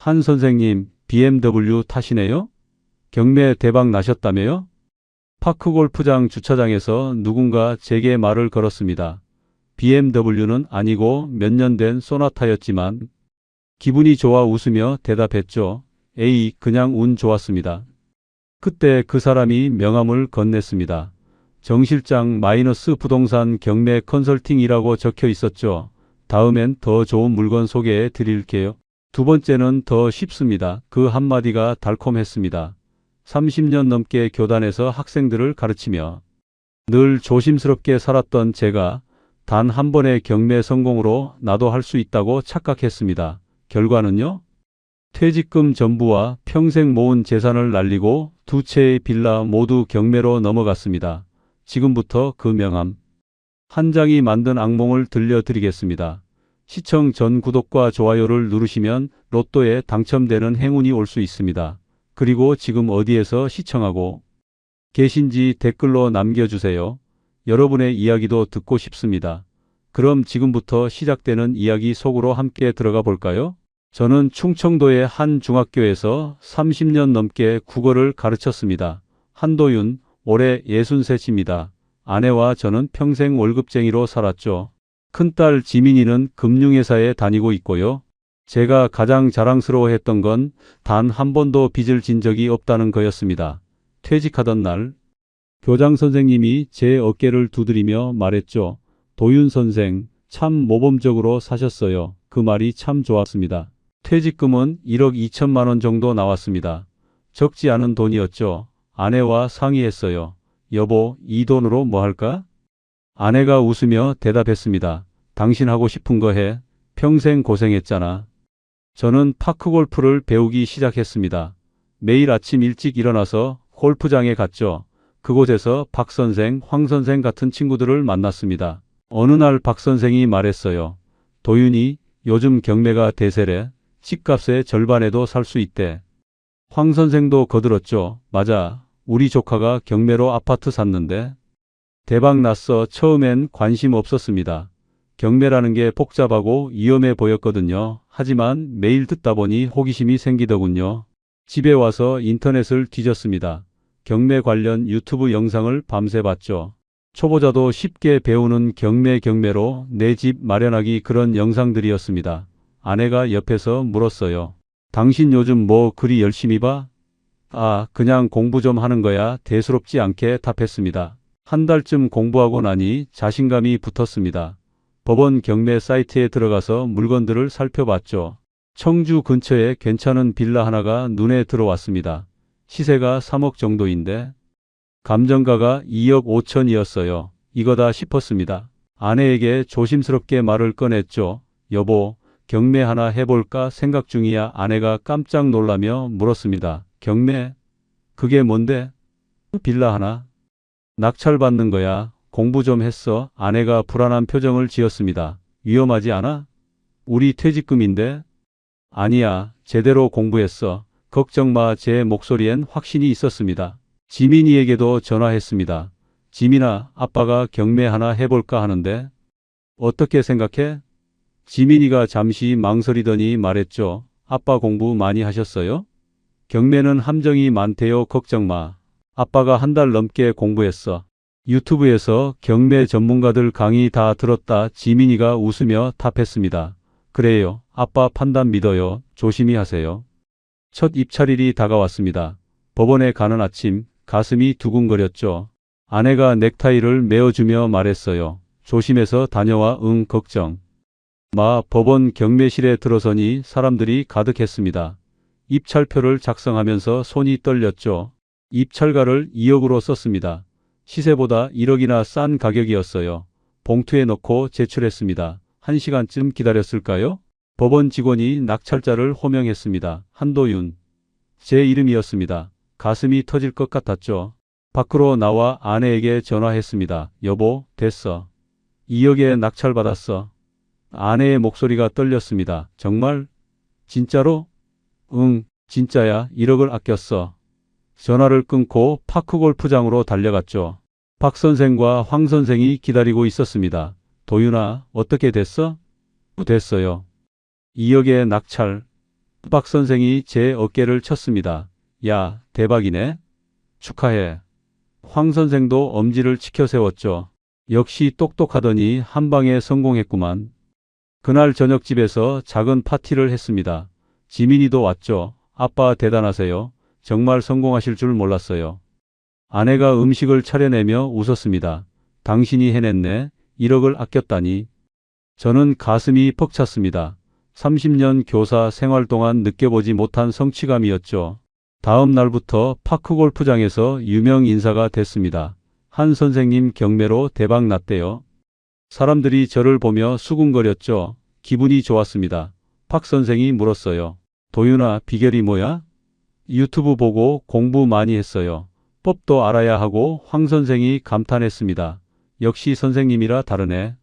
한 선생님, BMW 타시네요? 경매 대박 나셨다며요? 파크골프장 주차장에서 누군가 제게 말을 걸었습니다. BMW는 아니고 몇 년 된 소나타였지만 기분이 좋아 웃으며 대답했죠. 에이, 그냥 운 좋았습니다. 그때 그 사람이 명함을 건넸습니다. 정 실장 마이너스 부동산 경매 컨설팅이라고 적혀 있었죠. 다음엔 더 좋은 물건 소개해 드릴게요. 두 번째는 더 쉽습니다. 그 한마디가 달콤했습니다. 30년 넘게 교단에서 학생들을 가르치며 늘 조심스럽게 살았던 제가 단 한 번의 경매 성공으로 나도 할 수 있다고 착각했습니다. 결과는요? 퇴직금 전부와 평생 모은 재산을 날리고 두 채의 빌라 모두 경매로 넘어갔습니다. 지금부터 그 명함 한 장이 만든 악몽을 들려드리겠습니다. 시청 전 구독과 좋아요를 누르시면 로또에 당첨되는 행운이 올 수 있습니다. 그리고 지금 어디에서 시청하고 계신지 댓글로 남겨주세요. 여러분의 이야기도 듣고 싶습니다. 그럼 지금부터 시작되는 이야기 속으로 함께 들어가 볼까요? 저는 충청도의 한 중학교에서 30년 넘게 국어를 가르쳤습니다. 한도윤, 올해 63입니다. 아내와 저는 평생 월급쟁이로 살았죠. 큰딸 지민이는 금융회사에 다니고 있고요. 제가 가장 자랑스러워했던 건 단 한 번도 빚을 진 적이 없다는 거였습니다. 퇴직하던 날 교장 선생님이 제 어깨를 두드리며 말했죠. 도윤 선생, 참 모범적으로 사셨어요. 그 말이 참 좋았습니다. 퇴직금은 1억 2천만 원 정도 나왔습니다. 적지 않은 돈이었죠. 아내와 상의했어요. 여보, 이 돈으로 뭐 할까? 아내가 웃으며 대답했습니다. 당신 하고 싶은 거 해. 평생 고생했잖아. 저는 파크골프를 배우기 시작했습니다. 매일 아침 일찍 일어나서 골프장에 갔죠. 그곳에서 박 선생, 황 선생 같은 친구들을 만났습니다. 어느 날 박 선생이 말했어요. 도윤이 요즘 경매가 대세래. 집값의 절반에도 살 수 있대. 황 선생도 거들었죠. 맞아. 우리 조카가 경매로 아파트 샀는데. 대박 났어. 처음엔 관심 없었습니다. 경매라는 게 복잡하고 위험해 보였거든요. 하지만 매일 듣다 보니 호기심이 생기더군요. 집에 와서 인터넷을 뒤졌습니다. 경매 관련 유튜브 영상을 밤새 봤죠. 초보자도 쉽게 배우는 경매로 내 집 마련하기 그런 영상들이었습니다. 아내가 옆에서 물었어요. 당신 요즘 뭐 그리 열심히 봐? 아, 그냥 공부 좀 하는 거야. 대수롭지 않게 답했습니다. 한 달쯤 공부하고 나니 자신감이 붙었습니다. 법원 경매 사이트에 들어가서 물건들을 살펴봤죠. 청주 근처에 괜찮은 빌라 하나가 눈에 들어왔습니다. 시세가 3억 정도인데 감정가가 2억 5천이었어요. 이거다 싶었습니다. 아내에게 조심스럽게 말을 꺼냈죠. 여보, 경매 하나 해볼까 생각 중이야. 아내가 깜짝 놀라며 물었습니다. 경매? 그게 뭔데? 빌라 하나? 낙찰받는 거야. 공부 좀 했어. 아내가 불안한 표정을 지었습니다. 위험하지 않아? 우리 퇴직금인데? 아니야. 제대로 공부했어. 걱정 마. 제 목소리엔 확신이 있었습니다. 지민이에게도 전화했습니다. 지민아, 아빠가 경매 하나 해볼까 하는데 어떻게 생각해? 지민이가 잠시 망설이더니 말했죠. 아빠 공부 많이 하셨어요? 경매는 함정이 많대요. 걱정 마. 아빠가 한 달 넘게 공부했어. 유튜브에서 경매 전문가들 강의 다 들었다. 지민이가 웃으며 답했습니다. 그래요. 아빠 판단 믿어요. 조심히 하세요. 첫 입찰일이 다가왔습니다. 법원에 가는 아침 가슴이 두근거렸죠. 아내가 넥타이를 메어주며 말했어요. 조심해서 다녀와. 응, 걱정 마. 법원 경매실에 들어서니 사람들이 가득했습니다. 입찰표를 작성하면서 손이 떨렸죠. 입찰가를 2억으로 썼습니다. 시세보다 1억이나 싼 가격이었어요. 봉투에 넣고 제출했습니다. 1시간쯤 기다렸을까요? 법원 직원이 낙찰자를 호명했습니다. 한도윤. 제 이름이었습니다. 가슴이 터질 것 같았죠. 밖으로 나와 아내에게 전화했습니다. 여보, 됐어. 2억에 낙찰받았어. 아내의 목소리가 떨렸습니다. 정말? 진짜로? 응, 진짜야. 1억을 아꼈어. 전화를 끊고 파크골프장으로 달려갔죠. 박 선생과 황 선생이 기다리고 있었습니다. 도윤아, 어떻게 됐어? 됐어요. 2억의 낙찰. 박 선생이 제 어깨를 쳤습니다. 야, 대박이네. 축하해. 황 선생도 엄지를 치켜 세웠죠. 역시 똑똑하더니 한 방에 성공했구만. 그날 저녁 집에서 작은 파티를 했습니다. 지민이도 왔죠. 아빠 대단하세요. 정말 성공하실 줄 몰랐어요. 아내가 음식을 차려내며 웃었습니다. 당신이 해냈네. 1억을 아꼈다니. 저는 가슴이 벅찼습니다. 30년 교사 생활 동안 느껴보지 못한 성취감이었죠. 다음 날부터 파크 골프장에서 유명 인사가 됐습니다. 한 선생님 경매로 대박 났대요. 사람들이 저를 보며 수군거렸죠. 기분이 좋았습니다. 박 선생이 물었어요. 도윤아, 비결이 뭐야? 유튜브 보고 공부 많이 했어요. 법도 알아야 하고 황 선생이 감탄했습니다. 역시 선생님이라 다르네.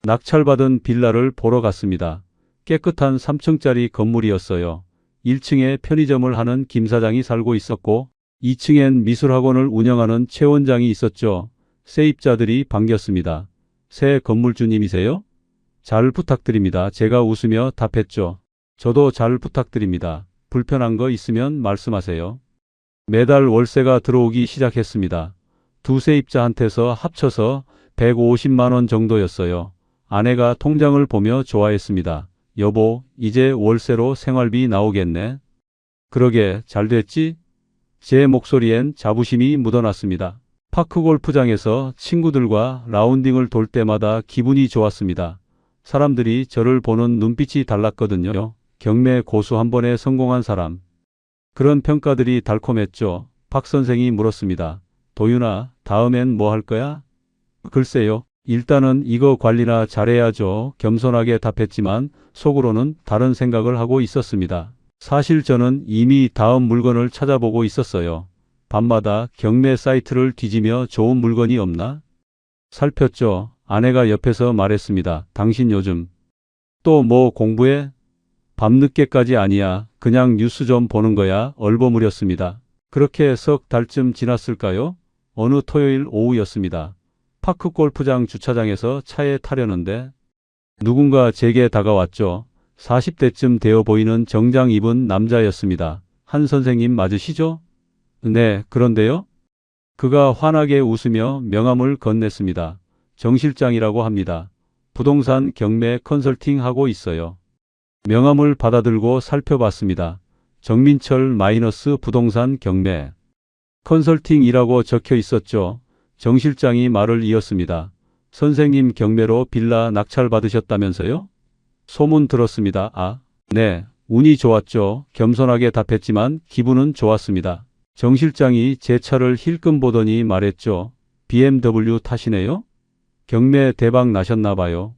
낙찰받은 빌라를 보러 갔습니다. 깨끗한 3층짜리 건물이었어요. 1층에 편의점을 하는 김 사장이 살고 있었고 2층엔 미술학원을 운영하는 최 원장이 있었죠. 세입자들이 반겼습니다. 새 건물주님이세요? 잘 부탁드립니다. 제가 웃으며 답했죠. 저도 잘 부탁드립니다. 불편한 거 있으면 말씀하세요. 매달 월세가 들어오기 시작했습니다. 두 세입자한테서 합쳐서 150만 원 정도였어요. 아내가 통장을 보며 좋아했습니다. 여보, 이제 월세로 생활비 나오겠네. 그러게, 잘 됐지? 제 목소리엔 자부심이 묻어났습니다. 파크 골프장에서 친구들과 라운딩을 돌 때마다 기분이 좋았습니다. 사람들이 저를 보는 눈빛이 달랐거든요. 경매 고수 한 번에 성공한 사람. 그런 평가들이 달콤했죠. 박 선생이 물었습니다. 도윤아, 다음엔 뭐 할 거야? 글쎄요. 일단은 이거 관리나 잘해야죠. 겸손하게 답했지만 속으로는 다른 생각을 하고 있었습니다. 사실 저는 이미 다음 물건을 찾아보고 있었어요. 밤마다 경매 사이트를 뒤지며 좋은 물건이 없나? 살폈죠. 아내가 옆에서 말했습니다. 당신 요즘 또 뭐 공부해? 밤늦게까지 아니야. 그냥 뉴스 좀 보는 거야. 얼버무렸습니다. 그렇게 석 달쯤 지났을까요? 어느 토요일 오후였습니다. 파크 골프장 주차장에서 차에 타려는데 누군가 제게 다가왔죠. 40대쯤 되어 보이는 정장 입은 남자였습니다. 한 선생님 맞으시죠? 네, 그런데요? 그가 환하게 웃으며 명함을 건넸습니다. 정 실장이라고 합니다. 부동산 경매 컨설팅 하고 있어요. 명함을 받아들고 살펴봤습니다. 정민철 마이너스 부동산 경매 컨설팅이라고 적혀 있었죠. 정 실장이 말을 이었습니다. 선생님 경매로 빌라 낙찰 받으셨다면서요? 소문 들었습니다. 아, 네, 운이 좋았죠. 겸손하게 답했지만 기분은 좋았습니다. 정 실장이 제 차를 힐끔 보더니 말했죠. BMW 타시네요? 경매 대박 나셨나 봐요.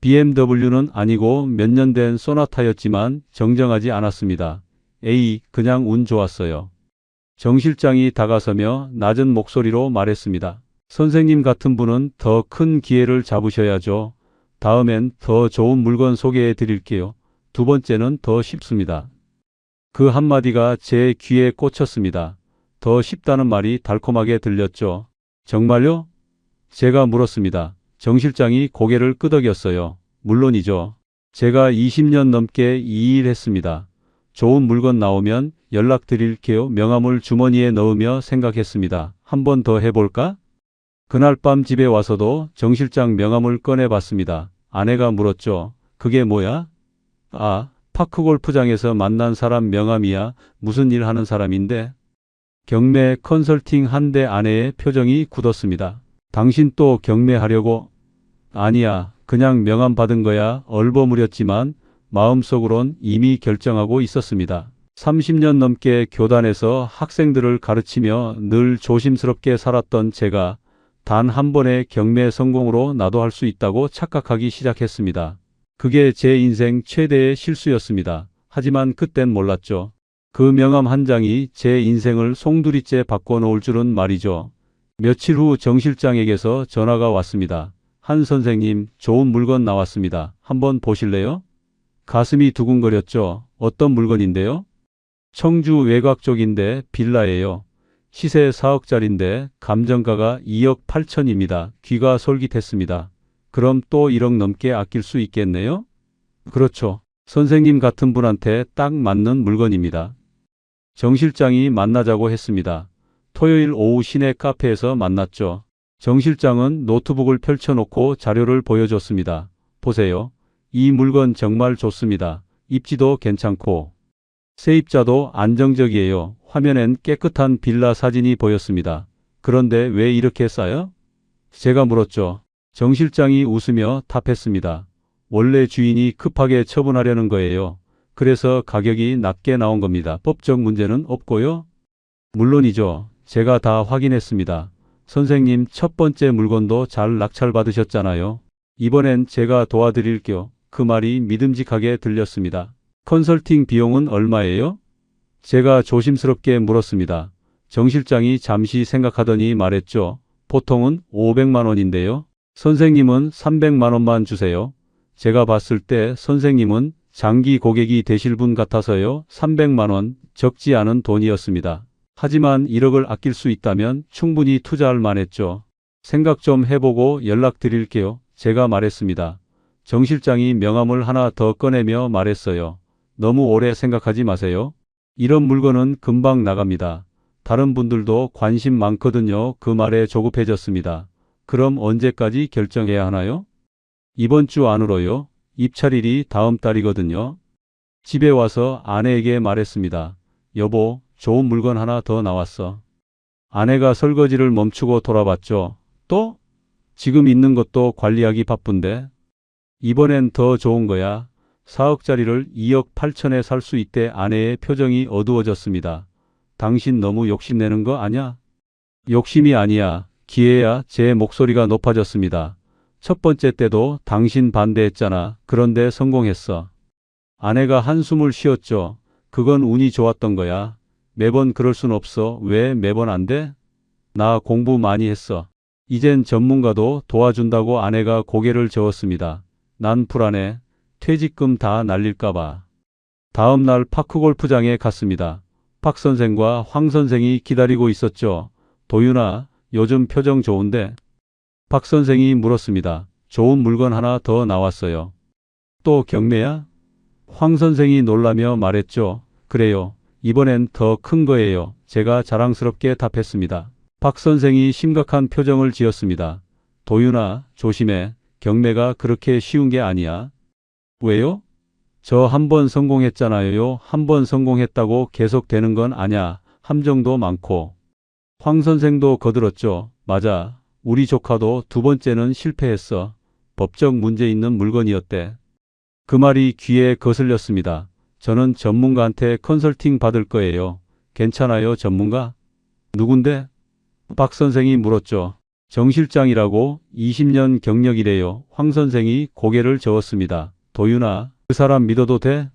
BMW는 아니고 몇 년 된 소나타였지만 정정하지 않았습니다. 에이, 그냥 운 좋았어요. 정 실장이 다가서며 낮은 목소리로 말했습니다. 선생님 같은 분은 더 큰 기회를 잡으셔야죠. 다음엔 더 좋은 물건 소개해 드릴게요. 두 번째는 더 쉽습니다. 그 한마디가 제 귀에 꽂혔습니다. 더 쉽다는 말이 달콤하게 들렸죠. 정말요? 제가 물었습니다. 정 실장이 고개를 끄덕였어요. 물론이죠. 제가 20년 넘게 이 일 했습니다. 좋은 물건 나오면 연락드릴게요. 명함을 주머니에 넣으며 생각했습니다. 한 번 더 해볼까? 그날 밤 집에 와서도 정 실장 명함을 꺼내봤습니다. 아내가 물었죠. 그게 뭐야? 아, 파크 골프장에서 만난 사람 명함이야. 무슨 일 하는 사람인데? 경매 컨설팅 한대 아내의 표정이 굳었습니다. 당신 또 경매하려고? 아니야. 그냥 명함 받은 거야. 얼버무렸지만 마음속으론 이미 결정하고 있었습니다. 30년 넘게 교단에서 학생들을 가르치며 늘 조심스럽게 살았던 제가 단 한 번의 경매 성공으로 나도 할 수 있다고 착각하기 시작했습니다. 그게 제 인생 최대의 실수였습니다. 하지만 그땐 몰랐죠. 그 명함 한 장이 제 인생을 송두리째 바꿔놓을 줄은 말이죠. 며칠 후 정 실장에게서 전화가 왔습니다. 한 선생님, 좋은 물건 나왔습니다. 한번 보실래요? 가슴이 두근거렸죠. 어떤 물건인데요? 청주 외곽 쪽인데 빌라예요. 시세 4억짜리인데 감정가가 2억 8천입니다. 귀가 솔깃했습니다. 그럼 또 1억 넘게 아낄 수 있겠네요? 그렇죠. 선생님 같은 분한테 딱 맞는 물건입니다. 정 실장이 만나자고 했습니다. 토요일 오후 시내 카페에서 만났죠. 정 실장은 노트북을 펼쳐놓고 자료를 보여줬습니다. 보세요. 이 물건 정말 좋습니다. 입지도 괜찮고 세입자도 안정적이에요. 화면엔 깨끗한 빌라 사진이 보였습니다. 그런데 왜 이렇게 싸요? 제가 물었죠. 정 실장이 웃으며 답했습니다. 원래 주인이 급하게 처분하려는 거예요. 그래서 가격이 낮게 나온 겁니다. 법적 문제는 없고요. 물론이죠. 제가 다 확인했습니다. 선생님 첫 번째 물건도 잘 낙찰받으셨잖아요. 이번엔 제가 도와드릴게요. 그 말이 믿음직하게 들렸습니다. 컨설팅 비용은 얼마예요? 제가 조심스럽게 물었습니다. 정 실장이 잠시 생각하더니 말했죠. 보통은 500만 원인데요. 선생님은 300만 원만 주세요. 제가 봤을 때 선생님은 장기 고객이 되실 분 같아서요. 300만 원 적지 않은 돈이었습니다. 하지만 1억을 아낄 수 있다면 충분히 투자할 만했죠. 생각 좀 해보고 연락드릴게요. 제가 말했습니다. 정 실장이 명함을 하나 더 꺼내며 말했어요. 너무 오래 생각하지 마세요. 이런 물건은 금방 나갑니다. 다른 분들도 관심 많거든요. 그 말에 조급해졌습니다. 그럼 언제까지 결정해야 하나요? 이번 주 안으로요. 입찰일이 다음 달이거든요. 집에 와서 아내에게 말했습니다. 여보, 좋은 물건 하나 더 나왔어. 아내가 설거지를 멈추고 돌아봤죠. 또? 지금 있는 것도 관리하기 바쁜데. 이번엔 더 좋은 거야. 4억짜리를 2억 8천에 살 수 있대. 아내의 표정이 어두워졌습니다. 당신 너무 욕심내는 거 아냐? 욕심이 아니야. 기회야. 제 목소리가 높아졌습니다. 첫 번째 때도 당신 반대했잖아. 그런데 성공했어. 아내가 한숨을 쉬었죠. 그건 운이 좋았던 거야. 매번 그럴 순 없어. 왜 매번 안 돼? 나 공부 많이 했어. 이젠 전문가도 도와준다고. 아내가 고개를 저었습니다. 난 불안해. 퇴직금 다 날릴까봐. 다음 날 파크골프장에 갔습니다. 박 선생과 황 선생이 기다리고 있었죠. 도윤아, 요즘 표정 좋은데? 박 선생이 물었습니다. 좋은 물건 하나 더 나왔어요. 또 경매야? 황 선생이 놀라며 말했죠. 그래요. 이번엔 더 큰 거예요. 제가 자랑스럽게 답했습니다. 박 선생이 심각한 표정을 지었습니다. 도윤아, 조심해. 경매가 그렇게 쉬운 게 아니야. 왜요? 저 한 번 성공했잖아요. 한 번 성공했다고 계속 되는 건 아냐. 함정도 많고. 황 선생도 거들었죠. 맞아. 우리 조카도 두 번째는 실패했어. 법적 문제 있는 물건이었대. 그 말이 귀에 거슬렸습니다. 저는 전문가한테 컨설팅 받을 거예요. 괜찮아요, 전문가? 누군데? 박 선생이 물었죠. 정 실장이라고 20년 경력이래요. 황 선생이 고개를 저었습니다. 도윤아, 그 사람 믿어도 돼?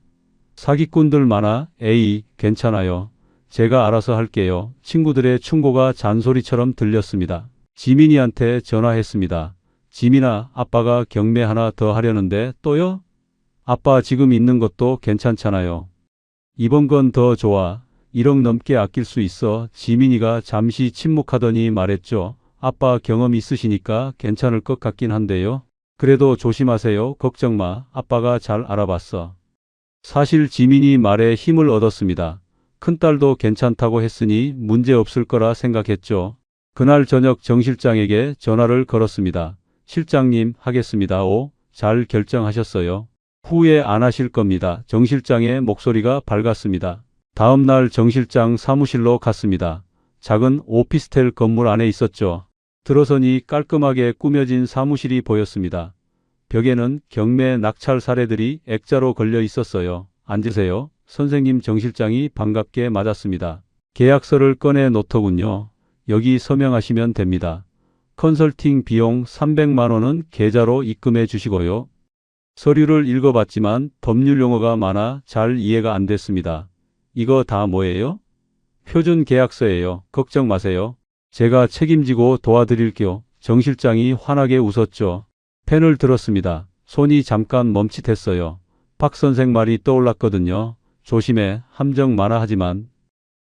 사기꾼들 많아. 에이, 괜찮아요. 제가 알아서 할게요. 친구들의 충고가 잔소리처럼 들렸습니다. 지민이한테 전화했습니다. 지민아, 아빠가 경매 하나 더 하려는데. 또요? 아빠 지금 있는 것도 괜찮잖아요. 이번 건 더 좋아. 1억 넘게 아낄 수 있어. 지민이가 잠시 침묵하더니 말했죠. 아빠 경험 있으시니까 괜찮을 것 같긴 한데요. 그래도 조심하세요. 걱정 마. 아빠가 잘 알아봤어. 사실 지민이 말에 힘을 얻었습니다. 큰딸도 괜찮다고 했으니 문제 없을 거라 생각했죠. 그날 저녁 정 실장에게 전화를 걸었습니다. 실장님, 하겠습니다. 잘 결정하셨어요. 후회 안 하실 겁니다. 정 실장의 목소리가 밝았습니다. 다음 날 정 실장 사무실로 갔습니다. 작은 오피스텔 건물 안에 있었죠. 들어서니 깔끔하게 꾸며진 사무실이 보였습니다. 벽에는 경매 낙찰 사례들이 액자로 걸려 있었어요. 앉으세요. 선생님. 정 실장이 반갑게 맞았습니다. 계약서를 꺼내 놓더군요. 여기 서명하시면 됩니다. 컨설팅 비용 300만 원은 계좌로 입금해 주시고요. 서류를 읽어봤지만 법률 용어가 많아 잘 이해가 안 됐습니다. 이거 다 뭐예요? 표준 계약서예요. 걱정 마세요. 제가 책임지고 도와드릴게요. 정 실장이 환하게 웃었죠. 펜을 들었습니다. 손이 잠깐 멈칫했어요. 박 선생 말이 떠올랐거든요. 조심해. 함정 많아. 하지만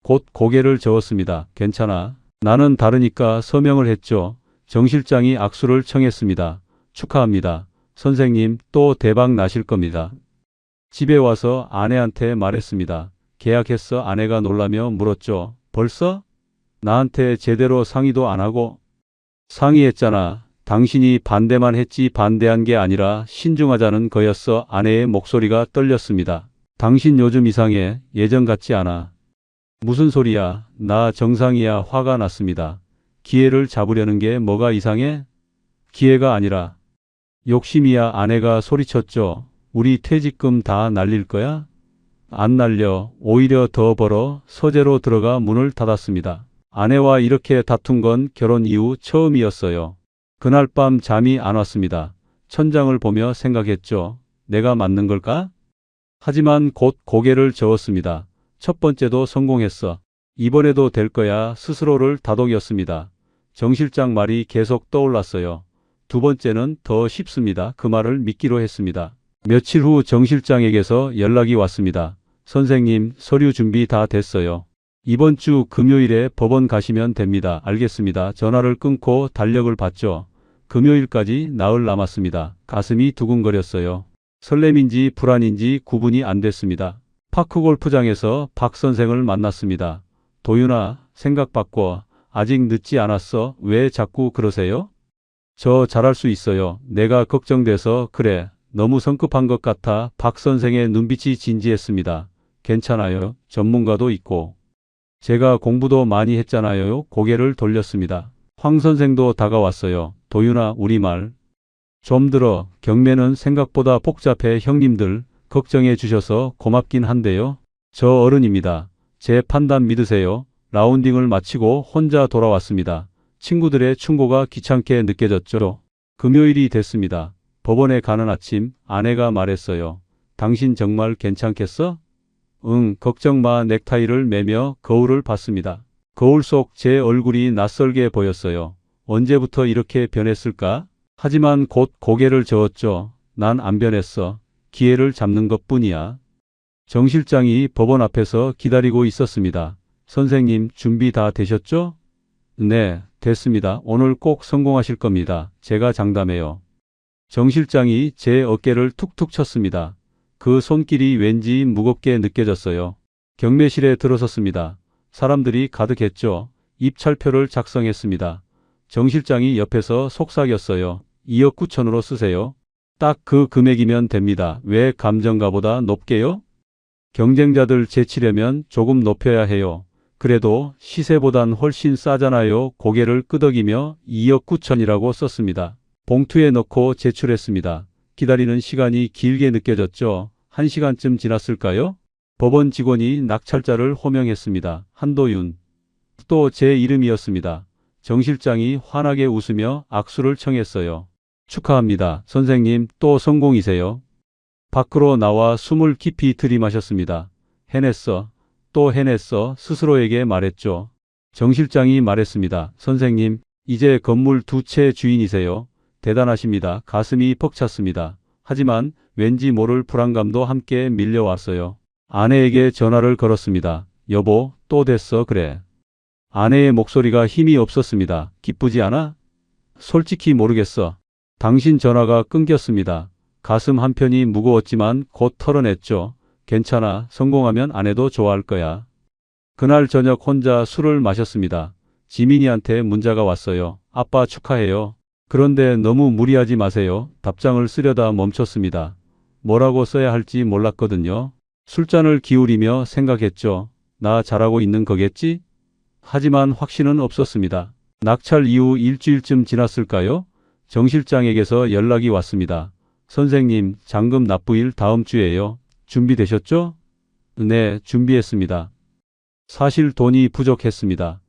곧 고개를 저었습니다. 괜찮아. 나는 다르니까. 서명을 했죠. 정 실장이 악수를 청했습니다. 축하합니다. 선생님, 또 대박 나실 겁니다. 집에 와서 아내한테 말했습니다. 계약했어? 아내가 놀라며 물었죠. 벌써? 나한테 제대로 상의도 안 하고. 상의했잖아. 당신이 반대만 했지 반대한 게 아니라 신중하자는 거였어. 아내의 목소리가 떨렸습니다. 당신 요즘 이상해. 예전 같지 않아. 무슨 소리야? 나 정상이야. 화가 났습니다. 기회를 잡으려는 게 뭐가 이상해? 기회가 아니라 욕심이야. 아내가 소리쳤죠. 우리 퇴직금 다 날릴 거야? 안 날려. 오히려 더 벌어. 서재로 들어가 문을 닫았습니다. 아내와 이렇게 다툰 건 결혼 이후 처음이었어요. 그날 밤 잠이 안 왔습니다. 천장을 보며 생각했죠. 내가 맞는 걸까? 하지만 곧 고개를 저었습니다. 첫 번째도 성공했어. 이번에도 될 거야. 스스로를 다독였습니다. 정 실장 말이 계속 떠올랐어요. 두 번째는 더 쉽습니다. 그 말을 믿기로 했습니다. 며칠 후 정 실장에게서 연락이 왔습니다. 선생님, 서류 준비 다 됐어요. 이번 주 금요일에 법원 가시면 됩니다. 알겠습니다. 전화를 끊고 달력을 봤죠. 금요일까지 나흘 남았습니다. 가슴이 두근거렸어요. 설렘인지 불안인지 구분이 안 됐습니다. 파크 골프장에서 박 선생을 만났습니다. 도윤아, 생각 바꿔. 아직 늦지 않았어. 왜 자꾸 그러세요? 저 잘할 수 있어요. 내가 걱정돼서 그래. 너무 성급한 것 같아. 박 선생의 눈빛이 진지했습니다. 괜찮아요. 전문가도 있고. 제가 공부도 많이 했잖아요. 고개를 돌렸습니다. 황 선생도 다가왔어요. 도윤아, 우리말 좀 들어. 경매는 생각보다 복잡해. 형님들 걱정해 주셔서 고맙긴 한데요. 저 어른입니다. 제 판단 믿으세요. 라운딩을 마치고 혼자 돌아왔습니다. 친구들의 충고가 귀찮게 느껴졌죠. 금요일이 됐습니다. 법원에 가는 아침 아내가 말했어요. 당신 정말 괜찮겠어? 응, 걱정 마. 넥타이를 매며 거울을 봤습니다. 거울 속 제 얼굴이 낯설게 보였어요. 언제부터 이렇게 변했을까? 하지만 곧 고개를 저었죠. 난 안 변했어. 기회를 잡는 것뿐이야. 정 실장이 법원 앞에서 기다리고 있었습니다. 선생님, 준비 다 되셨죠? 네, 됐습니다. 오늘 꼭 성공하실 겁니다. 제가 장담해요. 정 실장이 제 어깨를 툭툭 쳤습니다. 그 손길이 왠지 무겁게 느껴졌어요. 경매실에 들어섰습니다. 사람들이 가득했죠. 입찰표를 작성했습니다. 정 실장이 옆에서 속삭였어요. 2억 9천으로 쓰세요. 딱 그 금액이면 됩니다. 왜 감정가보다 높게요? 경쟁자들 제치려면 조금 높여야 해요. 그래도 시세보단 훨씬 싸잖아요. 고개를 끄덕이며 2억 9천이라고 썼습니다. 봉투에 넣고 제출했습니다. 기다리는 시간이 길게 느껴졌죠. 1시간쯤 지났을까요? 법원 직원이 낙찰자를 호명했습니다. 한도윤. 또 제 이름이었습니다. 정 실장이 환하게 웃으며 악수를 청했어요. 축하합니다. 선생님, 또 성공이세요. 밖으로 나와 숨을 깊이 들이마셨습니다. 해냈어. 또 해냈어. 스스로에게 말했죠. 정 실장이 말했습니다. 선생님, 이제 건물 2채 주인이세요. 대단하십니다. 가슴이 벅찼습니다. 하지만 왠지 모를 불안감도 함께 밀려왔어요. 아내에게 전화를 걸었습니다. 여보, 또 됐어. 그래. 아내의 목소리가 힘이 없었습니다. 기쁘지 않아? 솔직히 모르겠어. 당신 전화가 끊겼습니다. 가슴 한편이 무거웠지만 곧 털어냈죠. 괜찮아. 성공하면 아내도 좋아할 거야. 그날 저녁 혼자 술을 마셨습니다. 지민이한테 문자가 왔어요. 아빠 축하해요. 그런데 너무 무리하지 마세요. 답장을 쓰려다 멈췄습니다. 뭐라고 써야 할지 몰랐거든요. 술잔을 기울이며 생각했죠. 나 잘하고 있는 거겠지? 하지만 확신은 없었습니다. 낙찰 이후 일주일쯤 지났을까요? 정 실장에게서 연락이 왔습니다. 선생님, 잔금 납부일 다음 주에요. 준비되셨죠? 네, 준비했습니다. 사실 돈이 부족했습니다.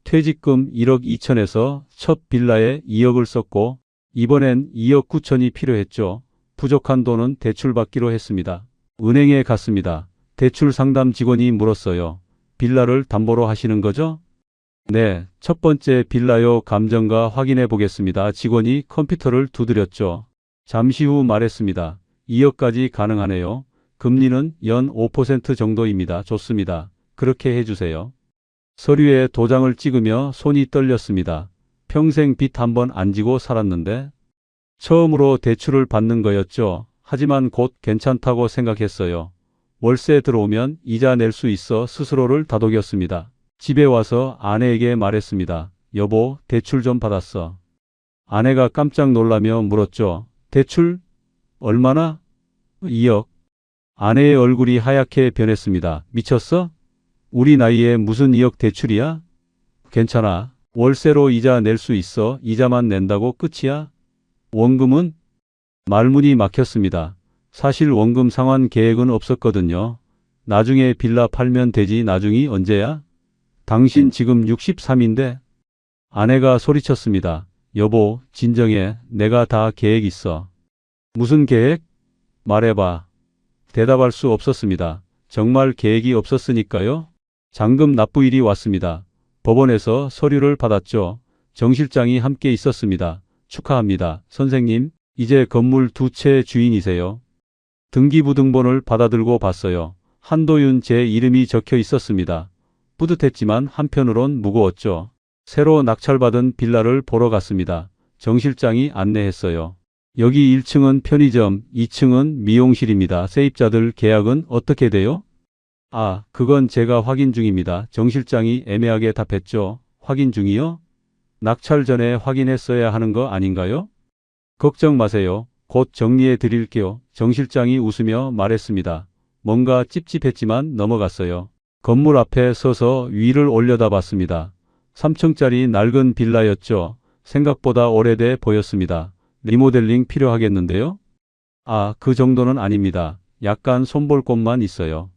퇴직금 1억 2천에서 첫 빌라에 2억을 썼고 이번엔 2억 9천이 필요했죠. 부족한 돈은 대출받기로 했습니다. 은행에 갔습니다. 대출 상담 직원이 물었어요. 빌라를 담보로 하시는 거죠? 네, 첫 번째 빌라요. 감정가 확인해 보겠습니다. 직원이 컴퓨터를 두드렸죠. 잠시 후 말했습니다. 2억까지 가능하네요. 금리는 연 5% 정도입니다. 좋습니다. 그렇게 해주세요. 서류에 도장을 찍으며 손이 떨렸습니다. 평생 빚 한 번 안 지고 살았는데 처음으로 대출을 받는 거였죠. 하지만 곧 괜찮다고 생각했어요. 월세 들어오면 이자 낼 수 있어 스스로를 다독였습니다. 집에 와서 아내에게 말했습니다. 여보, 대출 좀 받았어. 아내가 깜짝 놀라며 물었죠. 대출? 얼마나? 2억. 아내의 얼굴이 하얗게 변했습니다. 미쳤어? 우리 나이에 무슨 2억 대출이야? 괜찮아. 월세로 이자 낼 수 있어. 이자만 낸다고 끝이야? 원금은? 말문이 막혔습니다. 사실 원금 상환 계획은 없었거든요. 나중에 빌라 팔면 되지. 나중이 언제야? 당신 지금 63인데? 아내가 소리쳤습니다. 여보, 진정해. 내가 다 계획 있어. 무슨 계획? 말해봐. 대답할 수 없었습니다. 정말 계획이 없었으니까요. 잔금 납부일이 왔습니다. 법원에서 서류를 받았죠. 정 실장이 함께 있었습니다. 축하합니다. 선생님, 이제 건물 2채 주인이세요. 등기부등본을 받아들고 봤어요. 한도윤 제 이름이 적혀 있었습니다. 뿌듯했지만 한편으론 무거웠죠. 새로 낙찰받은 빌라를 보러 갔습니다. 정 실장이 안내했어요. 여기 1층은 편의점, 2층은 미용실입니다. 세입자들 계약은 어떻게 돼요? 아, 그건 제가 확인 중입니다. 정 실장이 애매하게 답했죠. 확인 중이요? 낙찰 전에 확인했어야 하는 거 아닌가요? 걱정 마세요. 곧 정리해 드릴게요. 정 실장이 웃으며 말했습니다. 뭔가 찝찝했지만 넘어갔어요. 건물 앞에 서서 위를 올려다봤습니다. 3층짜리 낡은 빌라였죠. 생각보다 오래돼 보였습니다. 리모델링 필요하겠는데요? 아, 그 정도는 아닙니다. 약간 손볼 곳만 있어요.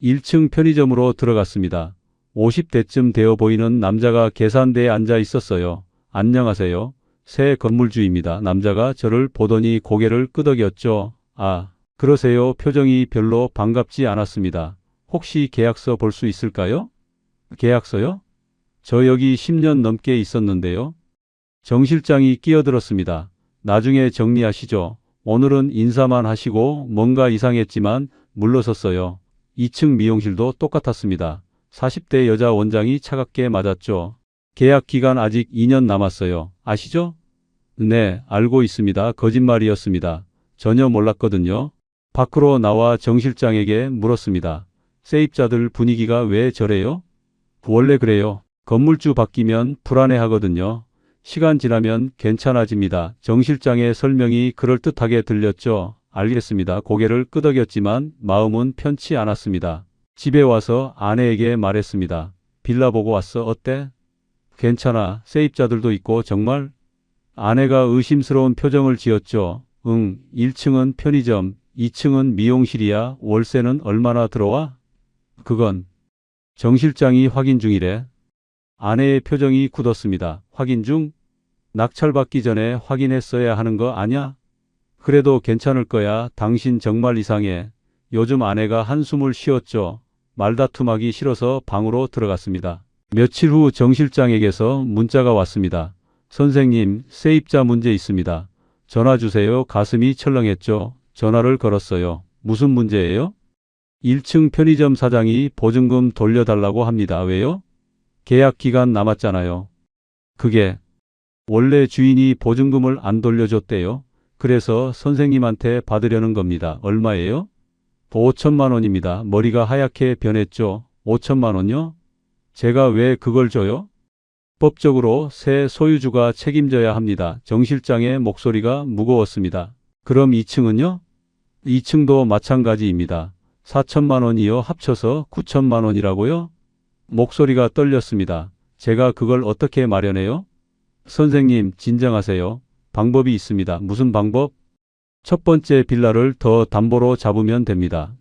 1층 편의점으로 들어갔습니다. 50대쯤 되어 보이는 남자가 계산대에 앉아 있었어요. 안녕하세요. 새 건물주입니다. 남자가 저를 보더니 고개를 끄덕였죠. 아, 그러세요. 표정이 별로 반갑지 않았습니다. 혹시 계약서 볼 수 있을까요? 계약서요? 저 여기 10년 넘게 있었는데요. 정 실장이 끼어들었습니다. 나중에 정리하시죠. 오늘은 인사만 하시고 뭔가 이상했지만 물러섰어요. 2층 미용실도 똑같았습니다. 40대 여자 원장이 차갑게 맞았죠. 계약 기간 아직 2년 남았어요. 아시죠? 네, 알고 있습니다. 거짓말이었습니다. 전혀 몰랐거든요. 밖으로 나와 정 실장에게 물었습니다. 세입자들 분위기가 왜 저래요? 원래 그래요. 건물주 바뀌면 불안해하거든요. 시간 지나면 괜찮아집니다. 정 실장의 설명이 그럴듯하게 들렸죠. 알겠습니다. 고개를 끄덕였지만 마음은 편치 않았습니다. 집에 와서 아내에게 말했습니다. 빌라 보고 왔어. 어때? 괜찮아. 세입자들도 있고 정말? 아내가 의심스러운 표정을 지었죠. 응, 1층은 편의점, 2층은 미용실이야. 월세는 얼마나 들어와? 그건 정 실장이 확인 중이래. 아내의 표정이 굳었습니다. 확인 중? 낙찰받기 전에 확인했어야 하는 거 아냐? 그래도 괜찮을 거야. 당신 정말 이상해. 요즘 아내가 한숨을 쉬었죠. 말다툼하기 싫어서 방으로 들어갔습니다. 며칠 후 정 실장에게서 문자가 왔습니다. 선생님, 세입자 문제 있습니다. 전화 주세요. 가슴이 철렁했죠. 전화를 걸었어요. 무슨 문제예요? 1층 편의점 사장이 보증금 돌려달라고 합니다. 왜요? 계약 기간 남았잖아요. 그게 원래 주인이 보증금을 안 돌려줬대요. 그래서 선생님한테 받으려는 겁니다. 얼마예요? 5천만 원입니다. 머리가 하얗게 변했죠. 5천만 원요? 제가 왜 그걸 줘요? 법적으로 새 소유주가 책임져야 합니다. 정 실장의 목소리가 무거웠습니다. 그럼 2층은요? 2층도 마찬가지입니다. 4천만 원이요. 합쳐서 9천만 원이라고요? 목소리가 떨렸습니다. 제가 그걸 어떻게 마련해요? 선생님, 진정하세요. 방법이 있습니다. 무슨 방법? 첫 번째 빌라를 더 담보로 잡으면 됩니다.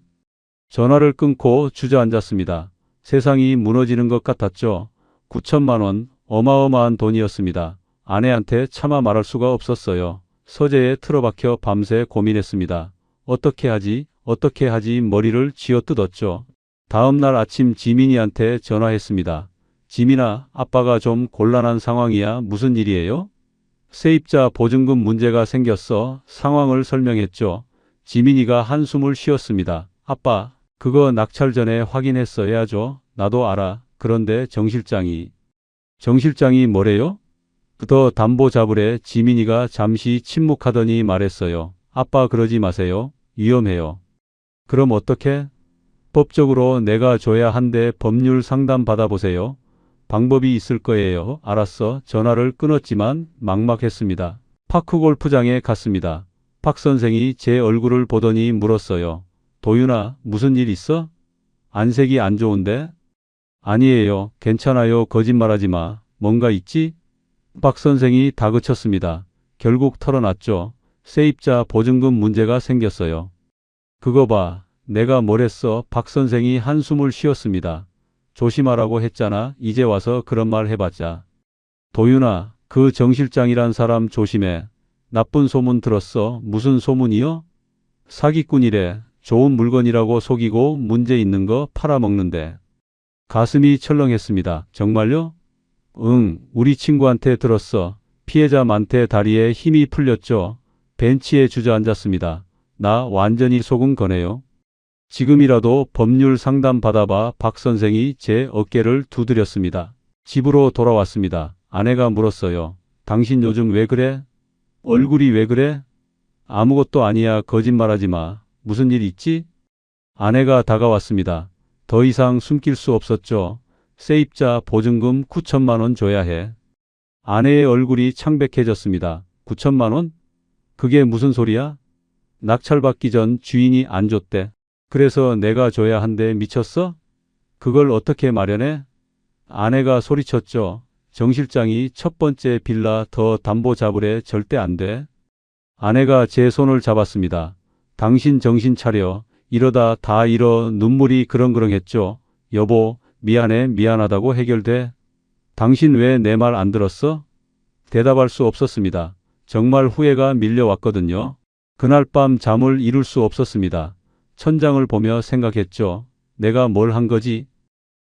전화를 끊고 주저앉았습니다. 세상이 무너지는 것 같았죠. 9천만 원, 어마어마한 돈이었습니다. 아내한테 차마 말할 수가 없었어요. 서재에 틀어박혀 밤새 고민했습니다. 어떻게 하지 머리를 쥐어뜯었죠. 다음 날 아침 지민이한테 전화했습니다. 지민아, 아빠가 좀 곤란한 상황이야. 무슨 일이에요? 세입자 보증금 문제가 생겼어. 상황을 설명했죠. 지민이가 한숨을 쉬었습니다. 아빠, 그거 낙찰 전에 확인했어야죠. 나도 알아. 그런데 정 실장이 뭐래요? 더 담보 잡으래. 지민이가 잠시 침묵하더니 말했어요. 아빠 그러지 마세요. 위험해요. 그럼 어떻게? 법적으로 내가 줘야 한데 법률 상담 받아보세요. 방법이 있을 거예요. 알았어. 전화를 끊었지만 막막했습니다. 파크 골프장에 갔습니다. 박 선생이 제 얼굴을 보더니 물었어요. 도윤아, 무슨 일 있어? 안색이 안 좋은데? 아니에요. 괜찮아요. 거짓말하지 마. 뭔가 있지? 박 선생이 다그쳤습니다. 결국 털어놨죠. 세입자 보증금 문제가 생겼어요. 그거 봐. 내가 뭘 했어? 박 선생이 한숨을 쉬었습니다. 조심하라고 했잖아. 이제 와서 그런 말 해봤자. 도윤아, 그 정 실장이란 사람 조심해. 나쁜 소문 들었어. 무슨 소문이요? 사기꾼이래. 좋은 물건이라고 속이고 문제 있는 거 팔아먹는데. 가슴이 철렁했습니다. 정말요? 응, 우리 친구한테 들었어. 피해자 많대. 다리에 힘이 풀렸죠. 벤치에 주저앉았습니다. 나 완전히 속은 거네요. 지금이라도 법률 상담 받아봐. 박 선생이 제 어깨를 두드렸습니다. 집으로 돌아왔습니다. 아내가 물었어요. 당신 요즘 왜 그래? 얼굴이 왜 그래? 아무것도 아니야. 거짓말하지 마. 무슨 일 있지? 아내가 다가왔습니다. 더 이상 숨길 수 없었죠. 세입자 보증금 9천만 원 줘야 해. 아내의 얼굴이 창백해졌습니다. 9천만 원? 그게 무슨 소리야? 낙찰받기 전 주인이 안 줬대. 그래서 내가 줘야 한대. 미쳤어? 그걸 어떻게 마련해? 아내가 소리쳤죠. 정 실장이 첫 번째 빌라 더 담보 잡으래. 절대 안 돼. 아내가 제 손을 잡았습니다. 당신 정신 차려. 이러다 다 잃어. 눈물이 그렁그렁했죠. 여보, 미안해. 미안하다고 해결돼. 당신 왜 내 말 안 들었어? 대답할 수 없었습니다. 정말 후회가 밀려왔거든요. 그날 밤 잠을 이룰 수 없었습니다. 천장을 보며 생각했죠. 내가 뭘 한 거지?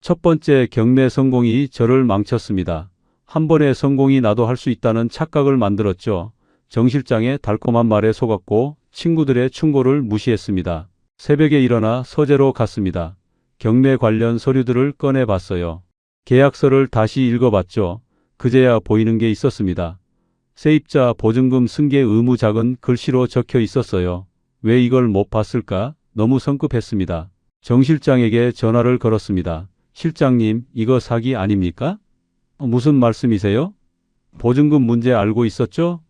첫 번째 경매 성공이 저를 망쳤습니다. 한 번의 성공이 나도 할 수 있다는 착각을 만들었죠. 정 실장의 달콤한 말에 속았고 친구들의 충고를 무시했습니다. 새벽에 일어나 서재로 갔습니다. 경매 관련 서류들을 꺼내봤어요. 계약서를 다시 읽어봤죠. 그제야 보이는 게 있었습니다. 세입자 보증금 승계 의무 작은 글씨로 적혀 있었어요. 왜 이걸 못 봤을까? 너무 성급했습니다. 정 실장에게 전화를 걸었습니다. 실장님, 이거 사기 아닙니까? 무슨 말씀이세요? 보증금 문제 알고 있었죠?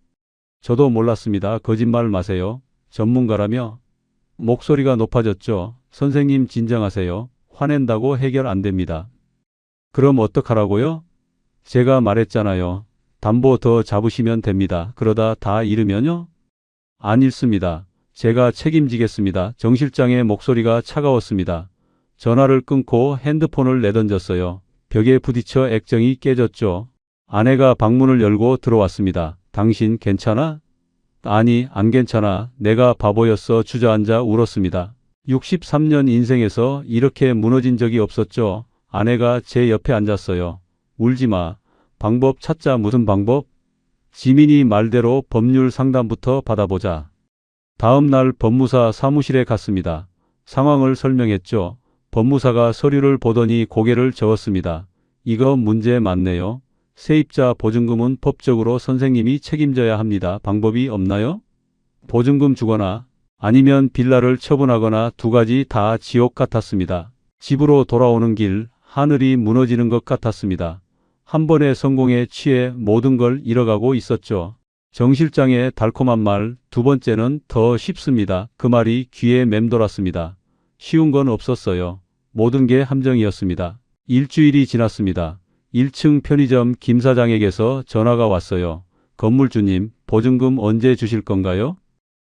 저도 몰랐습니다. 거짓말 마세요. 전문가라며? 목소리가 높아졌죠. 선생님 진정하세요. 화낸다고 해결 안 됩니다. 그럼 어떡하라고요? 제가 말했잖아요. 담보 더 잡으시면 됩니다. 그러다 다 잃으면요? 안 잃습니다. 제가 책임지겠습니다. 정 실장의 목소리가 차가웠습니다. 전화를 끊고 핸드폰을 내던졌어요. 벽에 부딪혀 액정이 깨졌죠. 아내가 방문을 열고 들어왔습니다. 당신 괜찮아? 아니, 안 괜찮아. 내가 바보였어. 주저앉아 울었습니다. 63년 인생에서 이렇게 무너진 적이 없었죠. 아내가 제 옆에 앉았어요. 울지 마. 방법 찾자. 무슨 방법? 지민이 말대로 법률 상담부터 받아보자. 다음 날 법무사 사무실에 갔습니다. 상황을 설명했죠. 법무사가 서류를 보더니 고개를 저었습니다. 이거 문제 많네요. 세입자 보증금은 법적으로 선생님이 책임져야 합니다. 방법이 없나요? 보증금 주거나 아니면 빌라를 처분하거나 두 가지 다 지옥 같았습니다. 집으로 돌아오는 길 하늘이 무너지는 것 같았습니다. 한 번의 성공에 취해 모든 걸 잃어가고 있었죠. 정 실장의 달콤한 말, 두 번째는 더 쉽습니다. 그 말이 귀에 맴돌았습니다. 쉬운 건 없었어요. 모든 게 함정이었습니다. 일주일이 지났습니다. 1층 편의점 김 사장에게서 전화가 왔어요. 건물주님, 보증금 언제 주실 건가요?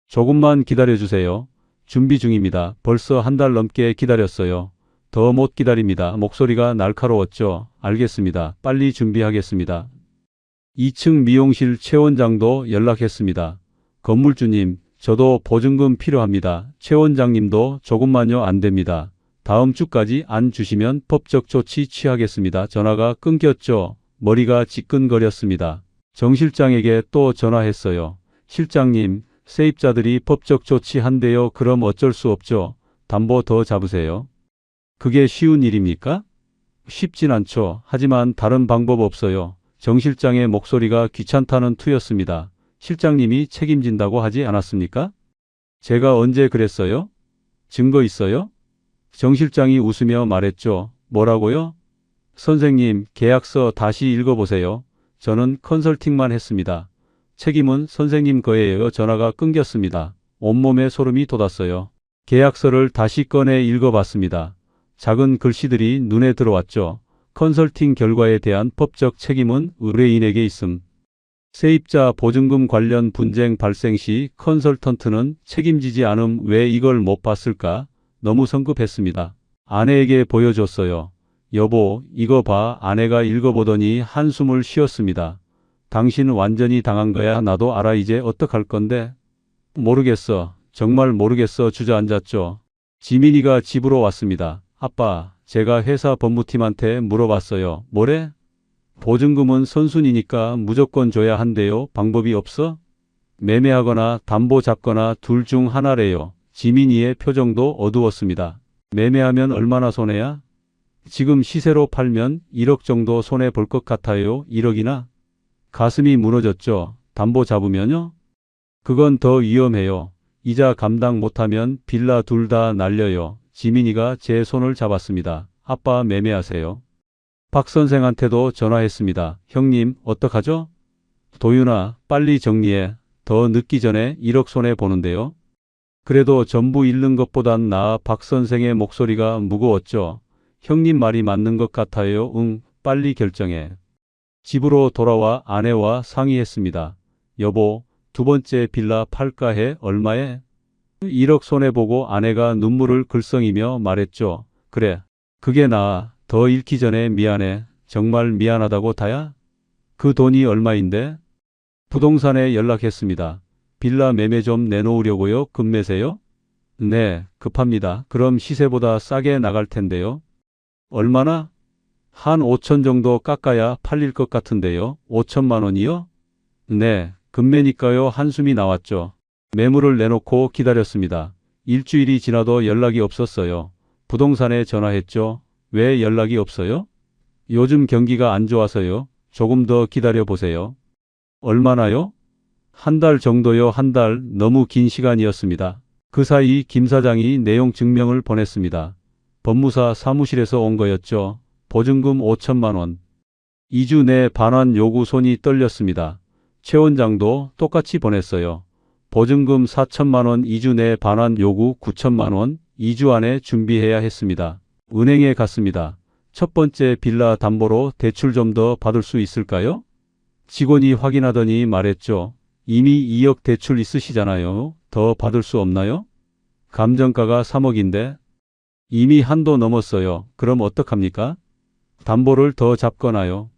조금만 기다려주세요. 준비 중입니다. 벌써 한 달 넘게 기다렸어요. 더 못 기다립니다. 목소리가 날카로웠죠. 알겠습니다. 빨리 준비하겠습니다. 2층 미용실 최 원장도 연락했습니다. 건물주님, 저도 보증금 필요합니다. 최 원장님도 조금만요. 안 됩니다. 다음 주까지 안 주시면 법적 조치 취하겠습니다. 전화가 끊겼죠. 머리가 지끈거렸습니다. 정 실장에게 또 전화했어요. 실장님, 세입자들이 법적 조치한대요. 그럼 어쩔 수 없죠. 담보 더 잡으세요. 그게 쉬운 일입니까? 쉽진 않죠. 하지만 다른 방법 없어요. 정 실장의 목소리가 귀찮다는 투였습니다. 실장님이 책임진다고 하지 않았습니까? 제가 언제 그랬어요? 증거 있어요? 정 실장이 웃으며 말했죠. 뭐라고요? 선생님, 계약서 다시 읽어보세요. 저는 컨설팅만 했습니다. 책임은 선생님 거예요. 전화가 끊겼습니다. 온몸에 소름이 돋았어요. 계약서를 다시 꺼내 읽어봤습니다. 작은 글씨들이 눈에 들어왔죠. 컨설팅 결과에 대한 법적 책임은 의뢰인에게 있음. 세입자 보증금 관련 분쟁 발생 시 컨설턴트는 책임지지 않음. 왜 이걸 못 봤을까? 너무 성급했습니다. 아내에게 보여줬어요. 여보, 이거 봐. 아내가 읽어보더니 한숨을 쉬었습니다. 당신 완전히 당한 거야. 나도 알아. 이제 어떡할 건데? 모르겠어. 정말 모르겠어. 주저앉았죠. 지민이가 집으로 왔습니다. 아빠, 제가 회사 법무팀한테 물어봤어요. 뭐래? 보증금은 선순위니까 무조건 줘야 한대요. 방법이 없어? 매매하거나 담보 잡거나 둘 중 하나래요. 지민이의 표정도 어두웠습니다. 매매하면 얼마나 손해야? 지금 시세로 팔면 1억 정도 손해 볼 것 같아요. 1억이나? 가슴이 무너졌죠. 담보 잡으면요? 그건 더 위험해요. 이자 감당 못하면 빌라 둘 다 날려요. 지민이가 제 손을 잡았습니다. 아빠 매매하세요. 박 선생한테도 전화했습니다. 형님, 어떡하죠? 도윤아, 빨리 정리해. 더 늦기 전에 1억 손해 보는데요. 그래도 전부 잃는 것보단 나아. 박 선생의 목소리가 무거웠죠. 형님 말이 맞는 것 같아요. 응, 빨리 결정해. 집으로 돌아와 아내와 상의했습니다. 여보, 두 번째 빌라 팔까 해? 얼마에? 1억 손해보고 아내가 눈물을 글썽이며 말했죠. 그래, 그게 나아. 더 잃기 전에 미안해. 정말 미안하다고 다야? 그 돈이 얼마인데? 부동산에 연락했습니다. 빌라 매매 좀 내놓으려고요. 급매세요? 네, 급합니다. 그럼 시세보다 싸게 나갈 텐데요. 얼마나? 한 5천 정도 깎아야 팔릴 것 같은데요. 5천만 원이요? 네, 급매니까요. 한숨이 나왔죠. 매물을 내놓고 기다렸습니다. 일주일이 지나도 연락이 없었어요. 부동산에 전화했죠. 왜 연락이 없어요? 요즘 경기가 안 좋아서요. 조금 더 기다려 보세요. 얼마나요? 한 달 정도요. 한 달. 너무 긴 시간이었습니다. 그 사이 김 사장이 내용 증명을 보냈습니다. 법무사 사무실에서 온 거였죠. 보증금 5천만 원. 2주 내 반환 요구. 손이 떨렸습니다. 최 원장도 똑같이 보냈어요. 보증금 4천만 원, 2주 내 반환 요구 9천만 원, 2주 안에 준비해야 했습니다. 은행에 갔습니다. 첫 번째 빌라 담보로 대출 좀 더 받을 수 있을까요? 직원이 확인하더니 말했죠. 이미 2억 대출 있으시잖아요. 더 받을 수 없나요? 감정가가 3억인데 이미 한도 넘었어요. 그럼 어떡합니까? 담보를 더 잡거나요.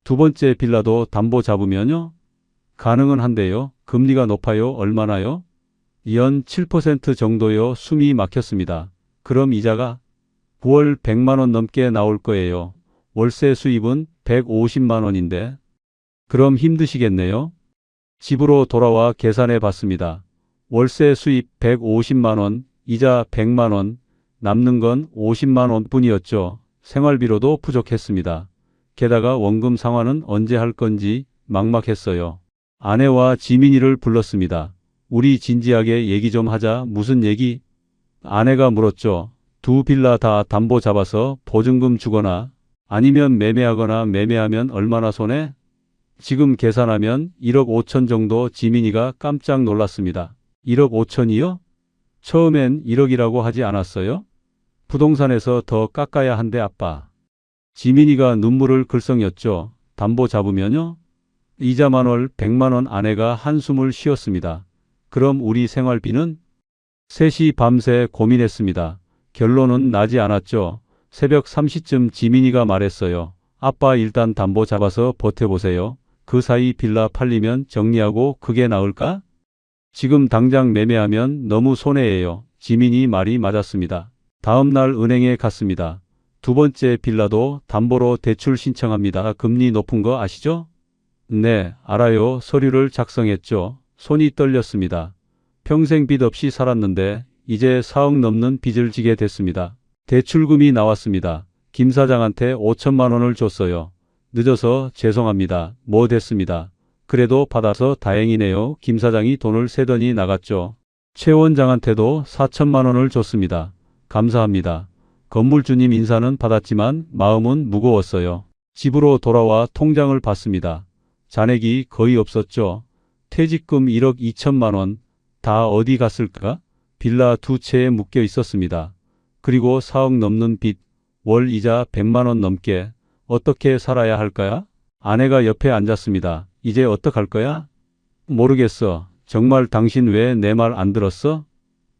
두 번째 빌라도 담보 잡으면요? 가능은 한데요. 금리가 높아요. 얼마나요? 연 7% 정도요. 숨이 막혔습니다. 그럼 이자가 9월 100만 원 넘게 나올 거예요. 월세 수입은 150만 원인데. 그럼 힘드시겠네요. 집으로 돌아와 계산해 봤습니다. 월세 수입 150만 원, 이자 100만 원, 남는 건 50만 원뿐이었죠. 생활비로도 부족했습니다. 게다가 원금 상환은 언제 할 건지 막막했어요. 아내와 지민이를 불렀습니다. 우리 진지하게 얘기 좀 하자. 무슨 얘기? 아내가 물었죠. 두 빌라 다 담보 잡아서 보증금 주거나 아니면 매매하거나 매매하면 얼마나 손해? 지금 계산하면 1억 5천 정도. 지민이가 깜짝 놀랐습니다. 1억 5천이요? 처음엔 1억이라고 하지 않았어요? 부동산에서 더 깎아야 한대 아빠. 지민이가 눈물을 글썽였죠. 담보 잡으면요? 이자만 월 100만 원. 아내가 한숨을 쉬었습니다. 그럼 우리 생활비는? 셋이 밤새 고민했습니다. 결론은 나지 않았죠. 새벽 3시쯤 지민이가 말했어요. 아빠 일단 담보 잡아서 버텨보세요. 그 사이 빌라 팔리면 정리하고 그게 나을까? 지금 당장 매매하면 너무 손해예요. 지민이 말이 맞았습니다. 다음 날 은행에 갔습니다. 두 번째 빌라도 담보로 대출 신청합니다. 금리 높은 거 아시죠? 네, 알아요. 서류를 작성했죠. 손이 떨렸습니다. 평생 빚 없이 살았는데 이제 4억 넘는 빚을 지게 됐습니다. 대출금이 나왔습니다. 김 사장한테 5천만 원을 줬어요. 늦어서 죄송합니다. 뭐 됐습니다. 그래도 받아서 다행이네요. 김 사장이 돈을 세더니 나갔죠. 최 원장한테도 4천만 원을 줬습니다. 감사합니다. 건물주님 인사는 받았지만 마음은 무거웠어요. 집으로 돌아와 통장을 봤습니다. 잔액이 거의 없었죠. 퇴직금 1억 2천만 원 다 어디 갔을까? 빌라 2채에 묶여 있었습니다. 그리고 4억 넘는 빚, 월 이자 100만 원 넘게. 어떻게 살아야 할까요? 아내가 옆에 앉았습니다. 이제 어떡할 거야? 모르겠어. 정말 당신 왜 내 말 안 들었어?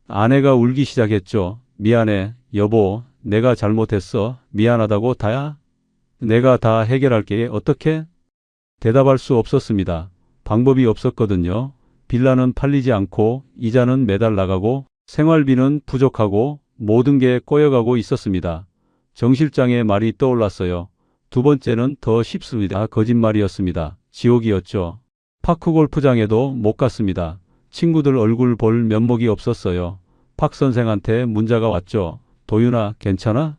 아내가 울기 시작했죠. 미안해, 여보. 내가 잘못했어. 미안하다고 다야. 내가 다 해결할게. 어떻게? 대답할 수 없었습니다. 방법이 없었거든요. 빌라는 팔리지 않고 이자는 매달 나가고 생활비는 부족하고 모든 게 꼬여가고 있었습니다. 정 실장의 말이 떠올랐어요. 두 번째는 더 쉽습니다. 거짓말이었습니다. 지옥이었죠. 파크 골프장에도 못 갔습니다. 친구들 얼굴 볼 면목이 없었어요. 박 선생한테 문자가 왔죠. 도윤아, 괜찮아?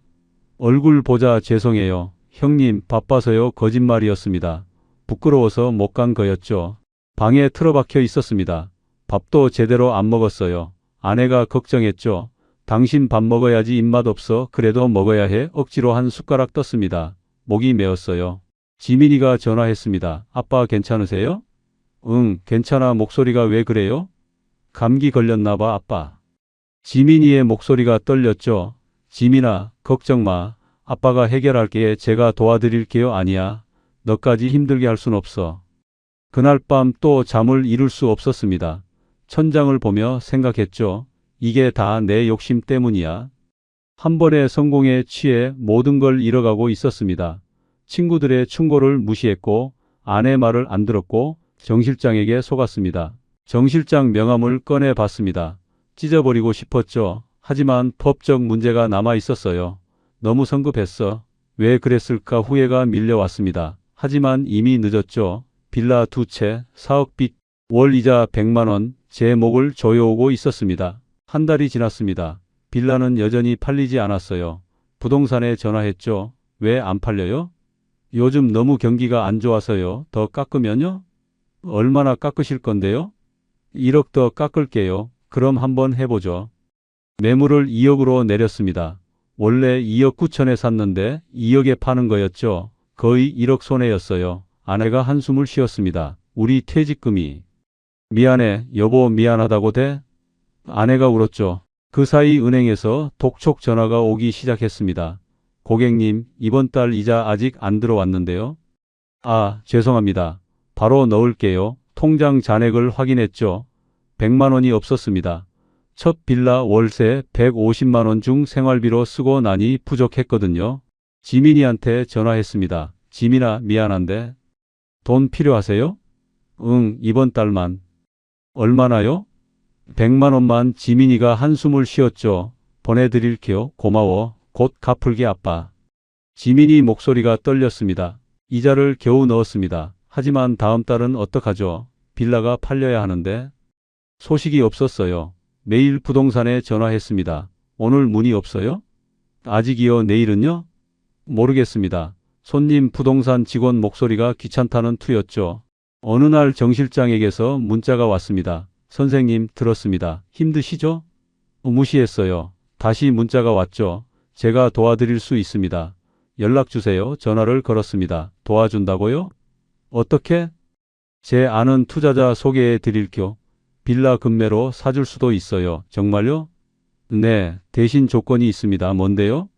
얼굴 보자. 죄송해요. 형님, 바빠서요. 거짓말이었습니다. 부끄러워서 못 간 거였죠. 방에 틀어박혀 있었습니다. 밥도 제대로 안 먹었어요. 아내가 걱정했죠. 당신 밥 먹어야지 입맛 없어. 그래도 먹어야 해. 억지로 한 숟가락 떴습니다. 목이 메었어요. 지민이가 전화했습니다. 아빠 괜찮으세요? 응, 괜찮아. 목소리가 왜 그래요? 감기 걸렸나 봐, 아빠. 지민이의 목소리가 떨렸죠. 지민아, 걱정 마. 아빠가 해결할게. 제가 도와드릴게요. 아니야. 너까지 힘들게 할 순 없어. 그날 밤 또 잠을 이룰 수 없었습니다. 천장을 보며 생각했죠. 이게 다 내 욕심 때문이야. 한 번의 성공에 취해 모든 걸 잃어가고 있었습니다. 친구들의 충고를 무시했고 아내 말을 안 들었고 정 실장에게 속았습니다. 정 실장 명함을 꺼내 봤습니다. 찢어버리고 싶었죠. 하지만 법적 문제가 남아 있었어요. 너무 성급했어. 왜 그랬을까 후회가 밀려왔습니다. 하지만 이미 늦었죠. 빌라 2채, 4억 빚, 월 이자 100만 원, 제 목을 조여오고 있었습니다. 한 달이 지났습니다. 빌라는 여전히 팔리지 않았어요. 부동산에 전화했죠. 왜 안 팔려요? 요즘 너무 경기가 안 좋아서요. 더 깎으면요? 얼마나 깎으실 건데요? 1억 더 깎을게요. 그럼 한번 해보죠. 매물을 2억으로 내렸습니다. 원래 2억 9천에 샀는데 2억에 파는 거였죠. 거의 1억 손해였어요. 아내가 한숨을 쉬었습니다. 우리 퇴직금이. 미안해, 여보. 미안하다고 돼? 아내가 울었죠. 그 사이 은행에서 독촉 전화가 오기 시작했습니다. 고객님, 이번 달 이자 아직 안 들어왔는데요. 아, 죄송합니다. 바로 넣을게요. 통장 잔액을 확인했죠. 100만 원이 없었습니다. 첫 빌라 월세 150만 원 중 생활비로 쓰고 나니 부족했거든요. 지민이한테 전화했습니다. 지민아, 미안한데. 돈 필요하세요? 응, 이번 달만. 얼마나요? 100만 원만. 지민이가 한숨을 쉬었죠. 보내드릴게요. 고마워. 곧 갚을게, 아빠. 지민이 목소리가 떨렸습니다. 이자를 겨우 넣었습니다. 하지만 다음 달은 어떡하죠? 빌라가 팔려야 하는데. 소식이 없었어요. 매일 부동산에 전화했습니다. 오늘 문의 없어요? 아직이요. 내일은요? 모르겠습니다. 손님. 부동산 직원 목소리가 귀찮다는 투였죠. 어느 날 정 실장에게서 문자가 왔습니다. 선생님, 들었습니다. 힘드시죠? 무시했어요. 다시 문자가 왔죠. 제가 도와드릴 수 있습니다. 연락 주세요. 전화를 걸었습니다. 도와준다고요? 어떻게? 제 아는 투자자 소개해 드릴게요. 빌라 금매로 사줄 수도 있어요. 정말요? 네, 대신 조건이 있습니다. 뭔데요?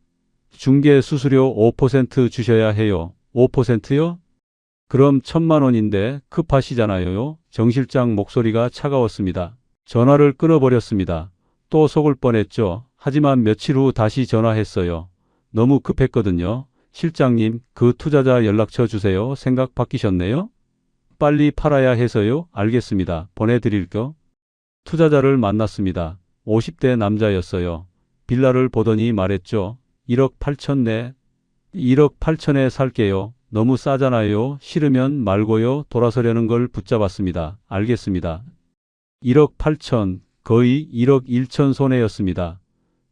중개 수수료 5% 주셔야 해요. 5%요? 그럼 1,000만 원인데 급하시잖아요. 정 실장 목소리가 차가웠습니다. 전화를 끊어버렸습니다. 또 속을 뻔했죠. 하지만 며칠 후 다시 전화했어요. 너무 급했거든요. 실장님, 그 투자자 연락처 주세요. 생각 바뀌셨네요? 빨리 팔아야 해서요. 알겠습니다. 보내드릴게요. 투자자를 만났습니다. 50대 남자였어요. 빌라를 보더니 말했죠. 1억 8천 내. 1억 8천에 살게요. 너무 싸잖아요. 싫으면 말고요. 돌아서려는 걸 붙잡았습니다. 알겠습니다. 1억 8천, 거의 1억 1천 손해였습니다.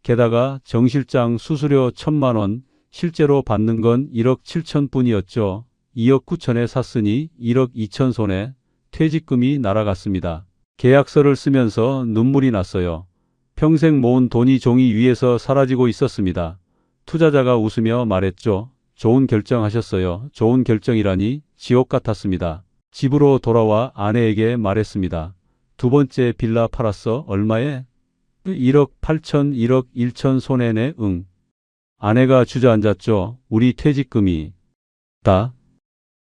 게다가 정 실장 수수료 1,000만 원, 실제로 받는 건 1억 7천 뿐이었죠. 2억 9천에 샀으니 1억 2천 손해, 퇴직금이 날아갔습니다. 계약서를 쓰면서 눈물이 났어요. 평생 모은 돈이 종이 위에서 사라지고 있었습니다. 투자자가 웃으며 말했죠. 좋은 결정하셨어요. 좋은 결정이라니 지옥 같았습니다. 집으로 돌아와 아내에게 말했습니다. 두 번째 빌라 팔았어. 얼마에? 1억 8천, 1억 1천 손해네. 응. 아내가 주저앉았죠. 우리 퇴직금이 다.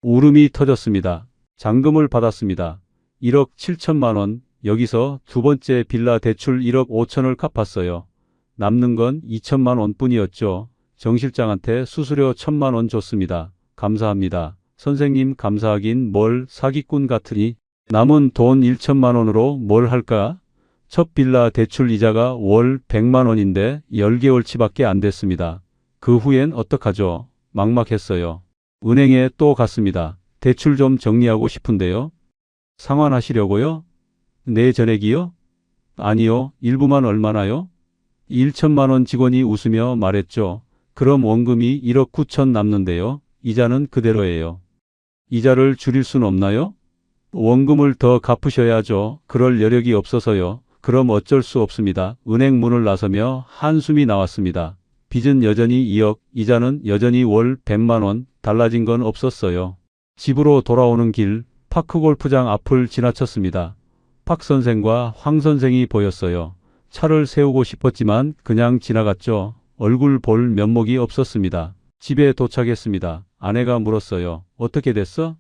울음이 터졌습니다. 잔금을 받았습니다. 1억 7천만 원. 여기서 두 번째 빌라 대출 1억 5천을 갚았어요. 남는 건 2천만 원뿐이었죠. 정 실장한테 수수료 1천만 원 줬습니다. 감사합니다. 선생님 감사하긴 뭘 사기꾼 같으니. 남은 돈 1천만 원으로 뭘 할까? 첫 빌라 대출 이자가 월 100만 원인데 10개월치밖에 안 됐습니다. 그 후엔 어떡하죠? 막막했어요. 은행에 또 갔습니다. 대출 좀 정리하고 싶은데요. 상환하시려고요? 내 전액이요? 아니요. 일부만 얼마나요? 1천만 원. 직원이 웃으며 말했죠. 그럼 원금이 1억 9천 남는데요. 이자는 그대로예요. 이자를 줄일 순 없나요? 원금을 더 갚으셔야죠. 그럴 여력이 없어서요. 그럼 어쩔 수 없습니다. 은행 문을 나서며 한숨이 나왔습니다. 빚은 여전히 2억, 이자는 여전히 월 100만 원, 달라진 건 없었어요. 집으로 돌아오는 길, 파크골프장 앞을 지나쳤습니다. 박 선생과 황 선생이 보였어요. 차를 세우고 싶었지만 그냥 지나갔죠. 얼굴 볼 면목이 없었습니다. 집에 도착했습니다. 아내가 물었어요. 어떻게 됐어?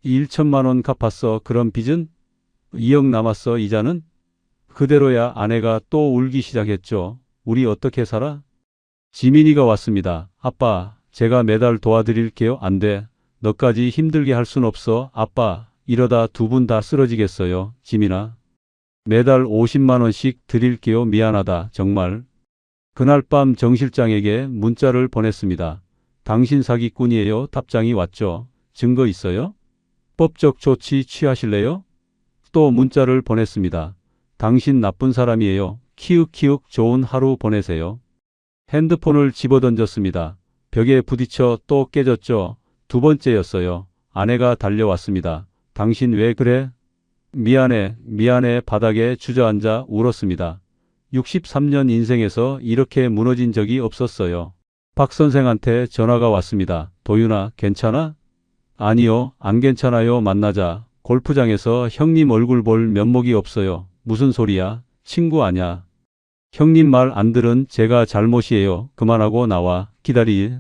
1천만 원 갚았어. 그럼 빚은? 2억 남았어. 이자는? 그대로야. 아내가 또 울기 시작했죠. 우리 어떻게 살아? 지민이가 왔습니다. 아빠, 제가 매달 도와드릴게요. 안 돼. 너까지 힘들게 할 순 없어. 아빠, 이러다 두 분 다 쓰러지겠어요. 지민아. 매달 50만 원씩 드릴게요. 미안하다. 정말. 그날 밤 정 실장에게 문자를 보냈습니다. 당신 사기꾼이에요. 답장이 왔죠. 증거 있어요? 법적 조치 취하실래요? 또 문자를 보냈습니다. 당신 나쁜 사람이에요. 키읔키읔 좋은 하루 보내세요. 핸드폰을 집어던졌습니다. 벽에 부딪혀 또 깨졌죠. 두 번째였어요. 아내가 달려왔습니다. 당신 왜 그래? 미안해, 미안해. 바닥에 주저앉아 울었습니다. 63년 인생에서 이렇게 무너진 적이 없었어요. 박 선생한테 전화가 왔습니다. 도윤아, 괜찮아? 아니요, 안 괜찮아요. 만나자. 골프장에서 형님 얼굴 볼 면목이 없어요. 무슨 소리야? 친구 아냐? 형님 말 안 들은 제가 잘못이에요. 그만하고 나와. 기다리.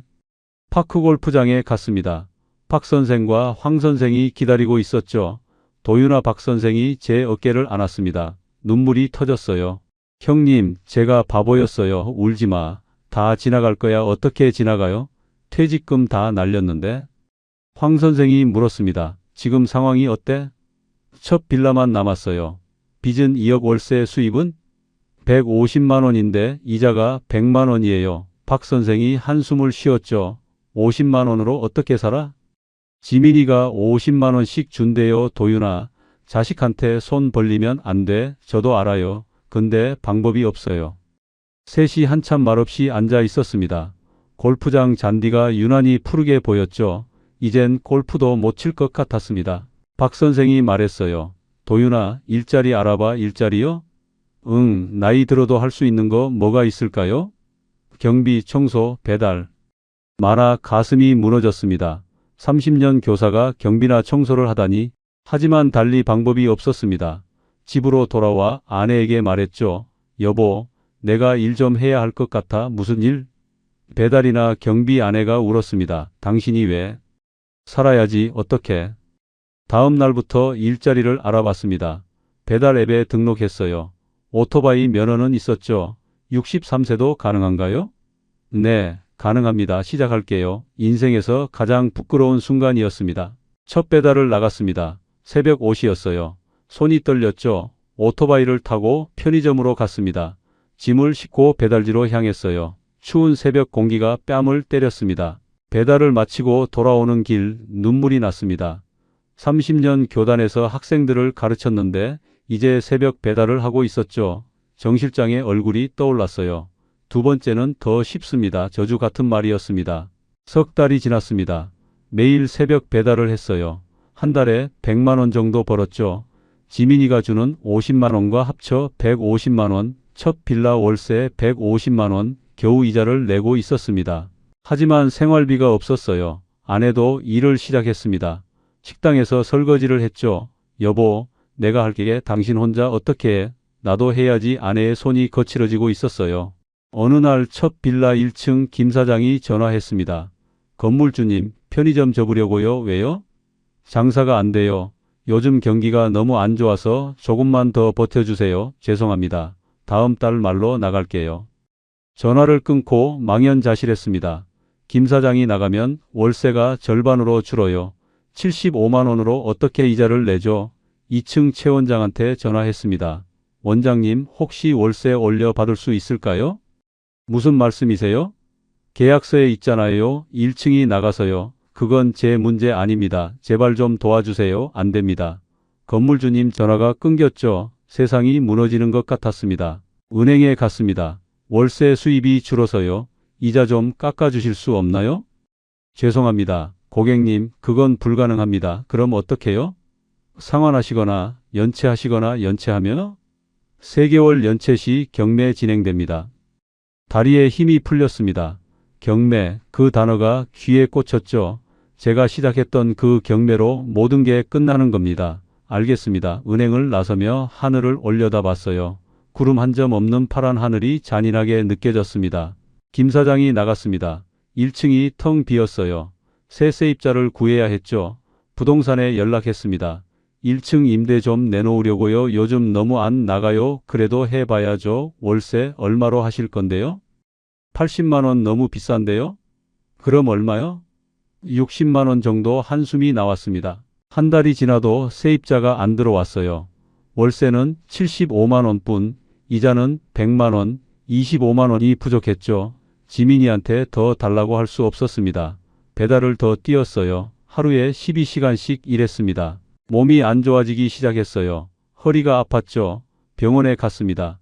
파크골프장에 갔습니다. 박 선생과 황 선생이 기다리고 있었죠. 도윤아, 박 선생이 제 어깨를 안았습니다. 눈물이 터졌어요. 형님, 제가 바보였어요. 울지 마. 다 지나갈 거야. 어떻게 지나가요? 퇴직금 다 날렸는데. 황 선생이 물었습니다. 지금 상황이 어때? 첫 빌라만 남았어요. 빚은 2억, 월세 수입은 150만 원인데 이자가 100만 원이에요. 박 선생이 한숨을 쉬었죠. 50만 원으로 어떻게 살아? 지민이가 50만 원씩 준대요. 도윤아, 자식한테 손 벌리면 안 돼. 저도 알아요. 근데 방법이 없어요. 셋이 한참 말없이 앉아 있었습니다. 골프장 잔디가 유난히 푸르게 보였죠. 이젠 골프도 못 칠 것 같았습니다. 박 선생이 말했어요. 도윤아, 일자리 알아봐. 일자리요? 응, 나이 들어도 할 수 있는 거 뭐가 있을까요? 경비, 청소, 배달. 말아 가슴이 무너졌습니다. 30년 교사가 경비나 청소를 하다니. 하지만 달리 방법이 없었습니다. 집으로 돌아와 아내에게 말했죠. 여보, 내가 일 좀 해야 할 것 같아. 무슨 일? 배달이나 경비. 아내가 울었습니다. 당신이 왜? 살아야지. 어떻게? 다음 날부터 일자리를 알아봤습니다. 배달 앱에 등록했어요. 오토바이 면허는 있었죠. 63세도 가능한가요? 네, 가능합니다. 시작할게요. 인생에서 가장 부끄러운 순간이었습니다. 첫 배달을 나갔습니다. 새벽 5시였어요. 손이 떨렸죠. 오토바이를 타고 편의점으로 갔습니다. 짐을 싣고 배달지로 향했어요. 추운 새벽 공기가 뺨을 때렸습니다. 배달을 마치고 돌아오는 길 눈물이 났습니다. 30년 교단에서 학생들을 가르쳤는데 이제 새벽 배달을 하고 있었죠. 정 실장의 얼굴이 떠올랐어요. 두 번째는 더 쉽습니다. 저주 같은 말이었습니다. 석 달이 지났습니다. 매일 새벽 배달을 했어요. 한 달에 100만 원 정도 벌었죠. 지민이가 주는 50만 원과 합쳐 150만 원, 첫 빌라 월세 150만 원, 겨우 이자를 내고 있었습니다. 하지만 생활비가 없었어요. 아내도 일을 시작했습니다. 식당에서 설거지를 했죠. 여보, 내가 할게. 당신 혼자 어떻게 해? 나도 해야지. 아내의 손이 거칠어지고 있었어요. 어느 날 첫 빌라 1층 김 사장이 전화했습니다. 건물주님, 편의점 접으려고요. 왜요? 장사가 안 돼요. 요즘 경기가 너무 안 좋아서 조금만 더 버텨주세요. 죄송합니다. 다음 달 말로 나갈게요. 전화를 끊고 망연자실했습니다. 김 사장이 나가면 월세가 절반으로 줄어요. 75만 원으로 어떻게 이자를 내죠? 2층 최 원장한테 전화했습니다. 원장님, 혹시 월세 올려 받을 수 있을까요? 무슨 말씀이세요? 계약서에 있잖아요. 1층이 나가서요. 그건 제 문제 아닙니다. 제발 좀 도와주세요. 안 됩니다. 건물주님, 전화가 끊겼죠. 세상이 무너지는 것 같았습니다. 은행에 갔습니다. 월세 수입이 줄어서요. 이자 좀 깎아주실 수 없나요? 죄송합니다. 고객님, 그건 불가능합니다. 그럼 어떡해요? 상환하시거나 연체하시거나 3개월 연체 시 경매 진행됩니다. 다리에 힘이 풀렸습니다. 경매, 그 단어가 귀에 꽂혔죠. 제가 시작했던 그 경매로 모든 게 끝나는 겁니다. 알겠습니다. 은행을 나서며 하늘을 올려다봤어요. 구름 한 점 없는 파란 하늘이 잔인하게 느껴졌습니다. 김 사장이 나갔습니다. 1층이 텅 비었어요. 새 세입자를 구해야 했죠. 부동산에 연락했습니다. 1층 임대 좀 내놓으려고요. 요즘 너무 안 나가요. 그래도 해봐야죠. 월세 얼마로 하실 건데요? 80만 원 너무 비싼데요? 그럼 얼마요? 60만 원 정도. 한숨이 나왔습니다. 한 달이 지나도 세입자가 안 들어왔어요. 월세는 75만 원뿐, 이자는 100만 원, 25만 원이 부족했죠. 지민이한테 더 달라고 할 수 없었습니다. 배달을 더 뛰었어요. 하루에 12시간씩 일했습니다. 몸이 안 좋아지기 시작했어요. 허리가 아팠죠. 병원에 갔습니다.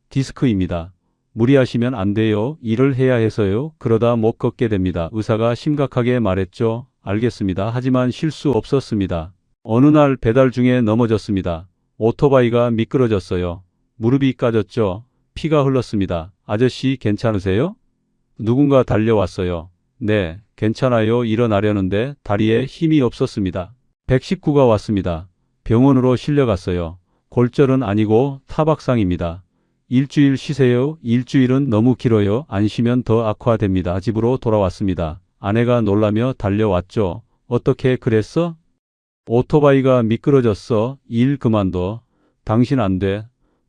디스크입니다. 무리하시면 안 돼요. 일을 해야 해서요. 그러다 못 걷게 됩니다. 의사가 심각하게 말했죠. 알겠습니다. 하지만 쉴 수 없었습니다. 어느 날 배달 중에 넘어졌습니다. 오토바이가 미끄러졌어요. 무릎이 까졌죠. 피가 흘렀습니다. 아저씨 괜찮으세요? 누군가 달려왔어요. 네, 괜찮아요. 일어나려는데 다리에 힘이 없었습니다. 119가 왔습니다. 병원으로 실려갔어요. 골절은 아니고 타박상입니다. 일주일 쉬세요. 일주일은 너무 길어요. 안 쉬면 더 악화됩니다. 집으로 돌아왔습니다. 아내가 놀라며 달려왔죠. 어떻게 그랬어? 오토바이가 미끄러졌어. 일 그만둬. 당신 안 돼.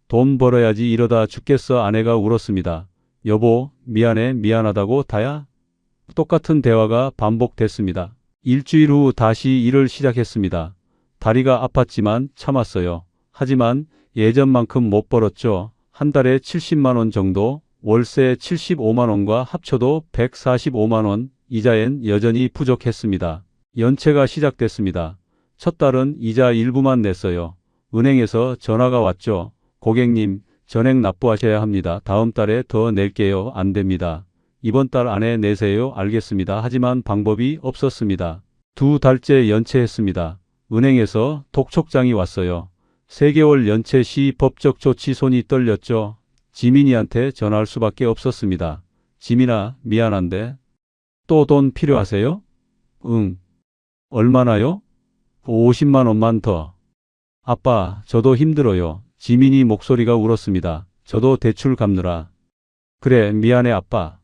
돈 벌어야지. 이러다 죽겠어. 아내가 울었습니다. 여보, 미안해. 미안하다고 다야? 똑같은 대화가 반복됐습니다. 일주일 후 다시 일을 시작했습니다. 다리가 아팠지만 참았어요. 하지만 예전만큼 못 벌었죠. 한 달에 70만 원 정도, 월세 75만 원과 합쳐도 145만 원, 이자엔 여전히 부족했습니다. 연체가 시작됐습니다. 첫 달은 이자 일부만 냈어요. 은행에서 전화가 왔죠. 고객님, 전액 납부하셔야 합니다. 다음 달에 더 낼게요. 안 됩니다. 이번 달 안에 내세요. 알겠습니다. 하지만 방법이 없었습니다. 2달째 연체했습니다. 은행에서 독촉장이 왔어요. 3개월 연체 시 법적 조치. 손이 떨렸죠. 지민이한테 전화할 수밖에 없었습니다. 지민아, 미안한데 또 돈 필요하세요? 응. 얼마나요? 50만 원만 더. 아빠, 저도 힘들어요. 지민이 목소리가 울었습니다. 저도 대출 갚느라. 그래, 미안해 아빠.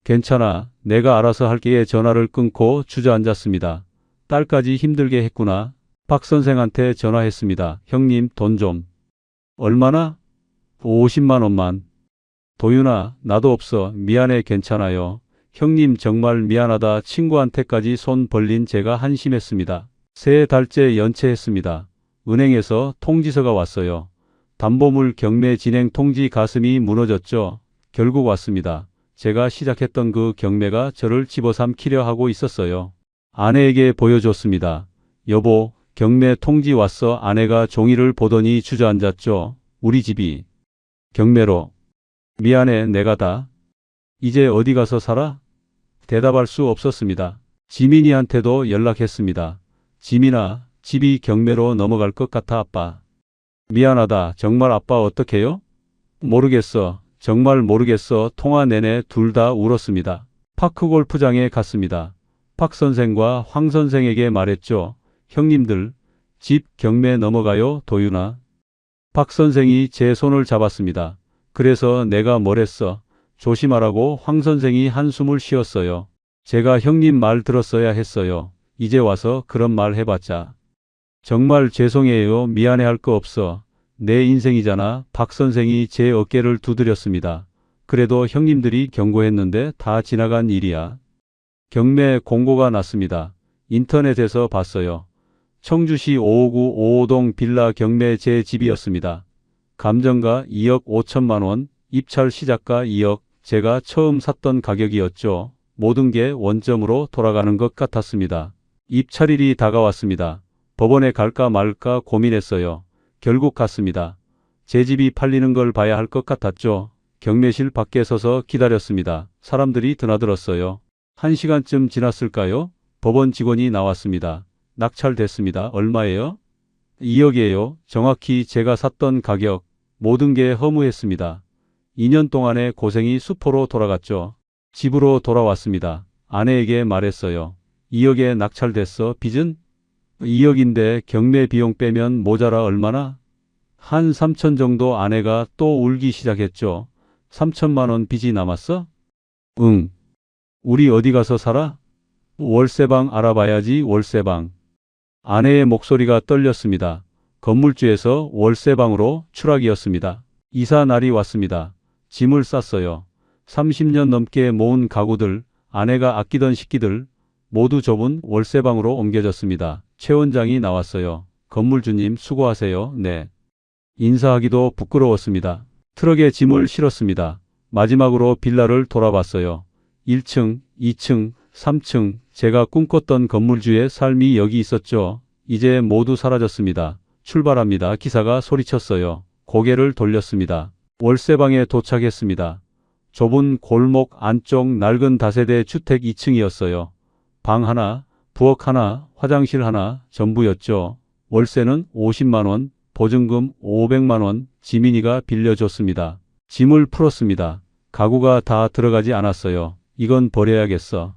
괜찮아. 내가 알아서 할게. 전화를 끊고 주저앉았습니다. 딸까지 힘들게 했구나. 박 선생한테 전화했습니다. 형님, 돈 좀. 얼마나? 50만 원만. 도윤아, 나도 없어. 미안해. 괜찮아요. 형님 정말 미안하다. 친구한테까지 손 벌린 제가 한심했습니다. 3달째 연체했습니다. 은행에서 통지서가 왔어요. 담보물 경매 진행 통지. 가슴이 무너졌죠. 결국 왔습니다. 제가 시작했던 그 경매가 저를 집어삼키려 하고 있었어요. 아내에게 보여줬습니다. 여보, 경매 통지 왔어. 아내가 종이를 보더니 주저앉았죠. 우리 집이 경매로. 미안해, 내가 다. 이제 어디 가서 살아? 대답할 수 없었습니다. 지민이한테도 연락했습니다. 지민아, 집이 경매로 넘어갈 것 같아 아빠. 미안하다. 정말 아빠 어떡해요? 모르겠어. 정말 모르겠어. 통화 내내 둘 다 울었습니다. 파크 골프장에 갔습니다. 박 선생과 황 선생에게 말했죠. 형님들, 집 경매 넘어가요, 도윤아. 박 선생이 제 손을 잡았습니다. 그래서 내가 뭘 했어? 조심하라고 황 선생이 한숨을 쉬었어요. 제가 형님 말 들었어야 했어요. 이제 와서 그런 말 해봤자. 정말 죄송해요. 미안해할 거 없어. 내 인생이잖아. 박 선생이 제 어깨를 두드렸습니다. 그래도 형님들이 경고했는데 다 지나간 일이야. 경매 공고가 났습니다. 인터넷에서 봤어요. 청주시 559 5호동 빌라 경매 제 집이었습니다. 감정가 2억 5천만 원, 입찰 시작가 2억, 제가 처음 샀던 가격이었죠. 모든 게 원점으로 돌아가는 것 같았습니다. 입찰일이 다가왔습니다. 법원에 갈까 말까 고민했어요. 결국 갔습니다. 제 집이 팔리는 걸 봐야 할 것 같았죠. 경매실 밖에 서서 기다렸습니다. 사람들이 드나들었어요. 1시간쯤 지났을까요? 법원 직원이 나왔습니다. 낙찰됐습니다. 얼마예요? 2억이에요. 정확히 제가 샀던 가격. 모든 게 허무했습니다. 2년 동안의 고생이 수포로 돌아갔죠. 집으로 돌아왔습니다. 아내에게 말했어요. 2억에 낙찰됐어. 빚은? 2억인데 경매 비용 빼면 모자라 얼마나? 한 3천 정도. 아내가 또 울기 시작했죠. 3천만 원 빚이 남았어? 응. 우리 어디 가서 살아? 월세방 알아봐야지. 월세방. 아내의 목소리가 떨렸습니다. 건물주에서 월세방으로 추락이었습니다. 이사 날이 왔습니다. 짐을 쌌어요. 30년 넘게 모은 가구들, 아내가 아끼던 식기들 모두 좁은 월세방으로 옮겨졌습니다. 최 원장이 나왔어요. 건물주님 수고하세요. 네. 인사하기도 부끄러웠습니다. 트럭에 짐을 실었습니다. 마지막으로 빌라를 돌아봤어요. 1층, 2층, 3층, 제가 꿈꿨던 건물주의 삶이 여기 있었죠. 이제 모두 사라졌습니다. 출발합니다. 기사가 소리쳤어요. 고개를 돌렸습니다. 월세방에 도착했습니다. 좁은 골목 안쪽 낡은 다세대 주택 2층이었어요. 방 하나, 부엌 하나, 화장실 하나 전부였죠. 월세는 50만 원, 보증금 500만 원, 지민이가 빌려줬습니다. 짐을 풀었습니다. 가구가 다 들어가지 않았어요. 이건 버려야겠어.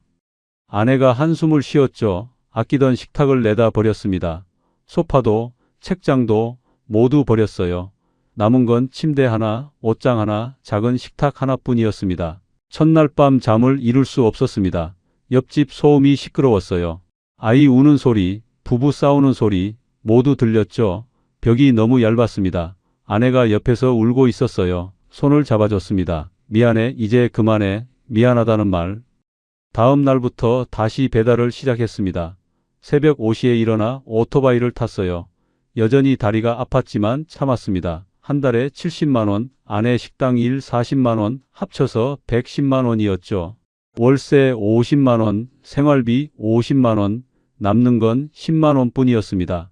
아내가 한숨을 쉬었죠. 아끼던 식탁을 내다 버렸습니다. 소파도 책장도 모두 버렸어요. 남은 건 침대 하나, 옷장 하나, 작은 식탁 하나뿐이었습니다. 첫날 밤 잠을 이룰 수 없었습니다. 옆집 소음이 시끄러웠어요. 아이 우는 소리, 부부 싸우는 소리 모두 들렸죠. 벽이 너무 얇았습니다. 아내가 옆에서 울고 있었어요. 손을 잡아줬습니다. 미안해, 이제 그만해. 미안하다는 말. 다음 날부터 다시 배달을 시작했습니다. 새벽 5시에 일어나 오토바이를 탔어요. 여전히 다리가 아팠지만 참았습니다. 한 달에 70만 원, 아내 식당 일 40만 원, 합쳐서 110만 원이었죠. 월세 50만 원, 생활비 50만 원, 남는 건 10만 원뿐이었습니다.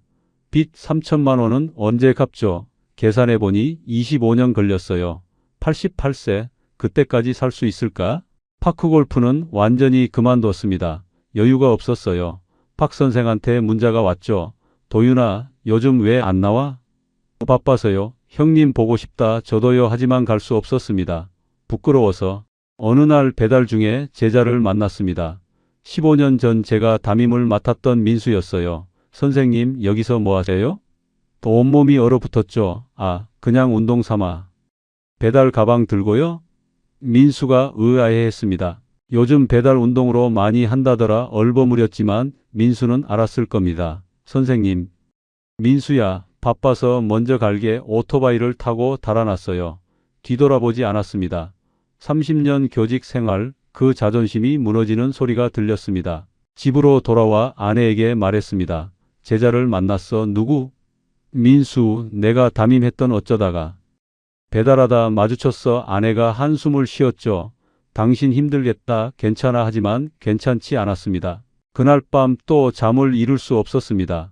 빚 3천만 원은 언제 갚죠? 계산해보니 25년 걸렸어요. 88세, 그때까지 살 수 있을까? 파크골프는 완전히 그만뒀습니다. 여유가 없었어요. 박 선생한테 문자가 왔죠. 도윤아, 요즘 왜 안 나와? 바빠서요. 형님 보고 싶다. 저도요. 하지만 갈 수 없었습니다. 부끄러워서. 어느 날 배달 중에 제자를 만났습니다. 15년 전 제가 담임을 맡았던 민수였어요. 선생님, 여기서 뭐 하세요? 또 온몸이 얼어붙었죠. 아, 그냥 운동 삼아. 배달 가방 들고요? 민수가 의아해했습니다. 요즘 배달 운동으로 많이 한다더라. 얼버무렸지만 민수는 알았을 겁니다. 선생님. 민수야, 바빠서 먼저 갈게. 오토바이를 타고 달아났어요. 뒤돌아보지 않았습니다. 30년 교직 생활, 그 자존심이 무너지는 소리가 들렸습니다. 집으로 돌아와 아내에게 말했습니다. 제자를 만났어. 누구? 민수, 내가 담임했던. 어쩌다가 배달하다 마주쳤어. 아내가 한숨을 쉬었죠. 당신 힘들겠다. 괜찮아. 하지만 괜찮지 않았습니다. 그날 밤 또 잠을 이룰 수 없었습니다.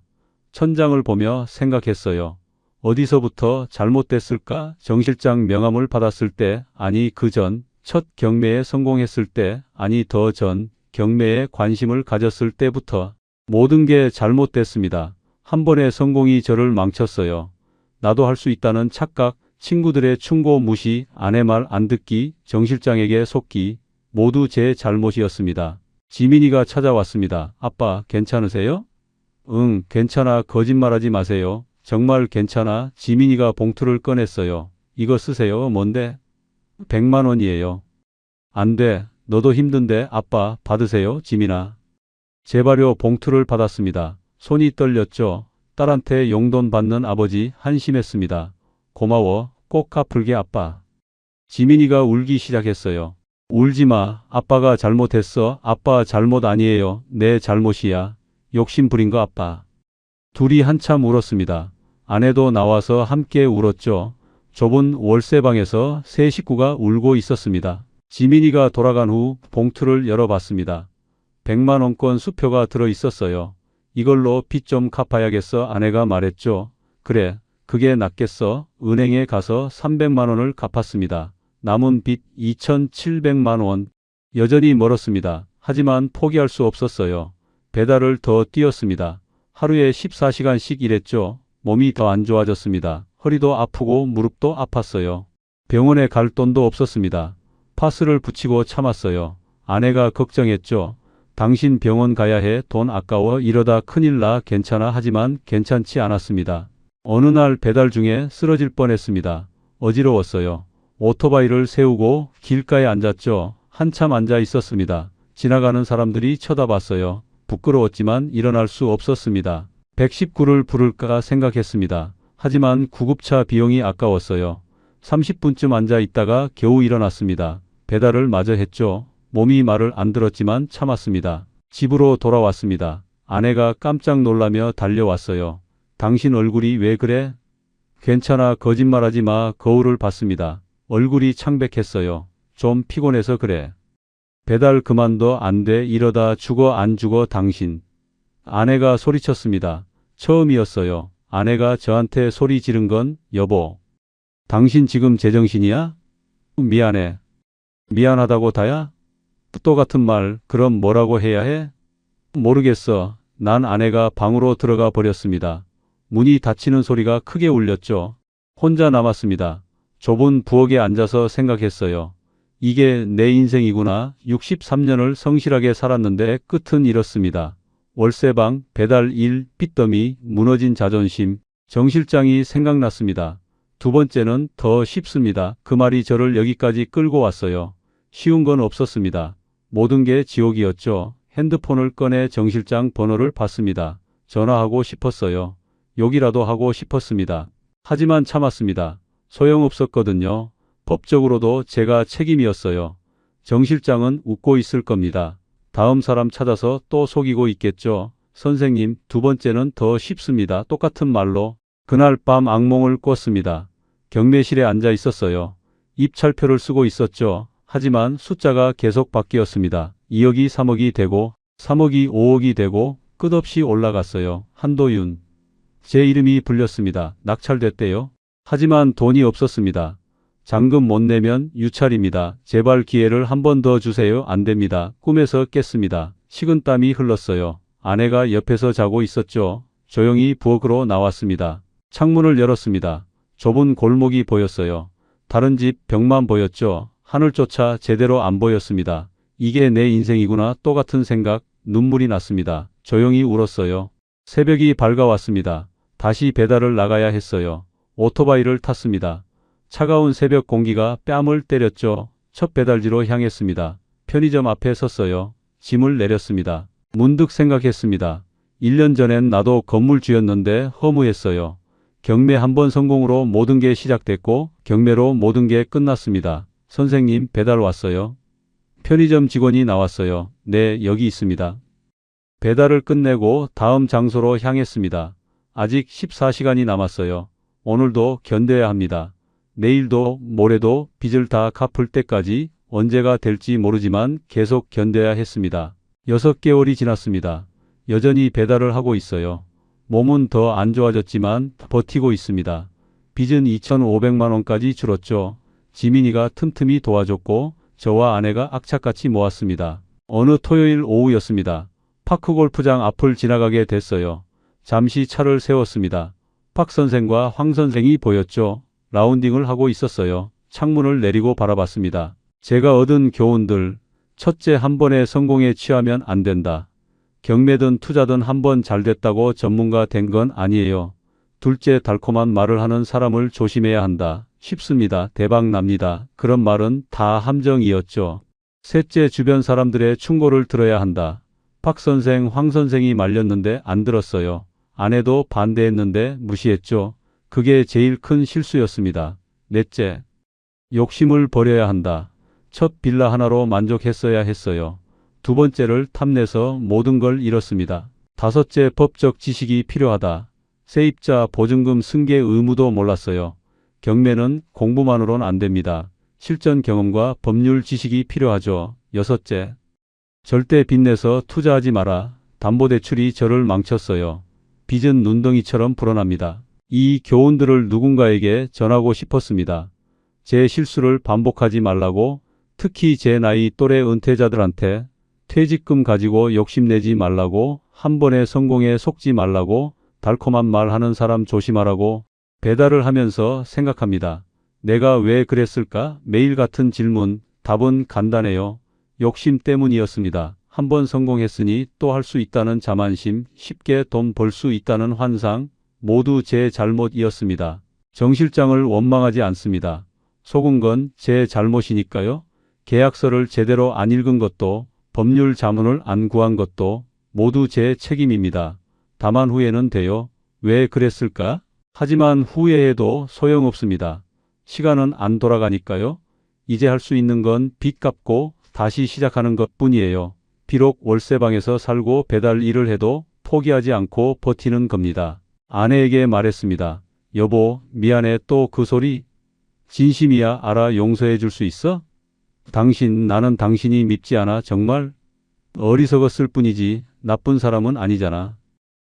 천장을 보며 생각했어요. 어디서부터 잘못됐을까? 정 실장 명함을 받았을 때, 아니 그 전, 첫 경매에 성공했을 때, 아니 더 전, 경매에 관심을 가졌을 때부터 모든 게 잘못됐습니다. 한 번의 성공이 저를 망쳤어요. 나도 할 수 있다는 착각, 친구들의 충고 무시, 아내 말 안 듣기, 정 실장에게 속기, 모두 제 잘못이었습니다. 지민이가 찾아왔습니다. 아빠, 괜찮으세요? 응, 괜찮아. 거짓말하지 마세요. 정말 괜찮아. 지민이가 봉투를 꺼냈어요. 이거 쓰세요. 뭔데? 100만 원이에요. 안 돼. 너도 힘든데. 아빠, 받으세요. 지민아. 제발요. 봉투를 받았습니다. 손이 떨렸죠. 딸한테 용돈 받는 아버지 한심했습니다. 고마워. 꼭 갚을게 아빠. 지민이가 울기 시작했어요. 울지 마. 아빠가 잘못했어. 아빠 잘못 아니에요. 내 잘못이야. 욕심 부린 거 아빠. 둘이 한참 울었습니다. 아내도 나와서 함께 울었죠. 좁은 월세방에서 세 식구가 울고 있었습니다. 지민이가 돌아간 후 봉투를 열어봤습니다. 100만 원권 수표가 들어 있었어요. 이걸로 빚 좀 갚아야겠어. 아내가 말했죠. 그래, 그게 낫겠어. 은행에 가서 300만 원을 갚았습니다. 남은 빚 2,700만 원. 여전히 멀었습니다. 하지만 포기할 수 없었어요. 배달을 더 뛰었습니다. 하루에 14시간씩 일했죠. 몸이 더 안 좋아졌습니다. 허리도 아프고 무릎도 아팠어요. 병원에 갈 돈도 없었습니다. 파스를 붙이고 참았어요. 아내가 걱정했죠. 당신 병원 가야 해. 돈 아까워. 이러다 큰일 나. 괜찮아. 하지만 괜찮지 않았습니다. 어느 날 배달 중에 쓰러질 뻔했습니다. 어지러웠어요. 오토바이를 세우고 길가에 앉았죠. 한참 앉아 있었습니다. 지나가는 사람들이 쳐다봤어요. 부끄러웠지만 일어날 수 없었습니다. 119를 부를까 생각했습니다. 하지만 구급차 비용이 아까웠어요. 30분쯤 앉아 있다가 겨우 일어났습니다. 배달을 마저 했죠. 몸이 말을 안 들었지만 참았습니다. 집으로 돌아왔습니다. 아내가 깜짝 놀라며 달려왔어요. 당신 얼굴이 왜 그래? 괜찮아. 거짓말하지 마. 거울을 봤습니다. 얼굴이 창백했어요. 좀 피곤해서 그래. 배달 그만둬. 안 돼. 이러다 죽어. 안 죽어 당신. 아내가 소리쳤습니다. 처음이었어요. 아내가 저한테 소리 지른 건 여보. 당신 지금 제정신이야? 미안해. 미안하다고 다야? 또 같은 말. 그럼 뭐라고 해야 해? 모르겠어. 난 아내가 방으로 들어가 버렸습니다. 문이 닫히는 소리가 크게 울렸죠. 혼자 남았습니다. 좁은 부엌에 앉아서 생각했어요. 이게 내 인생이구나. 63년을 성실하게 살았는데 끝은 이렇습니다. 월세방, 배달 일, 빚더미, 무너진 자존심. 정 실장이 생각났습니다. 두 번째는 더 쉽습니다. 그 말이 저를 여기까지 끌고 왔어요. 쉬운 건 없었습니다. 모든 게 지옥이었죠. 핸드폰을 꺼내 정 실장 번호를 봤습니다. 전화하고 싶었어요. 욕이라도 하고 싶었습니다. 하지만 참았습니다. 소용없었거든요. 법적으로도 제가 책임이었어요. 정 실장은 웃고 있을 겁니다. 다음 사람 찾아서 또 속이고 있겠죠. 선생님, 두 번째는 더 쉽습니다. 똑같은 말로. 그날 밤 악몽을 꿨습니다. 경매실에 앉아 있었어요. 입찰표를 쓰고 있었죠. 하지만 숫자가 계속 바뀌었습니다. 2억이 3억이 되고 3억이 5억이 되고 끝없이 올라갔어요. 한도윤. 제 이름이 불렸습니다. 낙찰됐대요. 하지만 돈이 없었습니다. 잔금 못 내면 유찰입니다. 제발 기회를 한 번 더 주세요. 안 됩니다. 꿈에서 깼습니다. 식은땀이 흘렀어요. 아내가 옆에서 자고 있었죠. 조용히 부엌으로 나왔습니다. 창문을 열었습니다. 좁은 골목이 보였어요. 다른 집 벽만 보였죠. 하늘조차 제대로 안 보였습니다. 이게 내 인생이구나. 똑같은 생각, 눈물이 났습니다. 조용히 울었어요. 새벽이 밝아왔습니다. 다시 배달을 나가야 했어요. 오토바이를 탔습니다. 차가운 새벽 공기가 뺨을 때렸죠. 첫 배달지로 향했습니다. 편의점 앞에 섰어요. 짐을 내렸습니다. 문득 생각했습니다. 1년 전엔 나도 건물주였는데 허무했어요. 경매 한 번 성공으로 모든 게 시작됐고 경매로 모든 게 끝났습니다. 선생님, 배달 왔어요. 편의점 직원이 나왔어요. 네, 여기 있습니다. 배달을 끝내고 다음 장소로 향했습니다. 아직 14시간이 남았어요. 오늘도 견뎌야 합니다. 내일도 모레도 빚을 다 갚을 때까지 언제가 될지 모르지만 계속 견뎌야 했습니다. 6개월이 지났습니다. 여전히 배달을 하고 있어요. 몸은 더 안 좋아졌지만 버티고 있습니다. 빚은 2,500만 원까지 줄었죠. 지민이가 틈틈이 도와줬고 저와 아내가 악착같이 모았습니다. 어느 토요일 오후였습니다. 파크골프장 앞을 지나가게 됐어요. 잠시 차를 세웠습니다. 박 선생과 황 선생이 보였죠. 라운딩을 하고 있었어요. 창문을 내리고 바라봤습니다. 제가 얻은 교훈들. 첫째, 한 번의 성공에 취하면 안 된다. 경매든 투자든 한 번 잘 됐다고 전문가 된 건 아니에요. 둘째, 달콤한 말을 하는 사람을 조심해야 한다. 쉽습니다. 대박 납니다. 그런 말은 다 함정이었죠. 셋째, 주변 사람들의 충고를 들어야 한다. 박 선생, 황 선생이 말렸는데 안 들었어요. 아내도 반대했는데 무시했죠. 그게 제일 큰 실수였습니다. 넷째, 욕심을 버려야 한다. 첫 빌라 하나로 만족했어야 했어요. 두 번째를 탐내서 모든 걸 잃었습니다. 다섯째, 법적 지식이 필요하다. 세입자 보증금 승계 의무도 몰랐어요. 경매는 공부만으로는 안 됩니다. 실전 경험과 법률 지식이 필요하죠. 여섯째, 절대 빚내서 투자하지 마라. 담보대출이 저를 망쳤어요. 빚은 눈덩이처럼 불어납니다. 이 교훈들을 누군가에게 전하고 싶었습니다. 제 실수를 반복하지 말라고, 특히 제 나이 또래 은퇴자들한테 퇴직금 가지고 욕심내지 말라고, 한 번의 성공에 속지 말라고, 달콤한 말 하는 사람 조심하라고. 배달을 하면서 생각합니다. 내가 왜 그랬을까? 매일 같은 질문, 답은 간단해요. 욕심 때문이었습니다. 한 번 성공했으니 또 할 수 있다는 자만심, 쉽게 돈 벌 수 있다는 환상, 모두 제 잘못이었습니다. 정 실장을 원망하지 않습니다. 속은 건 제 잘못이니까요. 계약서를 제대로 안 읽은 것도, 법률 자문을 안 구한 것도 모두 제 책임입니다. 다만 후회는 돼요. 왜 그랬을까? 하지만 후회해도 소용없습니다. 시간은 안 돌아가니까요. 이제 할 수 있는 건 빚 갚고 다시 시작하는 것뿐이에요. 비록 월세방에서 살고 배달 일을 해도 포기하지 않고 버티는 겁니다. 아내에게 말했습니다. 여보, 미안해. 또 그 소리? 진심이야. 알아. 용서해 줄 수 있어? 나는 당신이 밉지 않아. 정말? 어리석었을 뿐이지. 나쁜 사람은 아니잖아.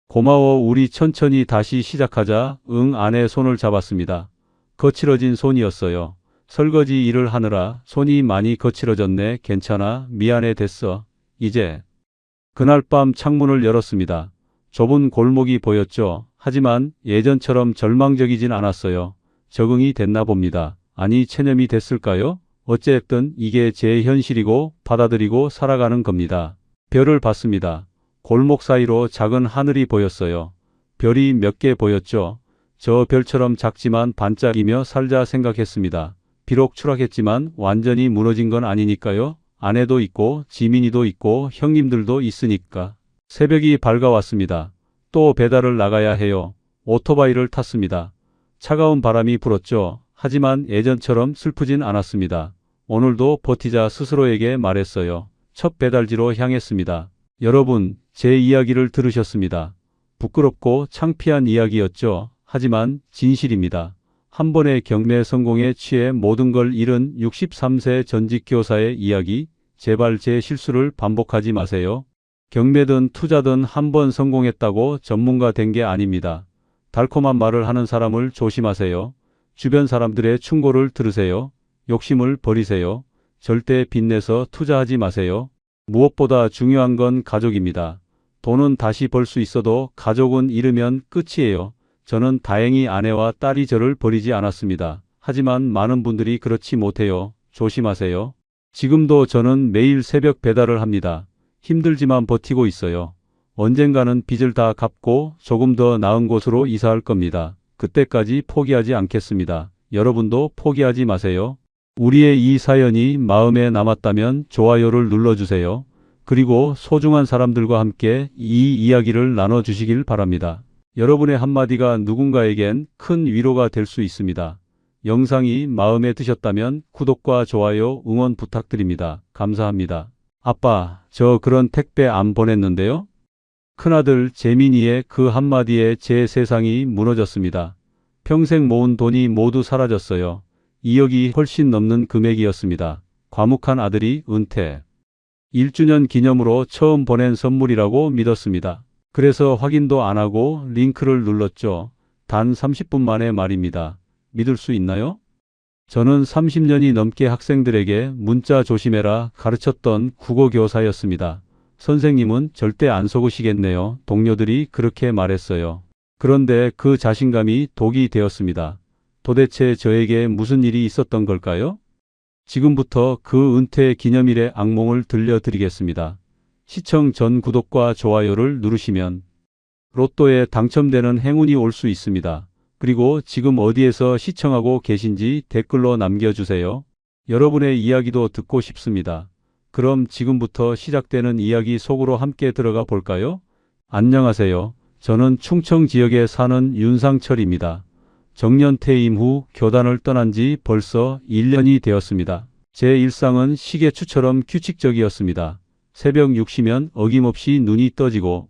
고마워. 우리 천천히 다시 시작하자. 응. 아내 손을 잡았습니다. 거칠어진 손이었어요. 설거지 일을 하느라 손이 많이 거칠어졌네. 괜찮아. 미안해. 됐어. 이제. 그날 밤 창문을 열었습니다. 좁은 골목이 보였죠. 하지만 예전처럼 절망적이진 않았어요. 적응이 됐나 봅니다. 아니, 체념이 됐을까요? 어쨌든 이게 제 현실이고 받아들이고 살아가는 겁니다. 별을 봤습니다. 골목 사이로 작은 하늘이 보였어요. 별이 몇 개 보였죠. 저 별처럼 작지만 반짝이며 살자 생각했습니다. 비록 추락했지만 완전히 무너진 건 아니니까요. 아내도 있고 지민이도 있고 형님들도 있으니까. 새벽이 밝아왔습니다. 또 배달을 나가야 해요. 오토바이를 탔습니다. 차가운 바람이 불었죠. 하지만 예전처럼 슬프진 않았습니다. 오늘도 버티자 스스로에게 말했어요. 첫 배달지로 향했습니다. 여러분, 제 이야기를 들으셨습니다. 부끄럽고 창피한 이야기였죠. 하지만 진실입니다. 한 번의 경매 성공에 취해 모든 걸 잃은 63세 전직 교사의 이야기. 제발 제 실수를 반복하지 마세요. 경매든 투자든 한 번 성공했다고 전문가 된 게 아닙니다. 달콤한 말을 하는 사람을 조심하세요. 주변 사람들의 충고를 들으세요. 욕심을 버리세요. 절대 빚내서 투자하지 마세요. 무엇보다 중요한 건 가족입니다. 돈은 다시 벌 수 있어도 가족은 잃으면 끝이에요. 저는 다행히 아내와 딸이 저를 버리지 않았습니다. 하지만 많은 분들이 그렇지 못해요. 조심하세요. 지금도 저는 매일 새벽 배달을 합니다. 힘들지만 버티고 있어요. 언젠가는 빚을 다 갚고 조금 더 나은 곳으로 이사할 겁니다. 그때까지 포기하지 않겠습니다. 여러분도 포기하지 마세요. 우리의 이 사연이 마음에 남았다면 좋아요를 눌러주세요. 그리고 소중한 사람들과 함께 이 이야기를 나눠주시길 바랍니다. 여러분의 한마디가 누군가에겐 큰 위로가 될 수 있습니다. 영상이 마음에 드셨다면 구독과 좋아요, 응원 부탁드립니다. 감사합니다. 아빠, 저 그런 택배 안 보냈는데요? 큰아들 재민이의 그 한마디에 제 세상이 무너졌습니다. 평생 모은 돈이 모두 사라졌어요. 2억이 훨씬 넘는 금액이었습니다. 과묵한 아들이 은퇴. 1주년 기념으로 처음 보낸 선물이라고 믿었습니다. 그래서 확인도 안 하고 링크를 눌렀죠. 단 30분 만에 말입니다. 믿을 수 있나요? 저는 30년이 넘게 학생들에게 문자 조심해라 가르쳤던 국어교사였습니다. 선생님은 절대 안 속으시겠네요. 동료들이 그렇게 말했어요. 그런데 그 자신감이 독이 되었습니다. 도대체 저에게 무슨 일이 있었던 걸까요? 지금부터 그 은퇴 기념일의 악몽을 들려드리겠습니다. 시청 전 구독과 좋아요를 누르시면 로또에 당첨되는 행운이 올 수 있습니다. 그리고 지금 어디에서 시청하고 계신지 댓글로 남겨주세요. 여러분의 이야기도 듣고 싶습니다. 그럼 지금부터 시작되는 이야기 속으로 함께 들어가 볼까요? 안녕하세요. 저는 충청 지역에 사는 윤상철입니다. 정년 퇴임 후 교단을 떠난 지 벌써 1년이 되었습니다. 제 일상은 시계추처럼 규칙적이었습니다. 새벽 6시면 어김없이 눈이 떠지고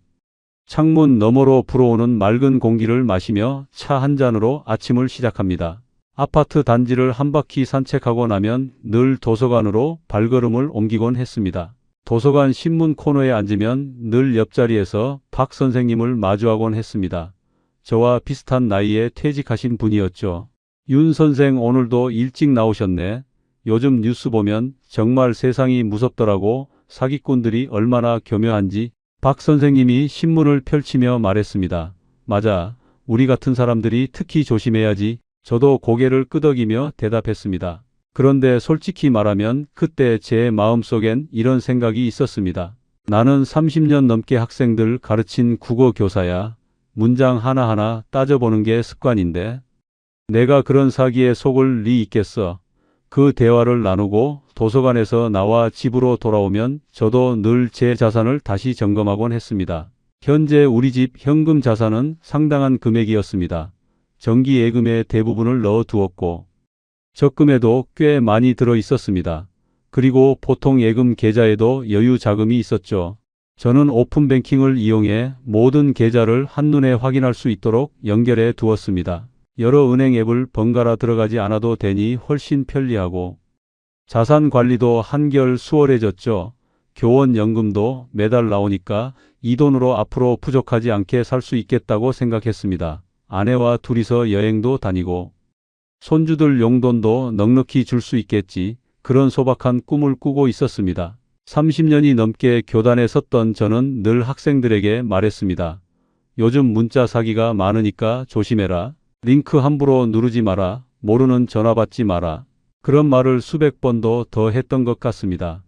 창문 너머로 불어오는 맑은 공기를 마시며 차 한 잔으로 아침을 시작합니다. 아파트 단지를 한 바퀴 산책하고 나면 늘 도서관으로 발걸음을 옮기곤 했습니다. 도서관 신문 코너에 앉으면 늘 옆자리에서 박 선생님을 마주하곤 했습니다. 저와 비슷한 나이에 퇴직하신 분이었죠. 윤 선생 오늘도 일찍 나오셨네. 요즘 뉴스 보면 정말 세상이 무섭더라고. 사기꾼들이 얼마나 교묘한지. 박 선생님이 신문을 펼치며 말했습니다. 맞아. 우리 같은 사람들이 특히 조심해야지. 저도 고개를 끄덕이며 대답했습니다. 그런데 솔직히 말하면 그때 제 마음속엔 이런 생각이 있었습니다. 나는 30년 넘게 학생들 가르친 국어 교사야. 문장 하나하나 따져보는 게 습관인데 내가 그런 사기에 속을 리 있겠어. 그 대화를 나누고 도서관에서 나와 집으로 돌아오면 저도 늘 제 자산을 다시 점검하곤 했습니다. 현재 우리 집 현금 자산은 상당한 금액이었습니다. 정기 예금에 대부분을 넣어 두었고 적금에도 꽤 많이 들어 있었습니다. 그리고 보통 예금 계좌에도 여유 자금이 있었죠. 저는 오픈뱅킹을 이용해 모든 계좌를 한눈에 확인할 수 있도록 연결해 두었습니다. 여러 은행 앱을 번갈아 들어가지 않아도 되니 훨씬 편리하고 자산 관리도 한결 수월해졌죠. 교원연금도 매달 나오니까 이 돈으로 앞으로 부족하지 않게 살 수 있겠다고 생각했습니다. 아내와 둘이서 여행도 다니고 손주들 용돈도 넉넉히 줄 수 있겠지. 그런 소박한 꿈을 꾸고 있었습니다. 30년이 넘게 교단에 섰던 저는 늘 학생들에게 말했습니다. 요즘 문자 사기가 많으니까 조심해라. 링크 함부로 누르지 마라. 모르는 전화 받지 마라. 그런 말을 수백 번도 더 했던 것 같습니다.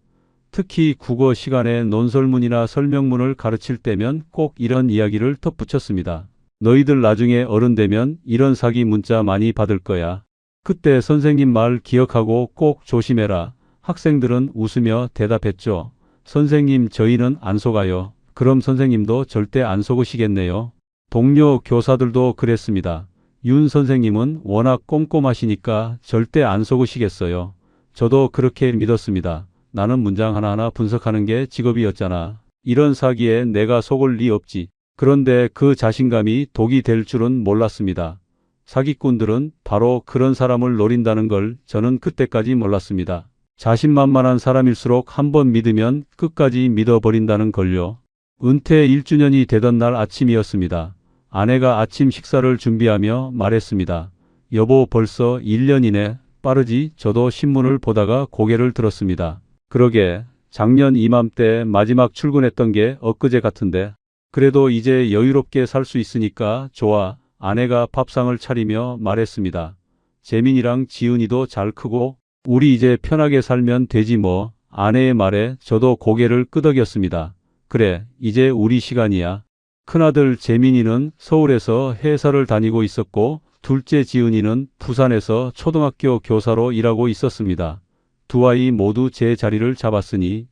특히 국어 시간에 논설문이나 설명문을 가르칠 때면 꼭 이런 이야기를 덧붙였습니다. 너희들 나중에 어른 되면 이런 사기 문자 많이 받을 거야. 그때 선생님 말 기억하고 꼭 조심해라. 학생들은 웃으며 대답했죠. 선생님 저희는 안 속아요. 그럼 선생님도 절대 안 속으시겠네요. 동료 교사들도 그랬습니다. 윤 선생님은 워낙 꼼꼼하시니까 절대 안 속으시겠어요. 저도 그렇게 믿었습니다. 나는 문장 하나하나 분석하는 게 직업이었잖아. 이런 사기에 내가 속을 리 없지. 그런데 그 자신감이 독이 될 줄은 몰랐습니다. 사기꾼들은 바로 그런 사람을 노린다는 걸 저는 그때까지 몰랐습니다. 자신만만한 사람일수록 한번 믿으면 끝까지 믿어버린다는 걸요. 은퇴 1주년이 되던 날 아침이었습니다. 아내가 아침 식사를 준비하며 말했습니다. 여보 벌써 1년이네. 빠르지? 저도 신문을 보다가 고개를 들었습니다. 그러게 작년 이맘때 마지막 출근했던 게 엊그제 같은데. 그래도 이제 여유롭게 살 수 있으니까 좋아. 아내가 밥상을 차리며 말했습니다. 재민이랑 지은이도 잘 크고 우리 이제 편하게 살면 되지 뭐. 아내의 말에 저도 고개를 끄덕였습니다. 그래 이제 우리 시간이야. 큰아들 재민이는 서울에서 회사를 다니고 있었고 둘째 지은이는 부산에서 초등학교 교사로 일하고 있었습니다. 두 아이 모두 제 자리를 잡았으니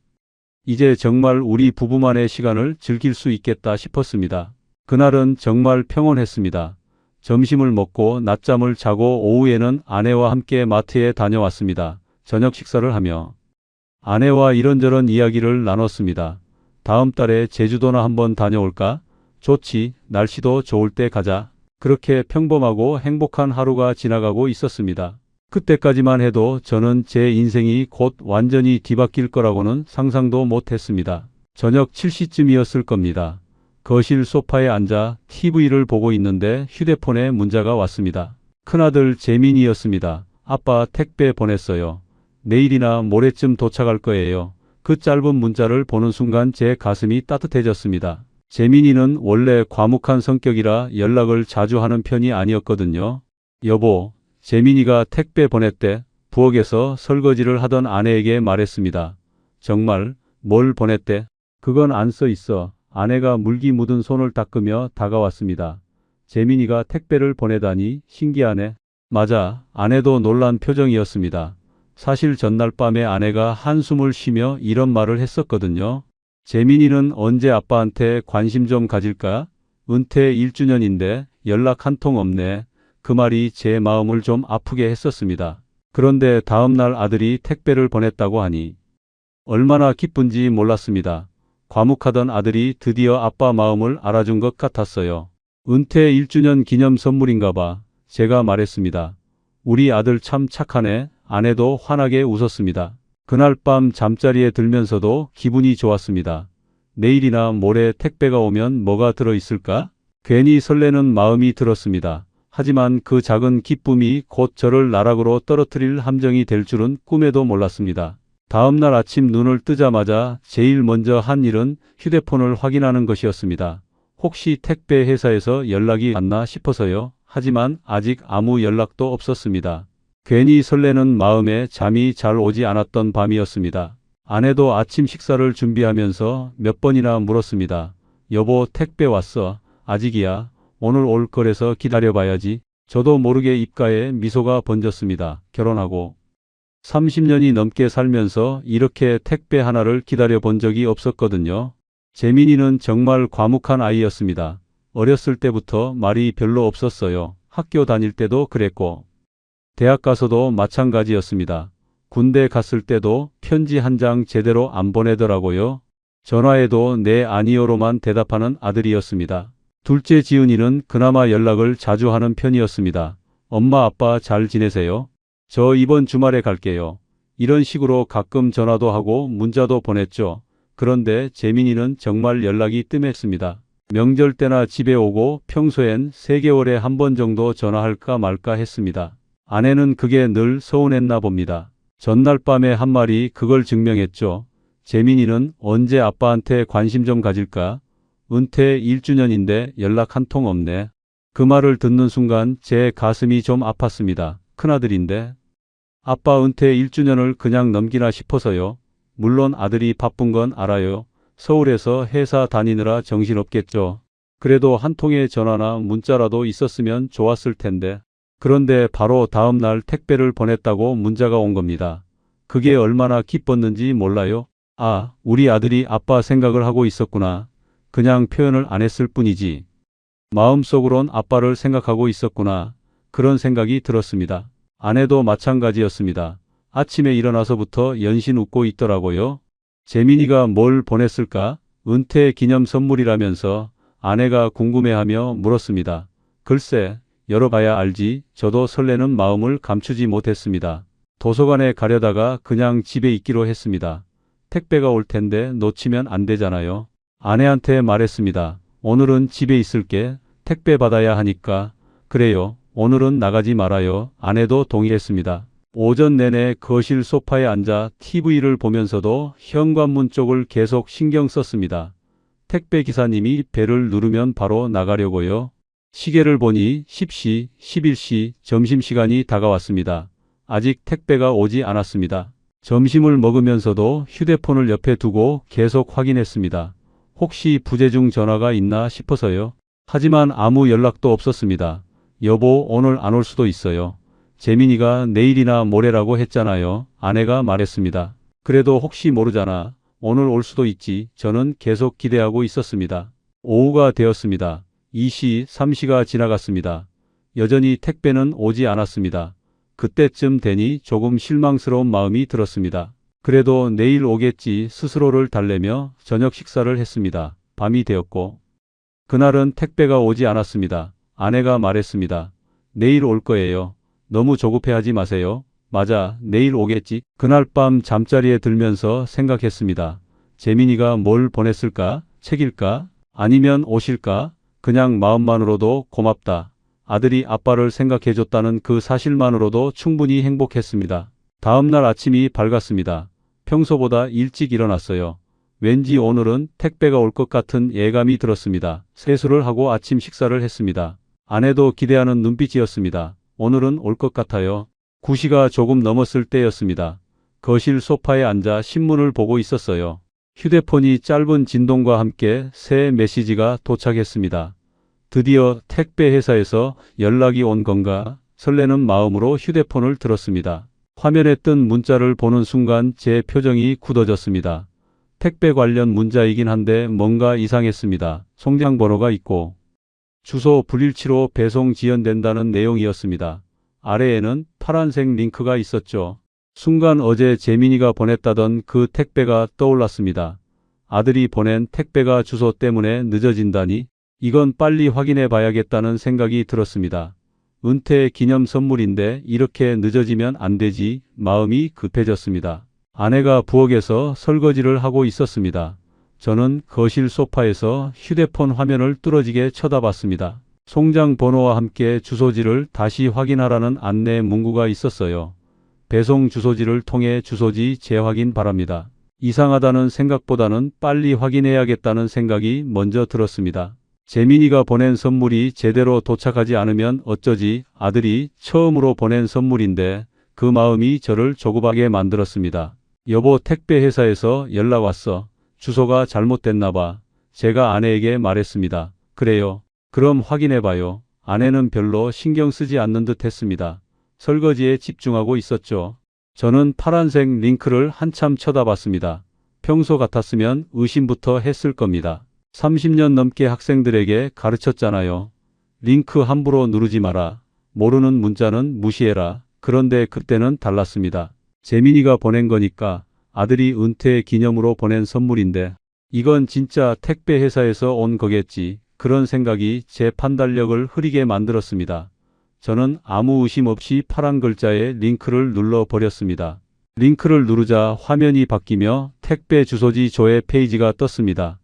이제 정말 우리 부부만의 시간을 즐길 수 있겠다 싶었습니다. 그날은 정말 평온했습니다. 점심을 먹고 낮잠을 자고 오후에는 아내와 함께 마트에 다녀왔습니다. 저녁 식사를 하며 아내와 이런저런 이야기를 나눴습니다. 다음 달에 제주도나 한번 다녀올까? 좋지. 날씨도 좋을 때 가자. 그렇게 평범하고 행복한 하루가 지나가고 있었습니다. 그때까지만 해도 저는 제 인생이 곧 완전히 뒤바뀔 거라고는 상상도 못했습니다. 저녁 7시쯤이었을 겁니다. 거실 소파에 앉아 TV를 보고 있는데 휴대폰에 문자가 왔습니다. 큰아들 재민이였습니다. 아빠 택배 보냈어요. 내일이나 모레쯤 도착할 거예요. 그 짧은 문자를 보는 순간 제 가슴이 따뜻해졌습니다. 재민이는 원래 과묵한 성격이라 연락을 자주 하는 편이 아니었거든요. 여보, 재민이가 택배 보냈대. 부엌에서 설거지를 하던 아내에게 말했습니다. 정말? 뭘 보냈대? 그건 안 써 있어. 아내가 물기 묻은 손을 닦으며 다가왔습니다. 재민이가 택배를 보내다니 신기하네. 맞아. 아내도 놀란 표정이었습니다. 사실 전날 밤에 아내가 한숨을 쉬며 이런 말을 했었거든요. 재민이는 언제 아빠한테 관심 좀 가질까? 은퇴 1주년인데 연락 한 통 없네. 그 말이 제 마음을 좀 아프게 했었습니다. 그런데 다음 날 아들이 택배를 보냈다고 하니 얼마나 기쁜지 몰랐습니다. 과묵하던 아들이 드디어 아빠 마음을 알아준 것 같았어요. 은퇴 1주년 기념 선물인가 봐. 제가 말했습니다. 우리 아들 참 착하네. 아내도 환하게 웃었습니다. 그날 밤 잠자리에 들면서도 기분이 좋았습니다. 내일이나 모레 택배가 오면 뭐가 들어있을까? 괜히 설레는 마음이 들었습니다. 하지만 그 작은 기쁨이 곧 저를 나락으로 떨어뜨릴 함정이 될 줄은 꿈에도 몰랐습니다. 다음 날 아침 눈을 뜨자마자 제일 먼저 한 일은 휴대폰을 확인하는 것이었습니다. 혹시 택배 회사에서 연락이 왔나 싶어서요. 하지만 아직 아무 연락도 없었습니다. 괜히 설레는 마음에 잠이 잘 오지 않았던 밤이었습니다. 아내도 아침 식사를 준비하면서 몇 번이나 물었습니다. 여보, 택배 왔어. 아직이야. 오늘 올 거래서 기다려봐야지. 저도 모르게 입가에 미소가 번졌습니다. 결혼하고 30년이 넘게 살면서 이렇게 택배 하나를 기다려 본 적이 없었거든요. 재민이는 정말 과묵한 아이였습니다. 어렸을 때부터 말이 별로 없었어요. 학교 다닐 때도 그랬고 대학 가서도 마찬가지였습니다. 군대 갔을 때도 편지 한 장 제대로 안 보내더라고요. 전화해도 네 아니요로만 대답하는 아들이었습니다. 둘째 지은이는 그나마 연락을 자주 하는 편이었습니다. 엄마 아빠 잘 지내세요? 저 이번 주말에 갈게요. 이런 식으로 가끔 전화도 하고 문자도 보냈죠. 그런데 재민이는 정말 연락이 뜸했습니다. 명절 때나 집에 오고 평소엔 3개월에 한 번 정도 전화할까 말까 했습니다. 아내는 그게 늘 서운했나 봅니다. 전날 밤에 한 말이 그걸 증명했죠. 재민이는 언제 아빠한테 관심 좀 가질까? 은퇴 1주년인데 연락 한 통 없네. 그 말을 듣는 순간 제 가슴이 좀 아팠습니다. 큰아들인데 아빠 은퇴 1주년을 그냥 넘기나 싶어서요. 물론 아들이 바쁜 건 알아요. 서울에서 회사 다니느라 정신없겠죠. 그래도 한 통의 전화나 문자라도 있었으면 좋았을 텐데. 그런데 바로 다음 날 택배를 보냈다고 문자가 온 겁니다. 그게 얼마나 기뻤는지 몰라요. 아, 우리 아들이 아빠 생각을 하고 있었구나. 그냥 표현을 안 했을 뿐이지. 마음속으론 아빠를 생각하고 있었구나. 그런 생각이 들었습니다. 아내도 마찬가지였습니다. 아침에 일어나서부터 연신 웃고 있더라고요. 재민이가 뭘 보냈을까? 은퇴 기념 선물이라면서 아내가 궁금해하며 물었습니다. 글쎄, 열어봐야 알지. 저도 설레는 마음을 감추지 못했습니다. 도서관에 가려다가 그냥 집에 있기로 했습니다. 택배가 올 텐데 놓치면 안 되잖아요. 아내한테 말했습니다. 오늘은 집에 있을게. 택배 받아야 하니까. 그래요. 오늘은 나가지 말아요. 아내도 동의했습니다. 오전 내내 거실 소파에 앉아 TV를 보면서도 현관문 쪽을 계속 신경 썼습니다. 택배 기사님이 벨을 누르면 바로 나가려고요. 시계를 보니 10시, 11시 점심시간이 다가왔습니다. 아직 택배가 오지 않았습니다. 점심을 먹으면서도 휴대폰을 옆에 두고 계속 확인했습니다. 혹시 부재중 전화가 있나 싶어서요. 하지만 아무 연락도 없었습니다. 여보, 오늘 안 올 수도 있어요. 재민이가 내일이나 모레라고 했잖아요. 아내가 말했습니다. 그래도 혹시 모르잖아. 오늘 올 수도 있지. 저는 계속 기대하고 있었습니다. 오후가 되었습니다. 2시, 3시가 지나갔습니다. 여전히 택배는 오지 않았습니다. 그때쯤 되니 조금 실망스러운 마음이 들었습니다. 그래도 내일 오겠지 스스로를 달래며 저녁 식사를 했습니다. 밤이 되었고 그날은 택배가 오지 않았습니다. 아내가 말했습니다. 내일 올 거예요. 너무 조급해하지 마세요. 맞아, 내일 오겠지. 그날 밤 잠자리에 들면서 생각했습니다. 재민이가 뭘 보냈을까? 책일까? 아니면 옷일까? 그냥 마음만으로도 고맙다. 아들이 아빠를 생각해줬다는 그 사실만으로도 충분히 행복했습니다. 다음 날 아침이 밝았습니다. 평소보다 일찍 일어났어요. 왠지 오늘은 택배가 올 것 같은 예감이 들었습니다. 세수를 하고 아침 식사를 했습니다. 아내도 기대하는 눈빛이었습니다. 오늘은 올 것 같아요. 9시가 조금 넘었을 때였습니다. 거실 소파에 앉아 신문을 보고 있었어요. 휴대폰이 짧은 진동과 함께 새 메시지가 도착했습니다. 드디어 택배 회사에서 연락이 온 건가? 설레는 마음으로 휴대폰을 들었습니다. 화면에 뜬 문자를 보는 순간 제 표정이 굳어졌습니다. 택배 관련 문자이긴 한데 뭔가 이상했습니다. 송장 번호가 있고 주소 불일치로 배송 지연된다는 내용이었습니다. 아래에는 파란색 링크가 있었죠. 순간 어제 재민이가 보냈다던 그 택배가 떠올랐습니다. 아들이 보낸 택배가 주소 때문에 늦어진다니? 이건 빨리 확인해 봐야겠다는 생각이 들었습니다. 은퇴 기념 선물인데 이렇게 늦어지면 안 되지. 마음이 급해졌습니다. 아내가 부엌에서 설거지를 하고 있었습니다. 저는 거실 소파에서 휴대폰 화면을 뚫어지게 쳐다봤습니다. 송장 번호와 함께 주소지를 다시 확인하라는 안내 문구가 있었어요. 배송 주소지를 통해 주소지 재확인 바랍니다. 이상하다는 생각보다는 빨리 확인해야겠다는 생각이 먼저 들었습니다. 재민이가 보낸 선물이 제대로 도착하지 않으면 어쩌지? 아들이 처음으로 보낸 선물인데 그 마음이 저를 조급하게 만들었습니다. 여보, 택배 회사에서 연락 왔어. 주소가 잘못됐나 봐. 제가 아내에게 말했습니다. 그래요? 그럼 확인해봐요. 아내는 별로 신경 쓰지 않는 듯 했습니다. 설거지에 집중하고 있었죠. 저는 파란색 링크를 한참 쳐다봤습니다. 평소 같았으면 의심부터 했을 겁니다. 30년 넘게 학생들에게 가르쳤잖아요. 링크 함부로 누르지 마라. 모르는 문자는 무시해라. 그런데 그때는 달랐습니다. 재민이가 보낸 거니까 아들이 은퇴 기념으로 보낸 선물인데 이건 진짜 택배 회사에서 온 거겠지. 그런 생각이 제 판단력을 흐리게 만들었습니다. 저는 아무 의심 없이 파란 글자에 링크를 눌러버렸습니다. 링크를 누르자 화면이 바뀌며 택배 주소지 조회 페이지가 떴습니다.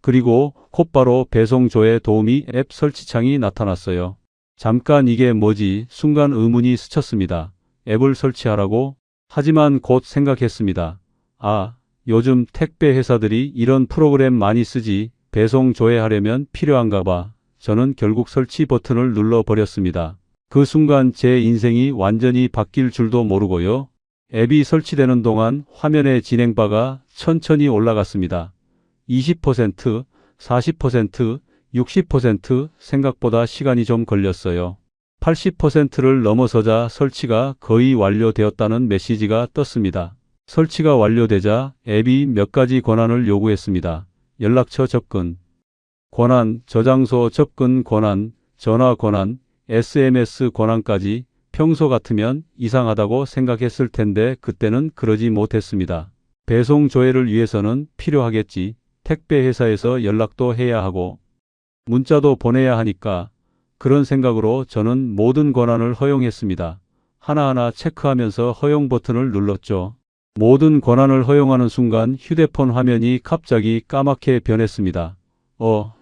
그리고 곧바로 배송 조회 도우미 앱 설치창이 나타났어요. 잠깐 이게 뭐지? 순간 의문이 스쳤습니다. 앱을 설치하라고? 하지만 곧 생각했습니다. 아, 요즘 택배 회사들이 이런 프로그램 많이 쓰지. 배송 조회하려면 필요한가 봐. 저는 결국 설치 버튼을 눌러버렸습니다. 그 순간 제 인생이 완전히 바뀔 줄도 모르고요. 앱이 설치되는 동안 화면의 진행바가 천천히 올라갔습니다. 20%, 40%, 60% 생각보다 시간이 좀 걸렸어요. 80%를 넘어서자 설치가 거의 완료되었다는 메시지가 떴습니다. 설치가 완료되자 앱이 몇 가지 권한을 요구했습니다. 연락처 접근 권한, 저장소 접근 권한, 전화 권한, SMS 권한까지. 평소 같으면 이상하다고 생각했을 텐데 그때는 그러지 못했습니다. 배송 조회를 위해서는 필요하겠지. 택배 회사에서 연락도 해야 하고 문자도 보내야 하니까. 그런 생각으로 저는 모든 권한을 허용했습니다. 하나하나 체크하면서 허용 버튼을 눌렀죠. 모든 권한을 허용하는 순간 휴대폰 화면이 갑자기 까맣게 변했습니다.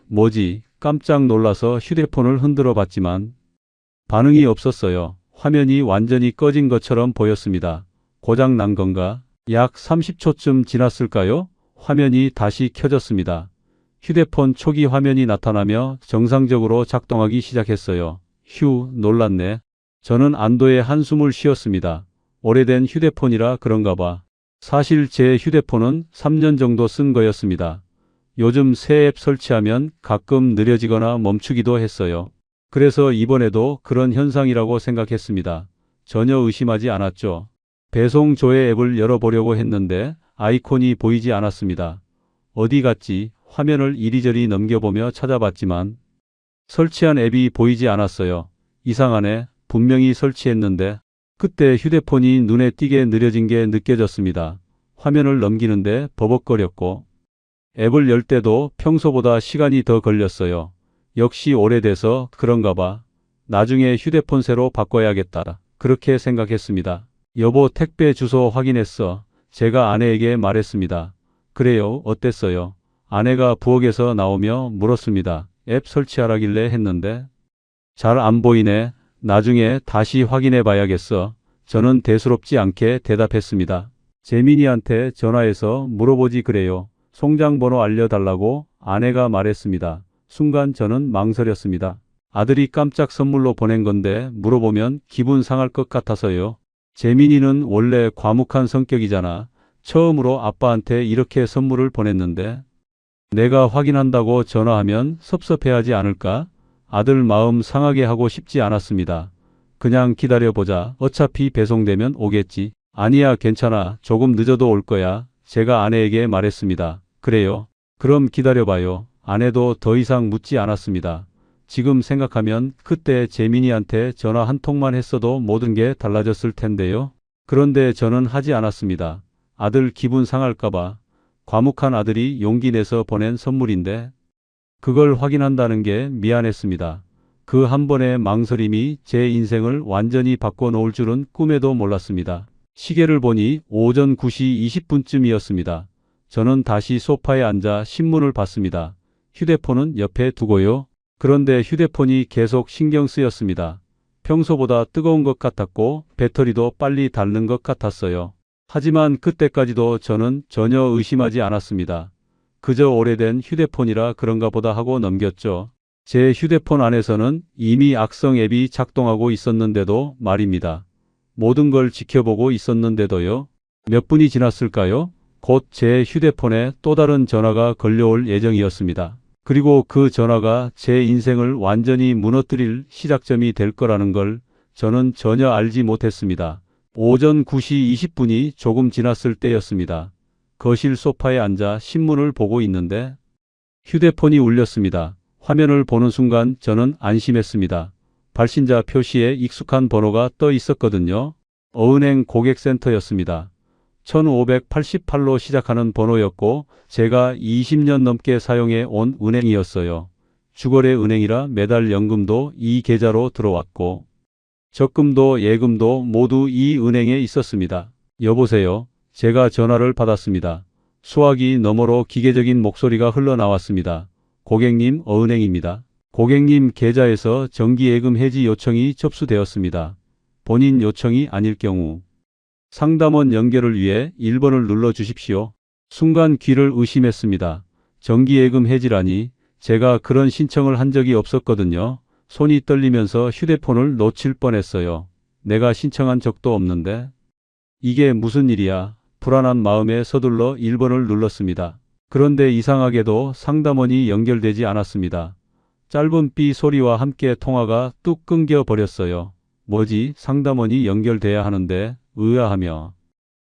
뭐지? 깜짝 놀라서 휴대폰을 흔들어 봤지만 반응이 없었어요. 화면이 완전히 꺼진 것처럼 보였습니다. 고장 난 건가? 약 30초쯤 지났을까요? 화면이 다시 켜졌습니다. 휴대폰 초기 화면이 나타나며 정상적으로 작동하기 시작했어요. 휴, 놀랐네. 저는 안도의 한숨을 쉬었습니다. 오래된 휴대폰이라 그런가 봐. 사실 제 휴대폰은 3년 정도 쓴 거였습니다. 요즘 새 앱 설치하면 가끔 느려지거나 멈추기도 했어요. 그래서 이번에도 그런 현상이라고 생각했습니다. 전혀 의심하지 않았죠. 배송 조회 앱을 열어보려고 했는데 아이콘이 보이지 않았습니다. 어디 갔지? 화면을 이리저리 넘겨보며 찾아봤지만 설치한 앱이 보이지 않았어요. 이상하네. 분명히 설치했는데. 그때 휴대폰이 눈에 띄게 느려진 게 느껴졌습니다. 화면을 넘기는데 버벅거렸고 앱을 열 때도 평소보다 시간이 더 걸렸어요. 역시 오래돼서 그런가 봐. 나중에 휴대폰 새로 바꿔야겠다. 그렇게 생각했습니다. 여보, 택배 주소 확인했어. 제가 아내에게 말했습니다. 그래요? 어땠어요? 아내가 부엌에서 나오며 물었습니다. 앱 설치하라길래 했는데 잘 안 보이네. 나중에 다시 확인해 봐야겠어. 저는 대수롭지 않게 대답했습니다. 재민이한테 전화해서 물어보지 그래요. 송장 번호 알려달라고 아내가 말했습니다. 순간 저는 망설였습니다. 아들이 깜짝 선물로 보낸 건데 물어보면 기분 상할 것 같아서요. 재민이는 원래 과묵한 성격이잖아. 처음으로 아빠한테 이렇게 선물을 보냈는데 내가 확인한다고 전화하면 섭섭해하지 않을까? 아들 마음 상하게 하고 싶지 않았습니다. 그냥 기다려보자. 어차피 배송되면 오겠지. 아니야, 괜찮아. 조금 늦어도 올 거야. 제가 아내에게 말했습니다. 그래요. 그럼 기다려봐요. 아내도 더 이상 묻지 않았습니다. 지금 생각하면 그때 재민이한테 전화 한 통만 했어도 모든 게 달라졌을 텐데요. 그런데 저는 하지 않았습니다. 아들 기분 상할까봐. 과묵한 아들이 용기 내서 보낸 선물인데 그걸 확인한다는 게 미안했습니다. 그 한 번의 망설임이 제 인생을 완전히 바꿔놓을 줄은 꿈에도 몰랐습니다. 시계를 보니 오전 9시 20분쯤이었습니다. 저는 다시 소파에 앉아 신문을 봤습니다. 휴대폰은 옆에 두고요. 그런데 휴대폰이 계속 신경 쓰였습니다. 평소보다 뜨거운 것 같았고 배터리도 빨리 닳는 것 같았어요. 하지만 그때까지도 저는 전혀 의심하지 않았습니다. 그저 오래된 휴대폰이라 그런가 보다 하고 넘겼죠. 제 휴대폰 안에서는 이미 악성 앱이 작동하고 있었는데도 말입니다. 모든 걸 지켜보고 있었는데도요. 몇 분이 지났을까요? 곧 제 휴대폰에 또 다른 전화가 걸려올 예정이었습니다. 그리고 그 전화가 제 인생을 완전히 무너뜨릴 시작점이 될 거라는 걸 저는 전혀 알지 못했습니다. 오전 9시 20분이 조금 지났을 때였습니다. 거실 소파에 앉아 신문을 보고 있는데 휴대폰이 울렸습니다. 화면을 보는 순간 저는 안심했습니다. 발신자 표시에 익숙한 번호가 떠 있었거든요. 어은행 고객센터였습니다. 1588로 시작하는 번호였고 제가 20년 넘게 사용해 온 은행이었어요. 주거래 은행이라 매달 연금도 이 계좌로 들어왔고 적금도 예금도 모두 이 은행에 있었습니다. 여보세요. 제가 전화를 받았습니다. 수화기 너머로 기계적인 목소리가 흘러나왔습니다. 고객님, 어은행입니다. 고객님 계좌에서 정기예금 해지 요청이 접수되었습니다. 본인 요청이 아닐 경우 상담원 연결을 위해 1번을 눌러주십시오. 순간 귀를 의심했습니다. 정기예금 해지라니 제가 그런 신청을 한 적이 없었거든요. 손이 떨리면서 휴대폰을 놓칠 뻔했어요. 내가 신청한 적도 없는데 이게 무슨 일이야. 불안한 마음에 서둘러 1번을 눌렀습니다. 그런데 이상하게도 상담원이 연결되지 않았습니다. 짧은 삐 소리와 함께 통화가 뚝 끊겨 버렸어요. 뭐지? 상담원이 연결돼야 하는데 의아하며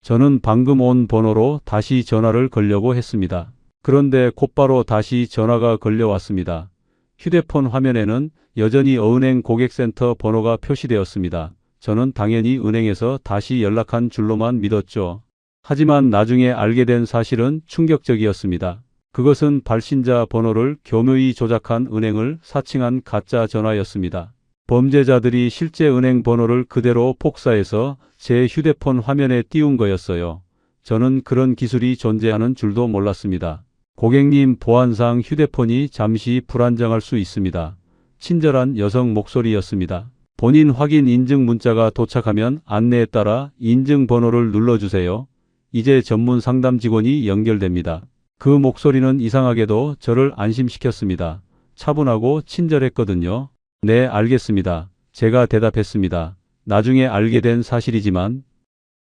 저는 방금 온 번호로 다시 전화를 걸려고 했습니다. 그런데 곧바로 다시 전화가 걸려왔습니다. 휴대폰 화면에는 여전히 어은행 고객센터 번호가 표시되었습니다. 저는 당연히 은행에서 다시 연락한 줄로만 믿었죠. 하지만 나중에 알게 된 사실은 충격적이었습니다. 그것은 발신자 번호를 교묘히 조작한 은행을 사칭한 가짜 전화였습니다. 범죄자들이 실제 은행 번호를 그대로 복사해서 제 휴대폰 화면에 띄운 거였어요. 저는 그런 기술이 존재하는 줄도 몰랐습니다. 고객님, 보안상 휴대폰이 잠시 불안정할 수 있습니다. 친절한 여성 목소리였습니다. 본인 확인 인증 문자가 도착하면 안내에 따라 인증 번호를 눌러주세요. 이제 전문 상담 직원이 연결됩니다. 그 목소리는 이상하게도 저를 안심시켰습니다. 차분하고 친절했거든요. 네, 알겠습니다. 제가 대답했습니다. 나중에 알게 된 사실이지만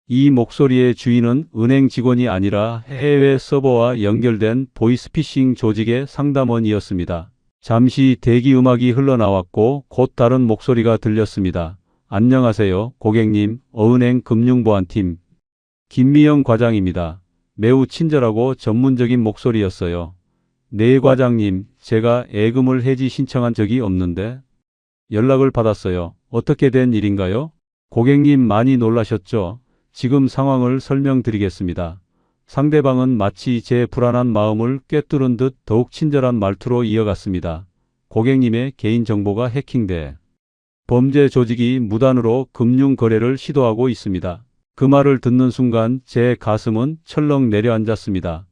이 목소리의 주인은 은행 직원이 아니라 해외 서버와 연결된 보이스피싱 조직의 상담원이었습니다. 잠시 대기 음악이 흘러나왔고 곧 다른 목소리가 들렸습니다. 안녕하세요, 고객님. 어은행 금융보안팀 김미영 과장입니다. 매우 친절하고 전문적인 목소리였어요. 네, 과장님. 제가 예금을 해지 신청한 적이 없는데 연락을 받았어요. 어떻게 된 일인가요? 고객님, 많이 놀라셨죠? 지금 상황을 설명드리겠습니다. 상대방은 마치 제 불안한 마음을 꿰뚫은 듯 더욱 친절한 말투로 이어갔습니다. 고객님의 개인정보가 해킹돼 범죄 조직이 무단으로 금융 거래를 시도하고 있습니다. 그 말을 듣는 순간 제 가슴은 철렁 내려앉았습니다.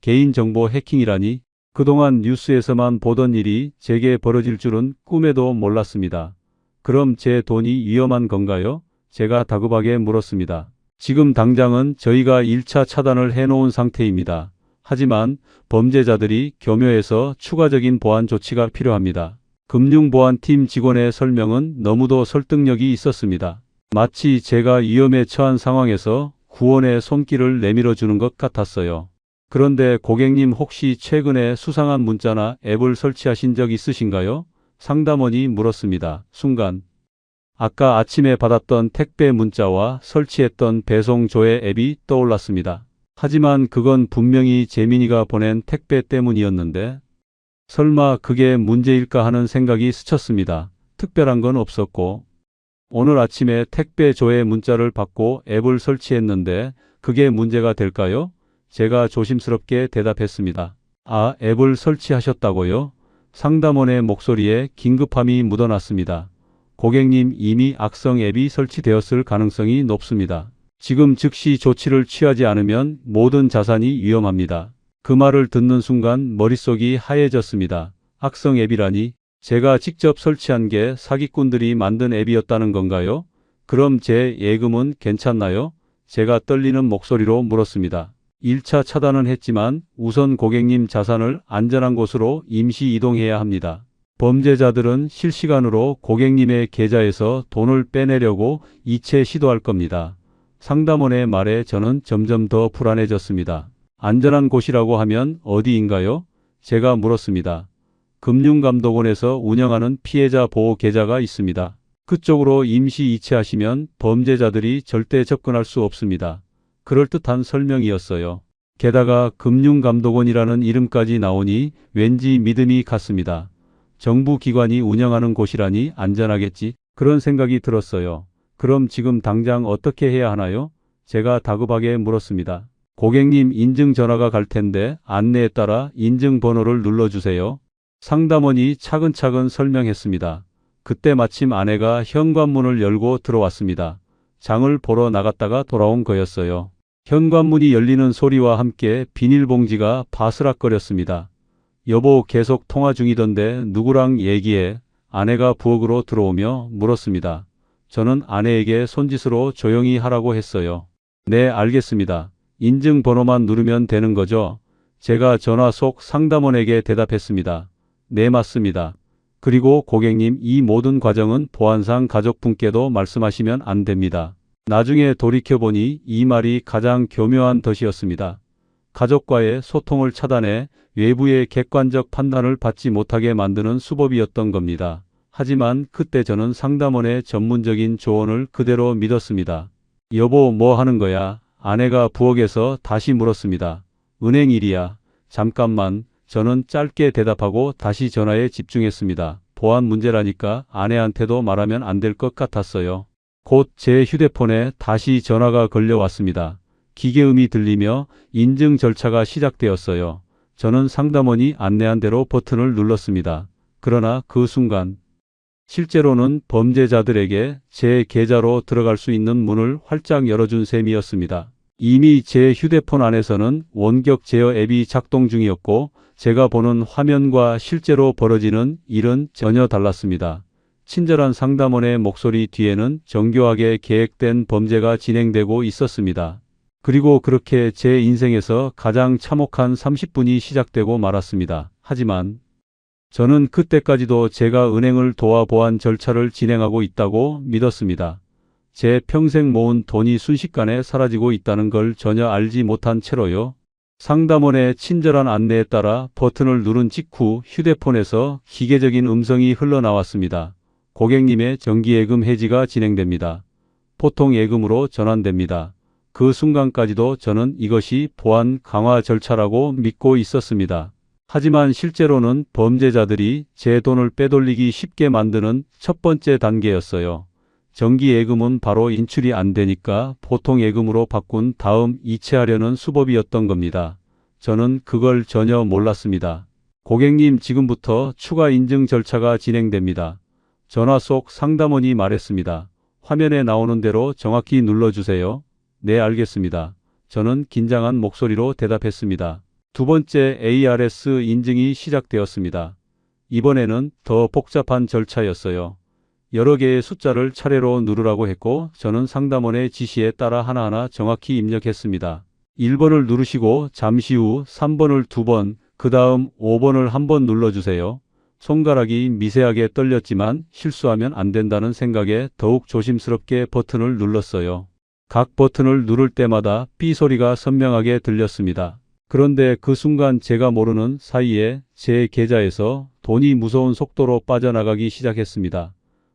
개인정보 해킹이라니 그동안 뉴스에서만 보던 일이 제게 벌어질 줄은 꿈에도 몰랐습니다. 그럼 제 돈이 위험한 건가요? 제가 다급하게 물었습니다. 지금 당장은 저희가 1차 차단을 해놓은 상태입니다. 하지만 범죄자들이 교묘해서 추가적인 보안 조치가 필요합니다. 금융보안팀 직원의 설명은 너무도 설득력이 있었습니다. 마치 제가 위험에 처한 상황에서 구원의 손길을 내밀어 주는 것 같았어요. 그런데 고객님 혹시 최근에 수상한 문자나 앱을 설치하신 적 있으신가요? 상담원이 물었습니다. 순간 아까 아침에 받았던 택배 문자와 설치했던 배송 조회 앱이 떠올랐습니다. 하지만 그건 분명히 재민이가 보낸 택배 때문이었는데 설마 그게 문제일까 하는 생각이 스쳤습니다. 특별한 건 없었고 오늘 아침에 택배 조회 문자를 받고 앱을 설치했는데 그게 문제가 될까요? 제가 조심스럽게 대답했습니다. 아, 앱을 설치하셨다고요? 상담원의 목소리에 긴급함이 묻어났습니다. 고객님, 이미 악성 앱이 설치되었을 가능성이 높습니다. 지금 즉시 조치를 취하지 않으면 모든 자산이 위험합니다. 그 말을 듣는 순간 머릿속이 하얘졌습니다. 악성 앱이라니? 제가 직접 설치한 게 사기꾼들이 만든 앱이었다는 건가요? 그럼 제 예금은 괜찮나요? 제가 떨리는 목소리로 물었습니다. 1차 차단은 했지만 우선 고객님 자산을 안전한 곳으로 임시 이동해야 합니다. 범죄자들은 실시간으로 고객님의 계좌에서 돈을 빼내려고 이체 시도할 겁니다. 상담원의 말에 저는 점점 더 불안해졌습니다. 안전한 곳이라고 하면 어디인가요? 제가 물었습니다. 금융감독원에서 운영하는 피해자 보호 계좌가 있습니다. 그쪽으로 임시 이체하시면 범죄자들이 절대 접근할 수 없습니다. 그럴듯한 설명이었어요. 게다가 금융감독원이라는 이름까지 나오니 왠지 믿음이 갔습니다. 정부 기관이 운영하는 곳이라니 안전하겠지? 그런 생각이 들었어요. 그럼 지금 당장 어떻게 해야 하나요? 제가 다급하게 물었습니다. 고객님 인증 전화가 갈 텐데 안내에 따라 인증 번호를 눌러주세요. 상담원이 차근차근 설명했습니다. 그때 마침 아내가 현관문을 열고 들어왔습니다. 장을 보러 나갔다가 돌아온 거였어요. 현관문이 열리는 소리와 함께 비닐봉지가 바스락거렸습니다. 여보, 계속 통화 중이던데 누구랑 얘기해? 아내가 부엌으로 들어오며 물었습니다. 저는 아내에게 손짓으로 조용히 하라고 했어요. 네, 알겠습니다. 인증번호만 누르면 되는 거죠? 제가 전화 속 상담원에게 대답했습니다. 네, 맞습니다. 그리고 고객님, 이 모든 과정은 보안상 가족분께도 말씀하시면 안 됩니다. 나중에 돌이켜보니 이 말이 가장 교묘한 덫이었습니다. 가족과의 소통을 차단해 외부의 객관적 판단을 받지 못하게 만드는 수법이었던 겁니다. 하지만 그때 저는 상담원의 전문적인 조언을 그대로 믿었습니다. 여보, 뭐 하는 거야? 아내가 부엌에서 다시 물었습니다. 은행 일이야. 잠깐만. 저는 짧게 대답하고 다시 전화에 집중했습니다. 보안 문제라니까 아내한테도 말하면 안 될 것 같았어요. 곧 제 휴대폰에 다시 전화가 걸려왔습니다. 기계음이 들리며 인증 절차가 시작되었어요. 저는 상담원이 안내한 대로 버튼을 눌렀습니다. 그러나 그 순간 실제로는 범죄자들에게 제 계좌로 들어갈 수 있는 문을 활짝 열어준 셈이었습니다. 이미 제 휴대폰 안에서는 원격 제어 앱이 작동 중이었고 제가 보는 화면과 실제로 벌어지는 일은 전혀 달랐습니다. 친절한 상담원의 목소리 뒤에는 정교하게 계획된 범죄가 진행되고 있었습니다. 그리고 그렇게 제 인생에서 가장 참혹한 30분이 시작되고 말았습니다. 하지만 저는 그때까지도 제가 은행을 도와 보안 절차를 진행하고 있다고 믿었습니다. 제 평생 모은 돈이 순식간에 사라지고 있다는 걸 전혀 알지 못한 채로요. 상담원의 친절한 안내에 따라 버튼을 누른 직후 휴대폰에서 기계적인 음성이 흘러나왔습니다. 고객님의 정기예금 해지가 진행됩니다. 보통 예금으로 전환됩니다. 그 순간까지도 저는 이것이 보안 강화 절차라고 믿고 있었습니다. 하지만 실제로는 범죄자들이 제 돈을 빼돌리기 쉽게 만드는 첫 번째 단계였어요. 정기예금은 바로 인출이 안 되니까 보통 예금으로 바꾼 다음 이체하려는 수법이었던 겁니다. 저는 그걸 전혀 몰랐습니다. 고객님, 지금부터 추가 인증 절차가 진행됩니다. 전화 속 상담원이 말했습니다. 화면에 나오는 대로 정확히 눌러주세요. 네, 알겠습니다. 저는 긴장한 목소리로 대답했습니다. 두 번째 ARS 인증이 시작되었습니다. 이번에는 더 복잡한 절차였어요. 여러 개의 숫자를 차례로 누르라고 했고 저는 상담원의 지시에 따라 하나하나 정확히 입력했습니다. 1번을 누르시고 잠시 후 3번을 2번, 그 다음 5번을 한번 눌러주세요. 손가락이 미세하게 떨렸지만 실수하면 안 된다는 생각에 더욱 조심스럽게 버튼을 눌렀어요. 각 버튼을 누를 때마다 삐 소리가 선명하게 들렸습니다. 그런데 그 순간 제가 모르는 사이에 제 계좌에서 돈이 무서운 속도로 빠져나가기 시작했습니다.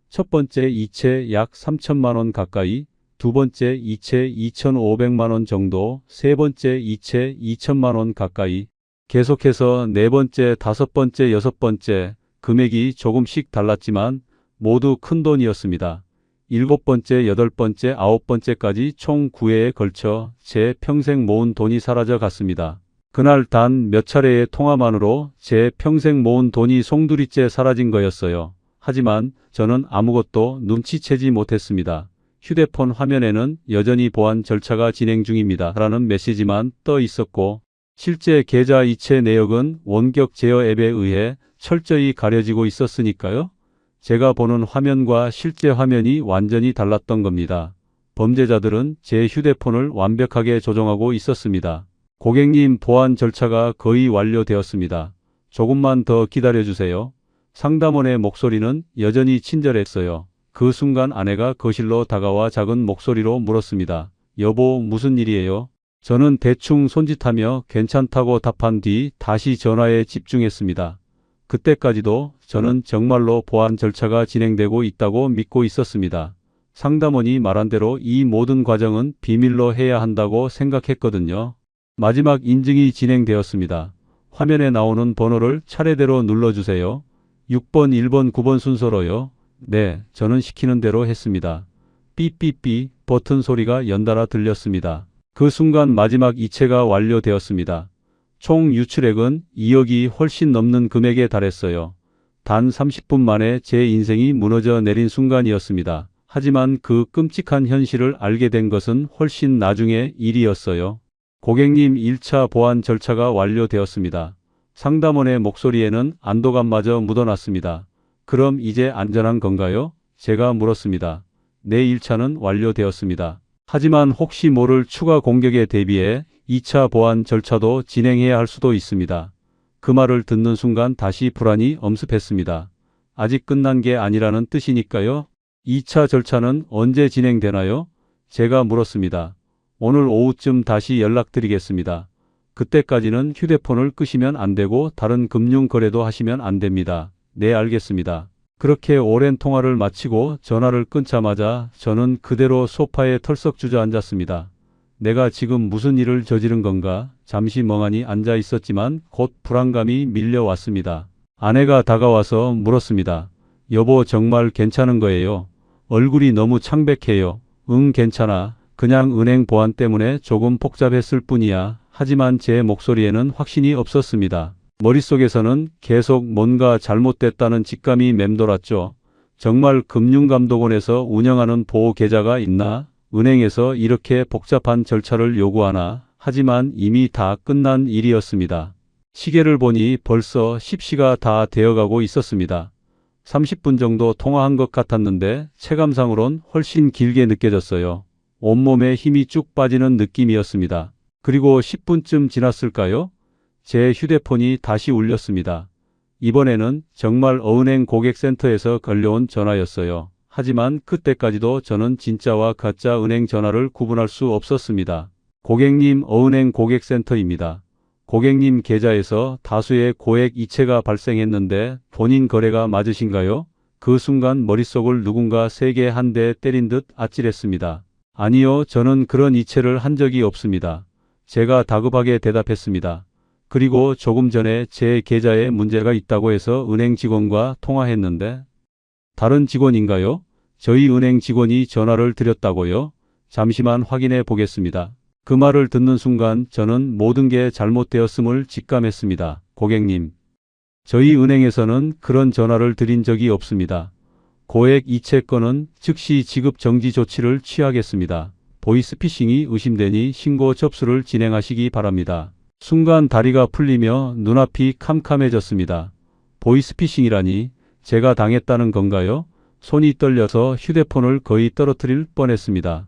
첫 번째 이체 약 3천만 원 가까이, 두 번째 이체 2,500만 원 정도, 세 번째 이체 2천만 원 가까이, 계속해서 네 번째, 다섯 번째, 여섯 번째, 금액이 조금씩 달랐지만 모두 큰 돈이었습니다. 일곱 번째, 여덟 번째, 아홉 번째까지 총 9회에 걸쳐 제 평생 모은 돈이 사라져 갔습니다. 그날 단 몇 차례의 통화만으로 제 평생 모은 돈이 송두리째 사라진 거였어요. 하지만 저는 아무것도 눈치채지 못했습니다. 휴대폰 화면에는 여전히 보안 절차가 진행 중입니다 라는 메시지만 떠 있었고, 실제 계좌 이체 내역은 원격 제어 앱에 의해 철저히 가려지고 있었으니까요. 제가 보는 화면과 실제 화면이 완전히 달랐던 겁니다. 범죄자들은 제 휴대폰을 완벽하게 조종하고 있었습니다. 고객님, 보안 절차가 거의 완료되었습니다. 조금만 더 기다려주세요. 상담원의 목소리는 여전히 친절했어요. 그 순간 아내가 거실로 다가와 작은 목소리로 물었습니다. 여보, 무슨 일이에요? 저는 대충 손짓하며 괜찮다고 답한 뒤 다시 전화에 집중했습니다. 그때까지도 저는 정말로 보안 절차가 진행되고 있다고 믿고 있었습니다. 상담원이 말한 대로 이 모든 과정은 비밀로 해야 한다고 생각했거든요. 마지막 인증이 진행되었습니다. 화면에 나오는 번호를 차례대로 눌러주세요. 6번, 1번, 9번 순서로요. 네, 저는 시키는 대로 했습니다. 삐삐삐 버튼 소리가 연달아 들렸습니다. 그 순간 마지막 이체가 완료되었습니다. 총 유출액은 2억이 훨씬 넘는 금액에 달했어요. 단 30분 만에 제 인생이 무너져 내린 순간이었습니다. 하지만 그 끔찍한 현실을 알게 된 것은 훨씬 나중의 일이었어요. 고객님, 1차 보안 절차가 완료되었습니다. 상담원의 목소리에는 안도감마저 묻어났습니다. 그럼 이제 안전한 건가요? 제가 물었습니다. 네, 1차는 완료되었습니다. 하지만 혹시 모를 추가 공격에 대비해 2차 보안 절차도 진행해야 할 수도 있습니다. 그 말을 듣는 순간 다시 불안이 엄습했습니다. 아직 끝난 게 아니라는 뜻이니까요. 2차 절차는 언제 진행되나요? 제가 물었습니다. 오늘 오후쯤 다시 연락드리겠습니다. 그때까지는 휴대폰을 끄시면 안 되고 다른 금융 거래도 하시면 안 됩니다. 네, 알겠습니다. 그렇게 오랜 통화를 마치고 전화를 끊자마자 저는 그대로 소파에 털썩 주저앉았습니다. 내가 지금 무슨 일을 저지른 건가? 잠시 멍하니 앉아 있었지만 곧 불안감이 밀려왔습니다. 아내가 다가와서 물었습니다. 여보, 정말 괜찮은 거예요? 얼굴이 너무 창백해요. 응, 괜찮아. 그냥 은행 보안 때문에 조금 복잡했을 뿐이야. 하지만 제 목소리에는 확신이 없었습니다. 머릿속에서는 계속 뭔가 잘못됐다는 직감이 맴돌았죠. 정말 금융감독원에서 운영하는 보호 계좌가 있나? 은행에서 이렇게 복잡한 절차를 요구하나? 하지만 이미 다 끝난 일이었습니다. 시계를 보니 벌써 10시가 다 되어가고 있었습니다. 30분 정도 통화한 것 같았는데 체감상으론 훨씬 길게 느껴졌어요. 온몸에 힘이 쭉 빠지는 느낌이었습니다. 그리고 10분쯤 지났을까요? 제 휴대폰이 다시 울렸습니다. 이번에는 정말 어은행 고객센터에서 걸려온 전화였어요. 하지만 그때까지도 저는 진짜와 가짜 은행 전화를 구분할 수 없었습니다. 고객님, 어은행 고객센터입니다. 고객님 계좌에서 다수의 고액 이체가 발생했는데 본인 거래가 맞으신가요? 그 순간 머릿속을 누군가 세게 한 대 때린 듯 아찔했습니다. 아니요, 저는 그런 이체를 한 적이 없습니다. 제가 다급하게 대답했습니다. 그리고 조금 전에 제 계좌에 문제가 있다고 해서 은행 직원과 통화했는데. 다른 직원인가요? 저희 은행 직원이 전화를 드렸다고요? 잠시만 확인해 보겠습니다. 그 말을 듣는 순간 저는 모든 게 잘못되었음을 직감했습니다. 고객님, 저희 은행에서는 그런 전화를 드린 적이 없습니다. 고액 이체 건은 즉시 지급 정지 조치를 취하겠습니다. 보이스피싱이 의심되니 신고 접수를 진행하시기 바랍니다. 순간 다리가 풀리며 눈앞이 캄캄해졌습니다. 보이스피싱이라니 제가 당했다는 건가요? 손이 떨려서 휴대폰을 거의 떨어뜨릴 뻔했습니다.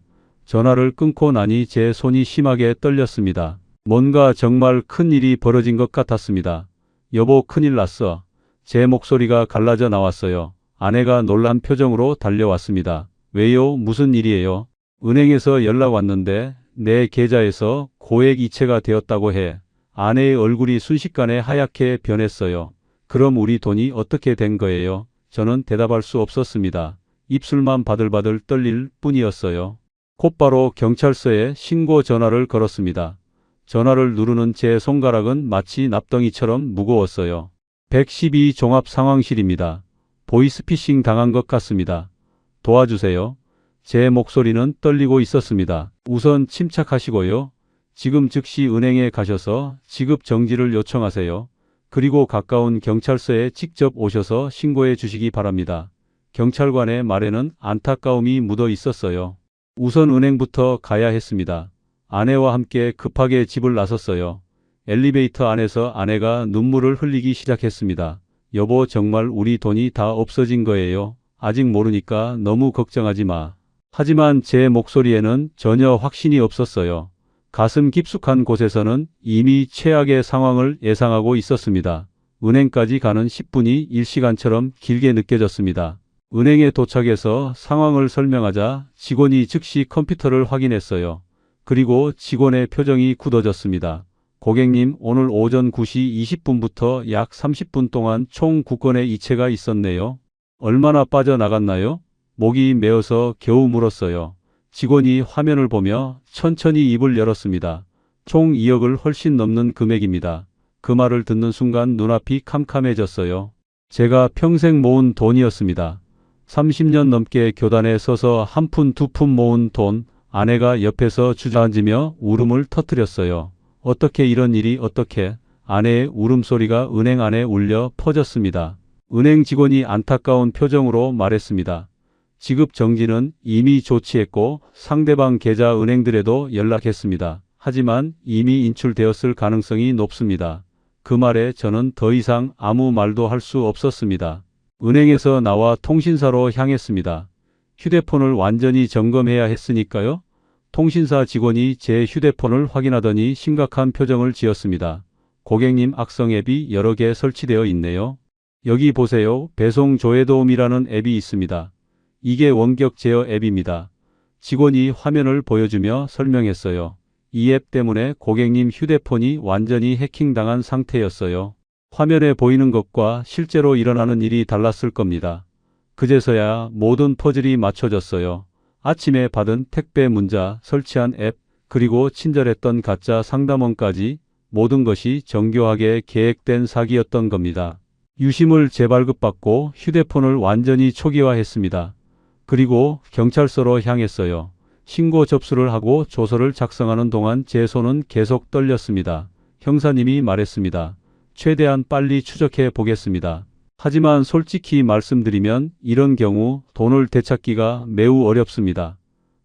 전화를 끊고 나니 제 손이 심하게 떨렸습니다. 뭔가 정말 큰 일이 벌어진 것 같았습니다. 여보, 큰일 났어. 제 목소리가 갈라져 나왔어요. 아내가 놀란 표정으로 달려왔습니다. 왜요? 무슨 일이에요? 은행에서 연락 왔는데 내 계좌에서 고액 이체가 되었다고 해. 아내의 얼굴이 순식간에 하얗게 변했어요. 그럼 우리 돈이 어떻게 된 거예요? 저는 대답할 수 없었습니다. 입술만 바들바들 떨릴 뿐이었어요. 곧바로 경찰서에 신고 전화를 걸었습니다. 전화를 누르는 제 손가락은 마치 납덩이처럼 무거웠어요. 112 종합상황실입니다. 보이스피싱 당한 것 같습니다. 도와주세요. 제 목소리는 떨리고 있었습니다. 우선 침착하시고요. 지금 즉시 은행에 가셔서 지급 정지를 요청하세요. 그리고 가까운 경찰서에 직접 오셔서 신고해 주시기 바랍니다. 경찰관의 말에는 안타까움이 묻어 있었어요. 우선 은행부터 가야 했습니다. 아내와 함께 급하게 집을 나섰어요. 엘리베이터 안에서 아내가 눈물을 흘리기 시작했습니다. 여보, 정말 우리 돈이 다 없어진 거예요. 아직 모르니까 너무 걱정하지 마. 하지만 제 목소리에는 전혀 확신이 없었어요. 가슴 깊숙한 곳에서는 이미 최악의 상황을 예상하고 있었습니다. 은행까지 가는 10분이 1시간처럼 길게 느껴졌습니다. 은행에 도착해서 상황을 설명하자 직원이 즉시 컴퓨터를 확인했어요. 그리고 직원의 표정이 굳어졌습니다. 고객님, 오늘 오전 9시 20분부터 약 30분 동안 총 9건의 이체가 있었네요. 얼마나 빠져나갔나요? 목이 메어서 겨우 물었어요. 직원이 화면을 보며 천천히 입을 열었습니다. 총 2억을 훨씬 넘는 금액입니다. 그 말을 듣는 순간 눈앞이 캄캄해졌어요. 제가 평생 모은 돈이었습니다. 30년 넘게 교단에 서서 한 푼 두 푼 모은 돈. 아내가 옆에서 주저앉으며 울음을 터뜨렸어요. 어떻게 이런 일이 어떻게? 아내의 울음소리가 은행 안에 울려 퍼졌습니다. 은행 직원이 안타까운 표정으로 말했습니다. 지급 정지는 이미 조치했고 상대방 계좌 은행들에도 연락했습니다. 하지만 이미 인출되었을 가능성이 높습니다. 그 말에 저는 더 이상 아무 말도 할 수 없었습니다. 은행에서 나와 통신사로 향했습니다. 휴대폰을 완전히 점검해야 했으니까요. 통신사 직원이 제 휴대폰을 확인하더니 심각한 표정을 지었습니다. 고객님, 악성 앱이 여러 개 설치되어 있네요. 여기 보세요. 배송 조회도움이라는 앱이 있습니다. 이게 원격 제어 앱입니다. 직원이 화면을 보여주며 설명했어요. 이 앱 때문에 고객님 휴대폰이 완전히 해킹당한 상태였어요. 화면에 보이는 것과 실제로 일어나는 일이 달랐을 겁니다. 그제서야 모든 퍼즐이 맞춰졌어요. 아침에 받은 택배 문자, 설치한 앱, 그리고 친절했던 가짜 상담원까지 모든 것이 정교하게 계획된 사기였던 겁니다. 유심을 재발급받고 휴대폰을 완전히 초기화했습니다. 그리고 경찰서로 향했어요. 신고 접수를 하고 조서를 작성하는 동안 제 손은 계속 떨렸습니다. 형사님이 말했습니다. 최대한 빨리 추적해 보겠습니다. 하지만 솔직히 말씀드리면 이런 경우 돈을 되찾기가 매우 어렵습니다.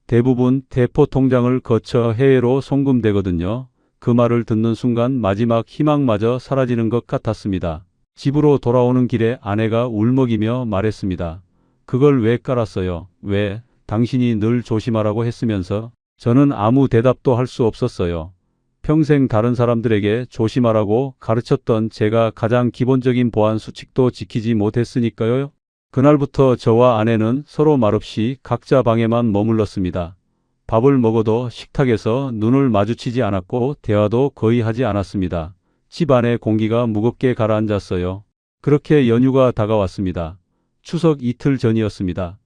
대부분 대포 통장을 거쳐 해외로 송금되거든요. 그 말을 듣는 순간 마지막 희망마저 사라지는 것 같았습니다. 집으로 돌아오는 길에 아내가 울먹이며 말했습니다. 그걸 왜 깔았어요? 왜? 당신이 늘 조심하라고 했으면서. 저는 아무 대답도 할 수 없었어요. 평생 다른 사람들에게 조심하라고 가르쳤던 제가 가장 기본적인 보안 수칙도 지키지 못했으니까요. 그날부터 저와 아내는 서로 말없이 각자 방에만 머물렀습니다. 밥을 먹어도 식탁에서 눈을 마주치지 않았고 대화도 거의 하지 않았습니다. 집 안의 공기가 무겁게 가라앉았어요. 그렇게 연휴가 다가왔습니다. 추석 이틀 전이었습니다.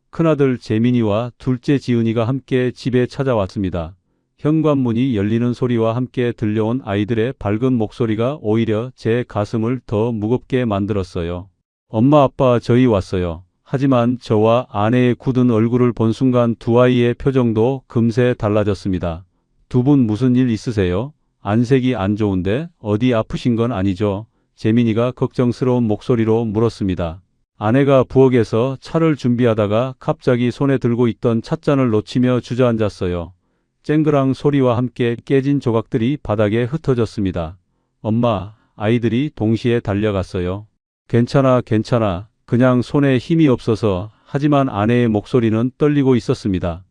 큰아들 재민이와 둘째 지은이가 함께 집에 찾아왔습니다. 현관문이 열리는 소리와 함께 들려온 아이들의 밝은 목소리가 오히려 제 가슴을 더 무겁게 만들었어요. 엄마, 아빠, 저희 왔어요. 하지만 저와 아내의 굳은 얼굴을 본 순간 두 아이의 표정도 금세 달라졌습니다. 두 분 무슨 일 있으세요? 안색이 안 좋은데 어디 아프신 건 아니죠? 재민이가 걱정스러운 목소리로 물었습니다. 아내가 부엌에서 차를 준비하다가 갑자기 손에 들고 있던 찻잔을 놓치며 주저앉았어요. 쨍그랑 소리와 함께 깨진 조각들이 바닥에 흩어졌습니다. 엄마, 아이들이 동시에 달려갔어요. 괜찮아, 괜찮아. 그냥 손에 힘이 없어서. 하지만 아내의 목소리는 떨리고 있었습니다.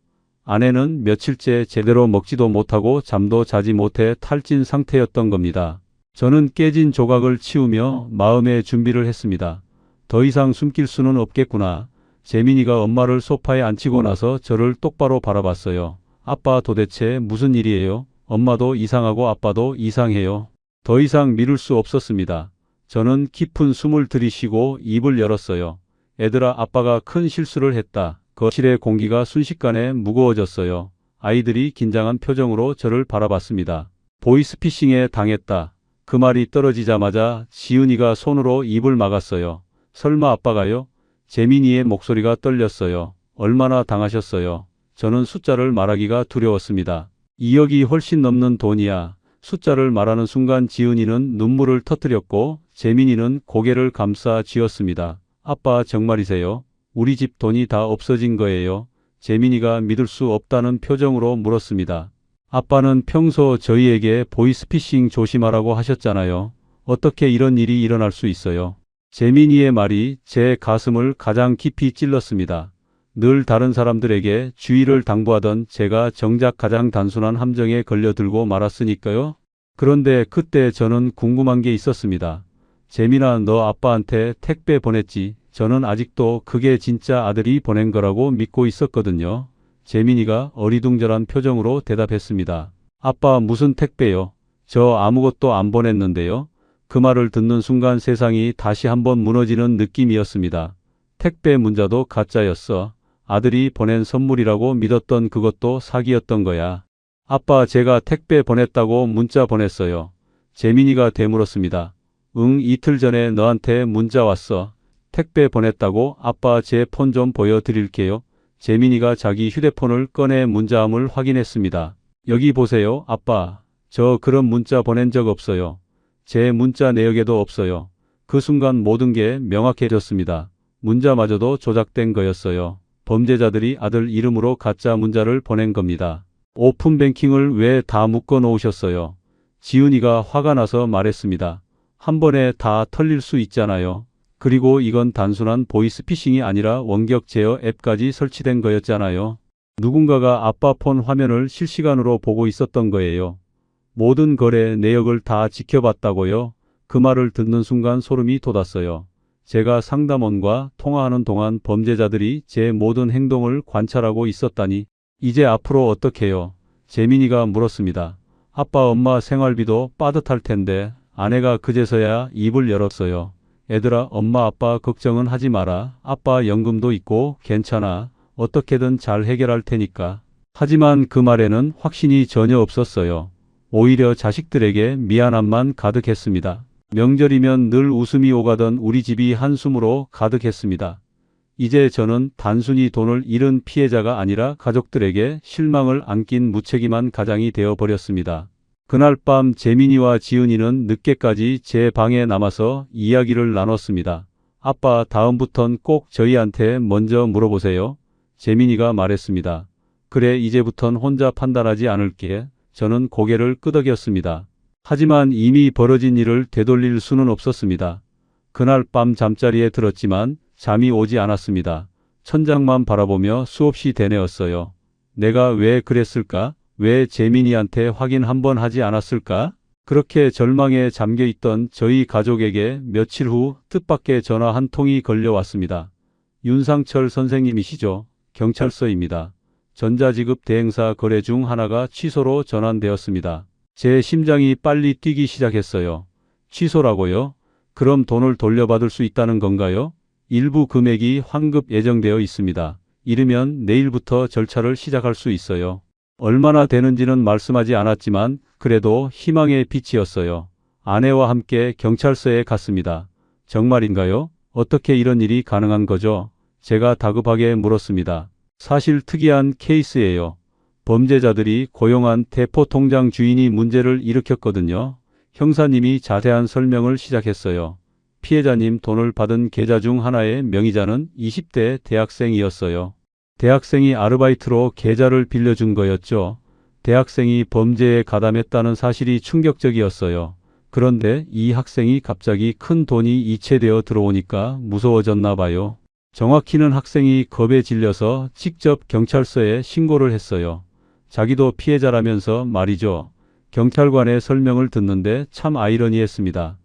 아내는 며칠째 제대로 먹지도 못하고 잠도 자지 못해 탈진 상태였던 겁니다. 저는 깨진 조각을 치우며 마음의 준비를 했습니다. 더 이상 숨길 수는 없겠구나. 재민이가 엄마를 소파에 앉히고 나서 저를 똑바로 바라봤어요. 아빠 도대체 무슨 일이에요? 엄마도 이상하고 아빠도 이상해요. 더 이상 미룰 수 없었습니다. 저는 깊은 숨을 들이쉬고 입을 열었어요. 애들아, 아빠가 큰 실수를 했다. 거실의 공기가 순식간에 무거워졌어요. 아이들이 긴장한 표정으로 저를 바라봤습니다. 보이스피싱에 당했다. 그 말이 떨어지자마자 지은이가 손으로 입을 막았어요. 설마 아빠가요? 재민이의 목소리가 떨렸어요. 얼마나 당하셨어요? 저는 숫자를 말하기가 두려웠습니다. 2억이 훨씬 넘는 돈이야. 숫자를 말하는 순간 지은이는 눈물을 터뜨렸고 재민이는 고개를 감싸 쥐었습니다. 아빠 정말이세요? 우리 집 돈이 다 없어진 거예요? 재민이가 믿을 수 없다는 표정으로 물었습니다. 아빠는 평소 저희에게 보이스피싱 조심하라고 하셨잖아요. 어떻게 이런 일이 일어날 수 있어요? 재민이의 말이 제 가슴을 가장 깊이 찔렀습니다. 늘 다른 사람들에게 주의를 당부하던 제가 정작 가장 단순한 함정에 걸려들고 말았으니까요. 그런데 그때 저는 궁금한 게 있었습니다. 재민아, 너 아빠한테 택배 보냈지? 저는 아직도 그게 진짜 아들이 보낸 거라고 믿고 있었거든요. 재민이가 어리둥절한 표정으로 대답했습니다. 아빠, 무슨 택배요? 저 아무것도 안 보냈는데요. 그 말을 듣는 순간 세상이 다시 한번 무너지는 느낌이었습니다. 택배 문자도 가짜였어. 아들이 보낸 선물이라고 믿었던 그것도 사기였던 거야. 아빠, 제가 택배 보냈다고 문자 보냈어요. 재민이가 되물었습니다. 응, 이틀 전에 너한테 문자 왔어. 택배 보냈다고? 아빠, 제 폰 좀 보여드릴게요. 재민이가 자기 휴대폰을 꺼내 문자함을 확인했습니다. 여기 보세요, 아빠. 저 그런 문자 보낸 적 없어요. 제 문자 내역에도 없어요. 그 순간 모든 게 명확해졌습니다. 문자마저도 조작된 거였어요. 범죄자들이 아들 이름으로 가짜 문자를 보낸 겁니다. 오픈뱅킹을 왜 다 묶어 놓으셨어요? 지은이가 화가 나서 말했습니다. 한 번에 다 털릴 수 있잖아요. 그리고 이건 단순한 보이스피싱이 아니라 원격 제어 앱까지 설치된 거였잖아요. 누군가가 아빠 폰 화면을 실시간으로 보고 있었던 거예요. 모든 거래 내역을 다 지켜봤다고요? 그 말을 듣는 순간 소름이 돋았어요. 제가 상담원과 통화하는 동안 범죄자들이 제 모든 행동을 관찰하고 있었다니. 이제 앞으로 어떡해요? 재민이가 물었습니다. 아빠, 엄마 생활비도 빠듯할 텐데. 아내가 그제서야 입을 열었어요. 애들아, 엄마 아빠 걱정은 하지 마라. 아빠 연금도 있고 괜찮아. 어떻게든 잘 해결할 테니까. 하지만 그 말에는 확신이 전혀 없었어요. 오히려 자식들에게 미안함만 가득했습니다. 명절이면 늘 웃음이 오가던 우리 집이 한숨으로 가득했습니다. 이제 저는 단순히 돈을 잃은 피해자가 아니라 가족들에게 실망을 안긴 무책임한 가장이 되어버렸습니다. 그날 밤 재민이와 지은이는 늦게까지 제 방에 남아서 이야기를 나눴습니다. 아빠, 다음부턴 꼭 저희한테 먼저 물어보세요. 재민이가 말했습니다. 그래, 이제부턴 혼자 판단하지 않을게. 저는 고개를 끄덕였습니다. 하지만 이미 벌어진 일을 되돌릴 수는 없었습니다. 그날 밤 잠자리에 들었지만 잠이 오지 않았습니다. 천장만 바라보며 수없이 되뇌었어요. 내가 왜 그랬을까? 왜 재민이한테 확인 한번 하지 않았을까? 그렇게 절망에 잠겨있던 저희 가족에게 며칠 후 뜻밖의 전화 한 통이 걸려왔습니다. 윤상철 선생님이시죠? 경찰서입니다. 전자지급 대행사 거래 중 하나가 취소로 전환되었습니다. 제 심장이 빨리 뛰기 시작했어요. 취소라고요? 그럼 돈을 돌려받을 수 있다는 건가요? 일부 금액이 환급 예정되어 있습니다. 이르면 내일부터 절차를 시작할 수 있어요. 얼마나 되는지는 말씀하지 않았지만 그래도 희망의 빛이었어요. 아내와 함께 경찰서에 갔습니다. 정말인가요? 어떻게 이런 일이 가능한 거죠? 제가 다급하게 물었습니다. 사실 특이한 케이스예요. 범죄자들이 고용한 대포통장 주인이 문제를 일으켰거든요. 형사님이 자세한 설명을 시작했어요. 피해자님, 돈을 받은 계좌 중 하나의 명의자는 20대 대학생이었어요. 대학생이 아르바이트로 계좌를 빌려준 거였죠. 대학생이 범죄에 가담했다는 사실이 충격적이었어요. 그런데 이 학생이 갑자기 큰 돈이 이체되어 들어오니까 무서워졌나 봐요. 정확히는 학생이 겁에 질려서 직접 경찰서에 신고를 했어요. 자기도 피해자라면서 말이죠. 경찰관의 설명을 듣는데 참 아이러니했습니다.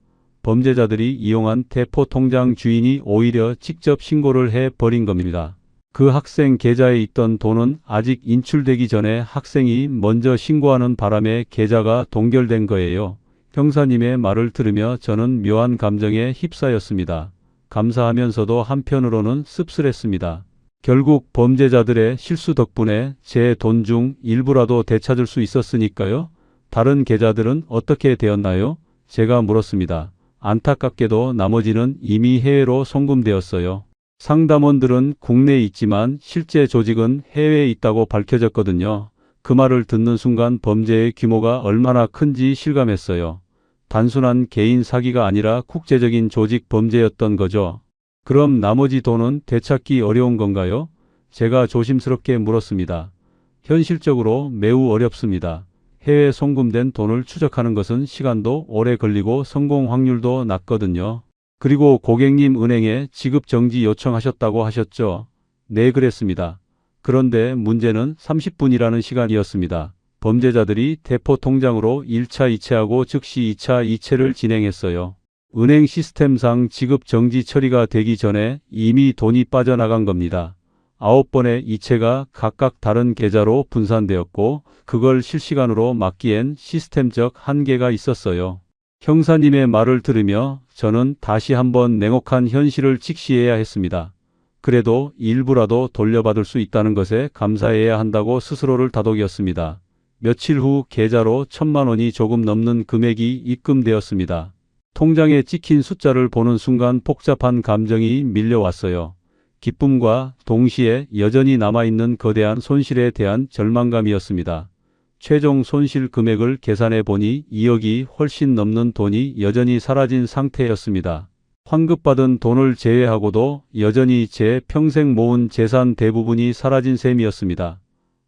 범죄자들이 이용한 대포 통장 주인이 오히려 직접 신고를 해버린 겁니다. 그 학생 계좌에 있던 돈은 아직 인출되기 전에 학생이 먼저 신고하는 바람에 계좌가 동결된 거예요. 형사님의 말을 들으며 저는 묘한 감정에 휩싸였습니다. 감사하면서도 한편으로는 씁쓸했습니다. 결국 범죄자들의 실수 덕분에 제 돈 중 일부라도 되찾을 수 있었으니까요. 다른 계좌들은 어떻게 되었나요? 제가 물었습니다. 안타깝게도 나머지는 이미 해외로 송금되었어요. 상담원들은 국내에 있지만 실제 조직은 해외에 있다고 밝혀졌거든요. 그 말을 듣는 순간 범죄의 규모가 얼마나 큰지 실감했어요. 단순한 개인 사기가 아니라 국제적인 조직 범죄였던 거죠. 그럼 나머지 돈은 되찾기 어려운 건가요? 제가 조심스럽게 물었습니다. 현실적으로 매우 어렵습니다. 해외 송금된 돈을 추적하는 것은 시간도 오래 걸리고 성공 확률도 낮거든요. 그리고 고객님 은행에 지급 정지 요청하셨다고 하셨죠? 네, 그랬습니다. 그런데 문제는 30분이라는 시간이었습니다. 범죄자들이 대포 통장으로 1차 이체하고 즉시 2차 이체를 진행했어요. 은행 시스템상 지급 정지 처리가 되기 전에 이미 돈이 빠져나간 겁니다. 9번의 이체가 각각 다른 계좌로 분산되었고 그걸 실시간으로 막기엔 시스템적 한계가 있었어요. 형사님의 말을 들으며 저는 다시 한번 냉혹한 현실을 직시해야 했습니다. 그래도 일부라도 돌려받을 수 있다는 것에 감사해야 한다고 스스로를 다독였습니다. 며칠 후 계좌로 1,000만 원이 조금 넘는 금액이 입금되었습니다. 통장에 찍힌 숫자를 보는 순간 복잡한 감정이 밀려왔어요. 기쁨과 동시에 여전히 남아있는 거대한 손실에 대한 절망감이었습니다. 최종 손실 금액을 계산해 보니 2억이 훨씬 넘는 돈이 여전히 사라진 상태였습니다. 환급받은 돈을 제외하고도 여전히 제 평생 모은 재산 대부분이 사라진 셈이었습니다.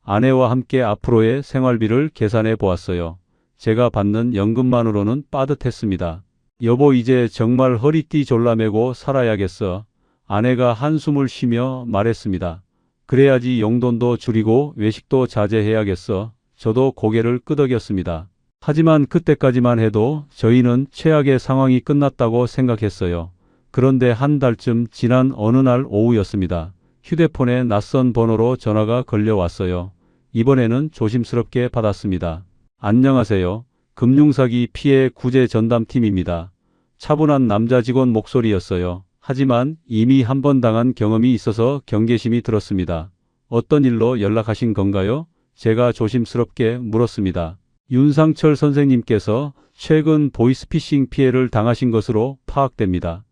아내와 함께 앞으로의 생활비를 계산해 보았어요. 제가 받는 연금만으로는 빠듯했습니다. 여보, 이제 정말 허리띠 졸라매고 살아야겠어. 아내가 한숨을 쉬며 말했습니다. 그래야지 용돈도 줄이고 외식도 자제해야겠어. 저도 고개를 끄덕였습니다. 하지만 그때까지만 해도 저희는 최악의 상황이 끝났다고 생각했어요. 그런데 한 달쯤 지난 어느 날 오후였습니다. 휴대폰에 낯선 번호로 전화가 걸려왔어요. 이번에는 조심스럽게 받았습니다. 안녕하세요. 금융사기 피해 구제 전담팀입니다. 차분한 남자 직원 목소리였어요. 하지만 이미 한 번 당한 경험이 있어서 경계심이 들었습니다. 어떤 일로 연락하신 건가요? 제가 조심스럽게 물었습니다. 윤상철 선생님께서 최근 보이스피싱 피해를 당하신 것으로 파악됩니다.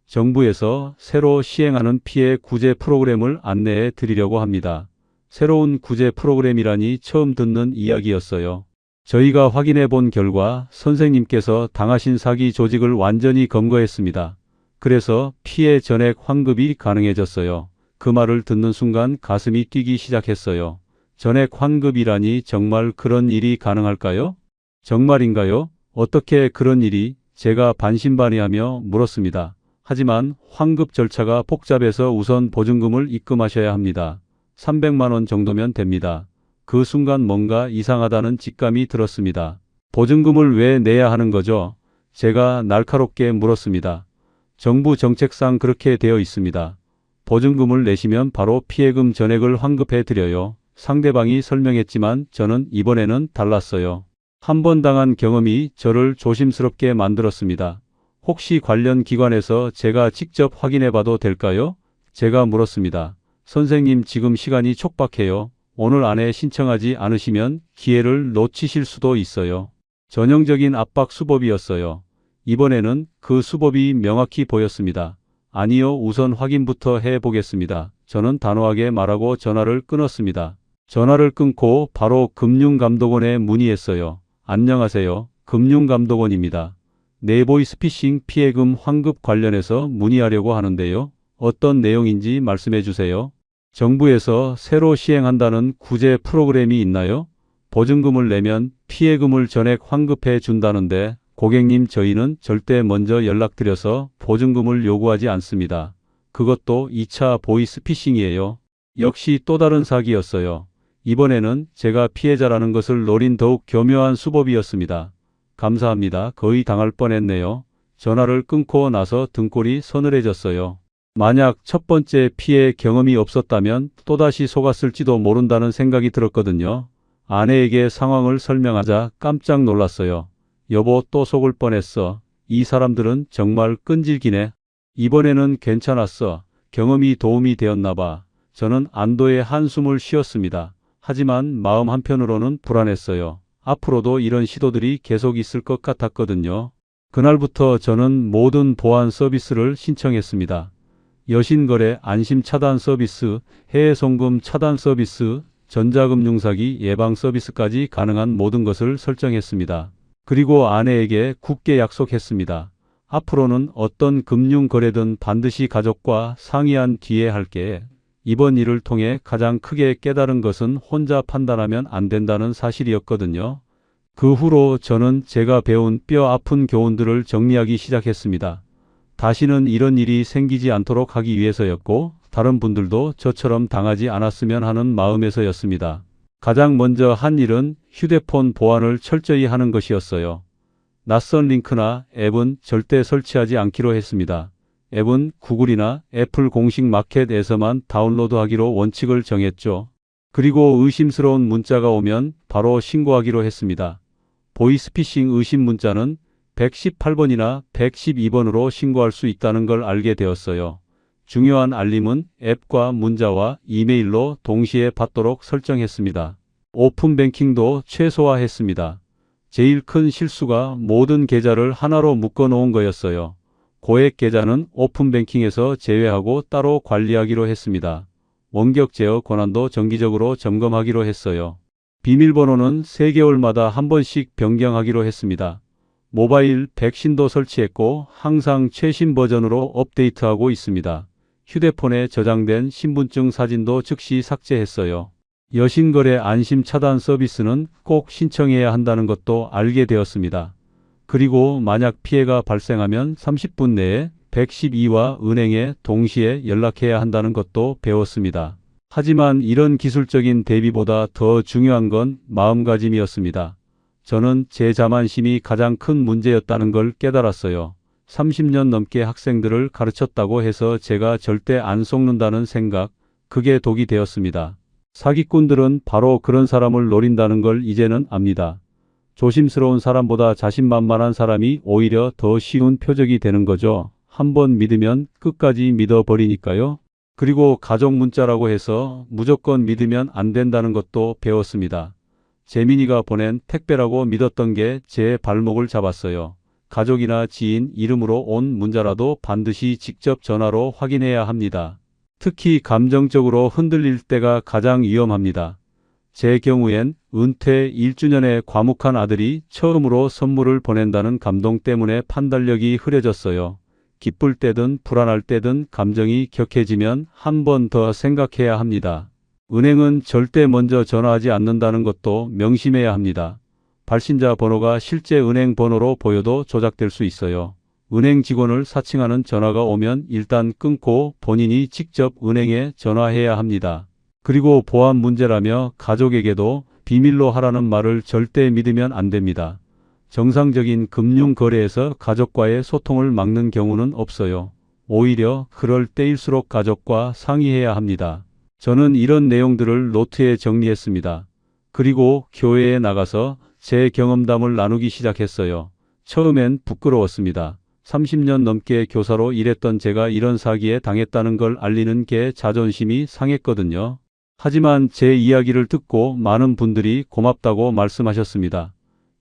정부에서 새로 시행하는 피해 구제 프로그램을 안내해 드리려고 합니다. 새로운 구제 프로그램이라니 처음 듣는 이야기였어요. 저희가 확인해 본 결과 선생님께서 당하신 사기 조직을 완전히 검거했습니다. 그래서 피해 전액 환급이 가능해졌어요. 그 말을 듣는 순간 가슴이 뛰기 시작했어요. 전액 환급이라니 정말 그런 일이 가능할까요? 정말인가요? 어떻게 그런 일이? 제가 반신반의하며 물었습니다. 하지만 환급 절차가 복잡해서 우선 보증금을 입금하셔야 합니다. 300만 원 정도면 됩니다. 그 순간 뭔가 이상하다는 직감이 들었습니다. 보증금을 왜 내야 하는 거죠? 제가 날카롭게 물었습니다. 정부 정책상 그렇게 되어 있습니다. 보증금을 내시면 바로 피해금 전액을 환급해 드려요. 상대방이 설명했지만 저는 이번에는 달랐어요. 한 번 당한 경험이 저를 조심스럽게 만들었습니다. 혹시 관련 기관에서 제가 직접 확인해 봐도 될까요? 제가 물었습니다. 선생님, 지금 시간이 촉박해요. 오늘 안에 신청하지 않으시면 기회를 놓치실 수도 있어요. 전형적인 압박 수법이었어요. 이번에는 그 수법이 명확히 보였습니다. 아니요, 우선 확인부터 해보겠습니다. 저는 단호하게 말하고 전화를 끊었습니다. 전화를 끊고 바로 금융감독원에 문의했어요. 안녕하세요. 금융감독원입니다. 네, 보이스피싱 피해금 환급 관련해서 문의하려고 하는데요. 어떤 내용인지 말씀해 주세요. 정부에서 새로 시행한다는 구제 프로그램이 있나요? 보증금을 내면 피해금을 전액 환급해 준다는데 고객님, 저희는 절대 먼저 연락드려서 보증금을 요구하지 않습니다. 그것도 2차 보이스피싱이에요. 역시 또 다른 사기였어요. 이번에는 제가 피해자라는 것을 노린 더욱 교묘한 수법이었습니다. 감사합니다. 거의 당할 뻔했네요. 전화를 끊고 나서 등골이 서늘해졌어요. 만약 첫 번째 피해 경험이 없었다면 또다시 속았을지도 모른다는 생각이 들었거든요. 아내에게 상황을 설명하자 깜짝 놀랐어요. 여보, 또 속을 뻔했어. 이 사람들은 정말 끈질기네. 이번에는 괜찮았어. 경험이 도움이 되었나 봐. 저는 안도의 한숨을 쉬었습니다. 하지만 마음 한편으로는 불안했어요. 앞으로도 이런 시도들이 계속 있을 것 같았거든요. 그날부터 저는 모든 보안 서비스를 신청했습니다. 여신거래 안심 차단 서비스, 해외 송금 차단 서비스, 전자금융 사기 예방 서비스까지 가능한 모든 것을 설정했습니다. 그리고 아내에게 굳게 약속했습니다. 앞으로는 어떤 금융 거래든 반드시 가족과 상의한 뒤에 할게. 이번 일을 통해 가장 크게 깨달은 것은 혼자 판단하면 안 된다는 사실이었거든요. 그 후로 저는 제가 배운 뼈 아픈 교훈들을 정리하기 시작했습니다. 다시는 이런 일이 생기지 않도록 하기 위해서였고, 다른 분들도 저처럼 당하지 않았으면 하는 마음에서였습니다. 가장 먼저 한 일은 휴대폰 보안을 철저히 하는 것이었어요. 낯선 링크나 앱은 절대 설치하지 않기로 했습니다. 앱은 구글이나 애플 공식 마켓에서만 다운로드하기로 원칙을 정했죠. 그리고 의심스러운 문자가 오면 바로 신고하기로 했습니다. 보이스피싱 의심 문자는 118번이나 112번으로 신고할 수 있다는 걸 알게 되었어요. 중요한 알림은 앱과 문자와 이메일로 동시에 받도록 설정했습니다. 오픈 뱅킹도 최소화했습니다. 제일 큰 실수가 모든 계좌를 하나로 묶어 놓은 거였어요. 고액 계좌는 오픈 뱅킹에서 제외하고 따로 관리하기로 했습니다. 원격 제어 권한도 정기적으로 점검하기로 했어요. 비밀번호는 3개월마다 한 번씩 변경하기로 했습니다. 모바일 백신도 설치했고 항상 최신 버전으로 업데이트하고 있습니다. 휴대폰에 저장된 신분증 사진도 즉시 삭제했어요. 여신거래 안심 차단 서비스는 꼭 신청해야 한다는 것도 알게 되었습니다. 그리고 만약 피해가 발생하면 30분 내에 112와 은행에 동시에 연락해야 한다는 것도 배웠습니다. 하지만 이런 기술적인 대비보다 더 중요한 건 마음가짐이었습니다. 저는 제 자만심이 가장 큰 문제였다는 걸 깨달았어요. 30년 넘게 학생들을 가르쳤다고 해서 제가 절대 안 속는다는 생각, 그게 독이 되었습니다. 사기꾼들은 바로 그런 사람을 노린다는 걸 이제는 압니다. 조심스러운 사람보다 자신만만한 사람이 오히려 더 쉬운 표적이 되는 거죠. 한번 믿으면 끝까지 믿어버리니까요. 그리고 가족 문자라고 해서 무조건 믿으면 안 된다는 것도 배웠습니다. 재민이가 보낸 택배라고 믿었던 게 제 발목을 잡았어요. 가족이나 지인 이름으로 온 문자라도 반드시 직접 전화로 확인해야 합니다. 특히 감정적으로 흔들릴 때가 가장 위험합니다. 제 경우엔 은퇴 1주년에 과묵한 아들이 처음으로 선물을 보낸다는 감동 때문에 판단력이 흐려졌어요. 기쁠 때든 불안할 때든 감정이 격해지면 한 번 더 생각해야 합니다. 은행은 절대 먼저 전화하지 않는다는 것도 명심해야 합니다. 발신자 번호가 실제 은행 번호로 보여도 조작될 수 있어요. 은행 직원을 사칭하는 전화가 오면 일단 끊고 본인이 직접 은행에 전화해야 합니다. 그리고 보안 문제라며 가족에게도 비밀로 하라는 말을 절대 믿으면 안 됩니다. 정상적인 금융 거래에서 가족과의 소통을 막는 경우는 없어요. 오히려 그럴 때일수록 가족과 상의해야 합니다. 저는 이런 내용들을 노트에 정리했습니다. 그리고 교회에 나가서 제 경험담을 나누기 시작했어요. 처음엔 부끄러웠습니다. 30년 넘게 교사로 일했던 제가 이런 사기에 당했다는 걸 알리는 게 자존심이 상했거든요. 하지만 제 이야기를 듣고 많은 분들이 고맙다고 말씀하셨습니다.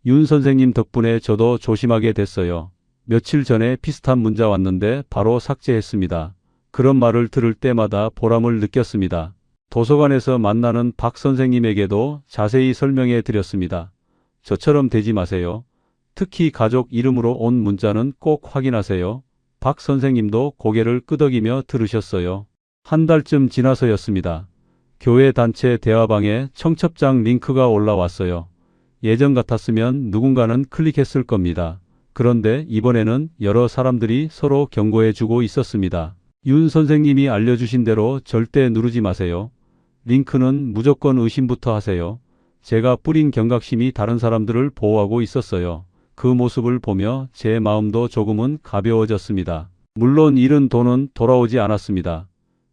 윤 선생님 덕분에 저도 조심하게 됐어요. 며칠 전에 비슷한 문자 왔는데 바로 삭제했습니다. 그런 말을 들을 때마다 보람을 느꼈습니다. 도서관에서 만나는 박 선생님에게도 자세히 설명해 드렸습니다. 저처럼 되지 마세요. 특히 가족 이름으로 온 문자는 꼭 확인하세요. 박 선생님도 고개를 끄덕이며 들으셨어요. 한 달쯤 지나서였습니다. 교회 단체 대화방에 청첩장 링크가 올라왔어요. 예전 같았으면 누군가는 클릭했을 겁니다. 그런데 이번에는 여러 사람들이 서로 경고해주고 있었습니다. 윤 선생님이 알려주신 대로 절대 누르지 마세요. 링크는 무조건 의심부터 하세요. 제가 뿌린 경각심이 다른 사람들을 보호하고 있었어요. 그 모습을 보며 제 마음도 조금은 가벼워졌습니다. 물론 잃은 돈은 돌아오지 않았습니다.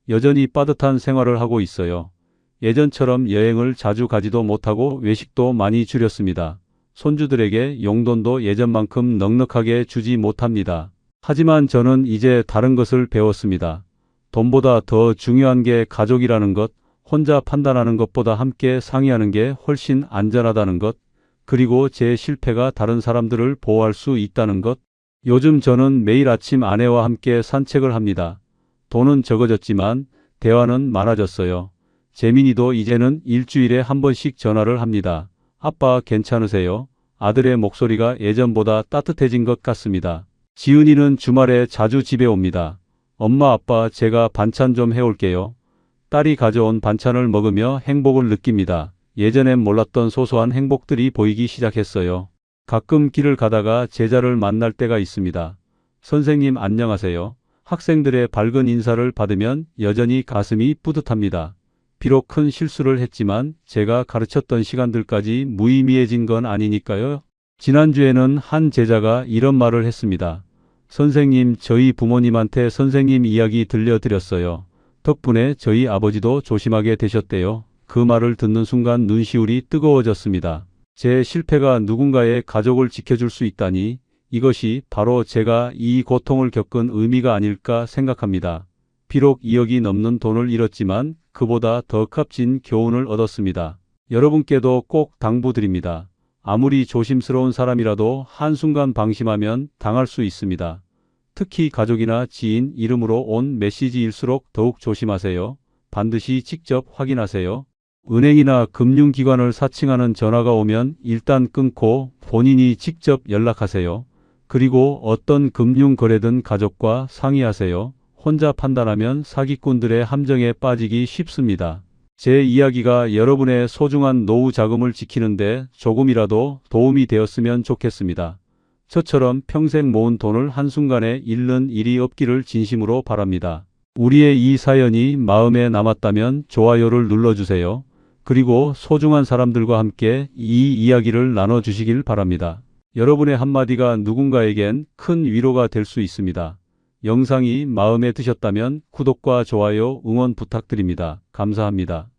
여전히 빠듯한 생활을 하고 있어요. 예전처럼 여행을 자주 가지도 못하고 외식도 많이 줄였습니다. 손주들에게 용돈도 예전만큼 넉넉하게 주지 못합니다. 하지만 저는 이제 다른 것을 배웠습니다. 돈보다 더 중요한 게 가족이라는 것, 혼자 판단하는 것보다 함께 상의하는 게 훨씬 안전하다는 것, 그리고 제 실패가 다른 사람들을 보호할 수 있다는 것. 요즘 저는 매일 아침 아내와 함께 산책을 합니다. 돈은 적어졌지만 대화는 많아졌어요. 재민이도 이제는 일주일에 한 번씩 전화를 합니다. 아빠 괜찮으세요? 아들의 목소리가 예전보다 따뜻해진 것 같습니다. 지은이는 주말에 자주 집에 옵니다. 엄마 아빠 제가 반찬 좀 해올게요. 딸이 가져온 반찬을 먹으며 행복을 느낍니다. 예전엔 몰랐던 소소한 행복들이 보이기 시작했어요. 가끔 길을 가다가 제자를 만날 때가 있습니다. 선생님 안녕하세요. 학생들의 밝은 인사를 받으면 여전히 가슴이 뿌듯합니다. 비록 큰 실수를 했지만 제가 가르쳤던 시간들까지 무의미해진 건 아니니까요. 지난주에는 한 제자가 이런 말을 했습니다. 선생님, 저희 부모님한테 선생님 이야기 들려드렸어요. 덕분에 저희 아버지도 조심하게 되셨대요. 그 말을 듣는 순간 눈시울이 뜨거워졌습니다. 제 실패가 누군가의 가족을 지켜줄 수 있다니 이것이 바로 제가 이 고통을 겪은 의미가 아닐까 생각합니다. 비록 2억이 넘는 돈을 잃었지만 그보다 더 값진 교훈을 얻었습니다. 여러분께도 꼭 당부드립니다. 아무리 조심스러운 사람이라도 한순간 방심하면 당할 수 있습니다. 특히 가족이나 지인 이름으로 온 메시지일수록 더욱 조심하세요. 반드시 직접 확인하세요. 은행이나 금융기관을 사칭하는 전화가 오면 일단 끊고 본인이 직접 연락하세요. 그리고 어떤 금융거래든 가족과 상의하세요. 혼자 판단하면 사기꾼들의 함정에 빠지기 쉽습니다. 제 이야기가 여러분의 소중한 노후 자금을 지키는데 조금이라도 도움이 되었으면 좋겠습니다. 저처럼 평생 모은 돈을 한순간에 잃는 일이 없기를 진심으로 바랍니다. 우리의 이 사연이 마음에 남았다면 좋아요를 눌러주세요. 그리고 소중한 사람들과 함께 이 이야기를 나눠주시길 바랍니다. 여러분의 한마디가 누군가에겐 큰 위로가 될 수 있습니다. 영상이 마음에 드셨다면 구독과 좋아요, 응원 부탁드립니다. 감사합니다.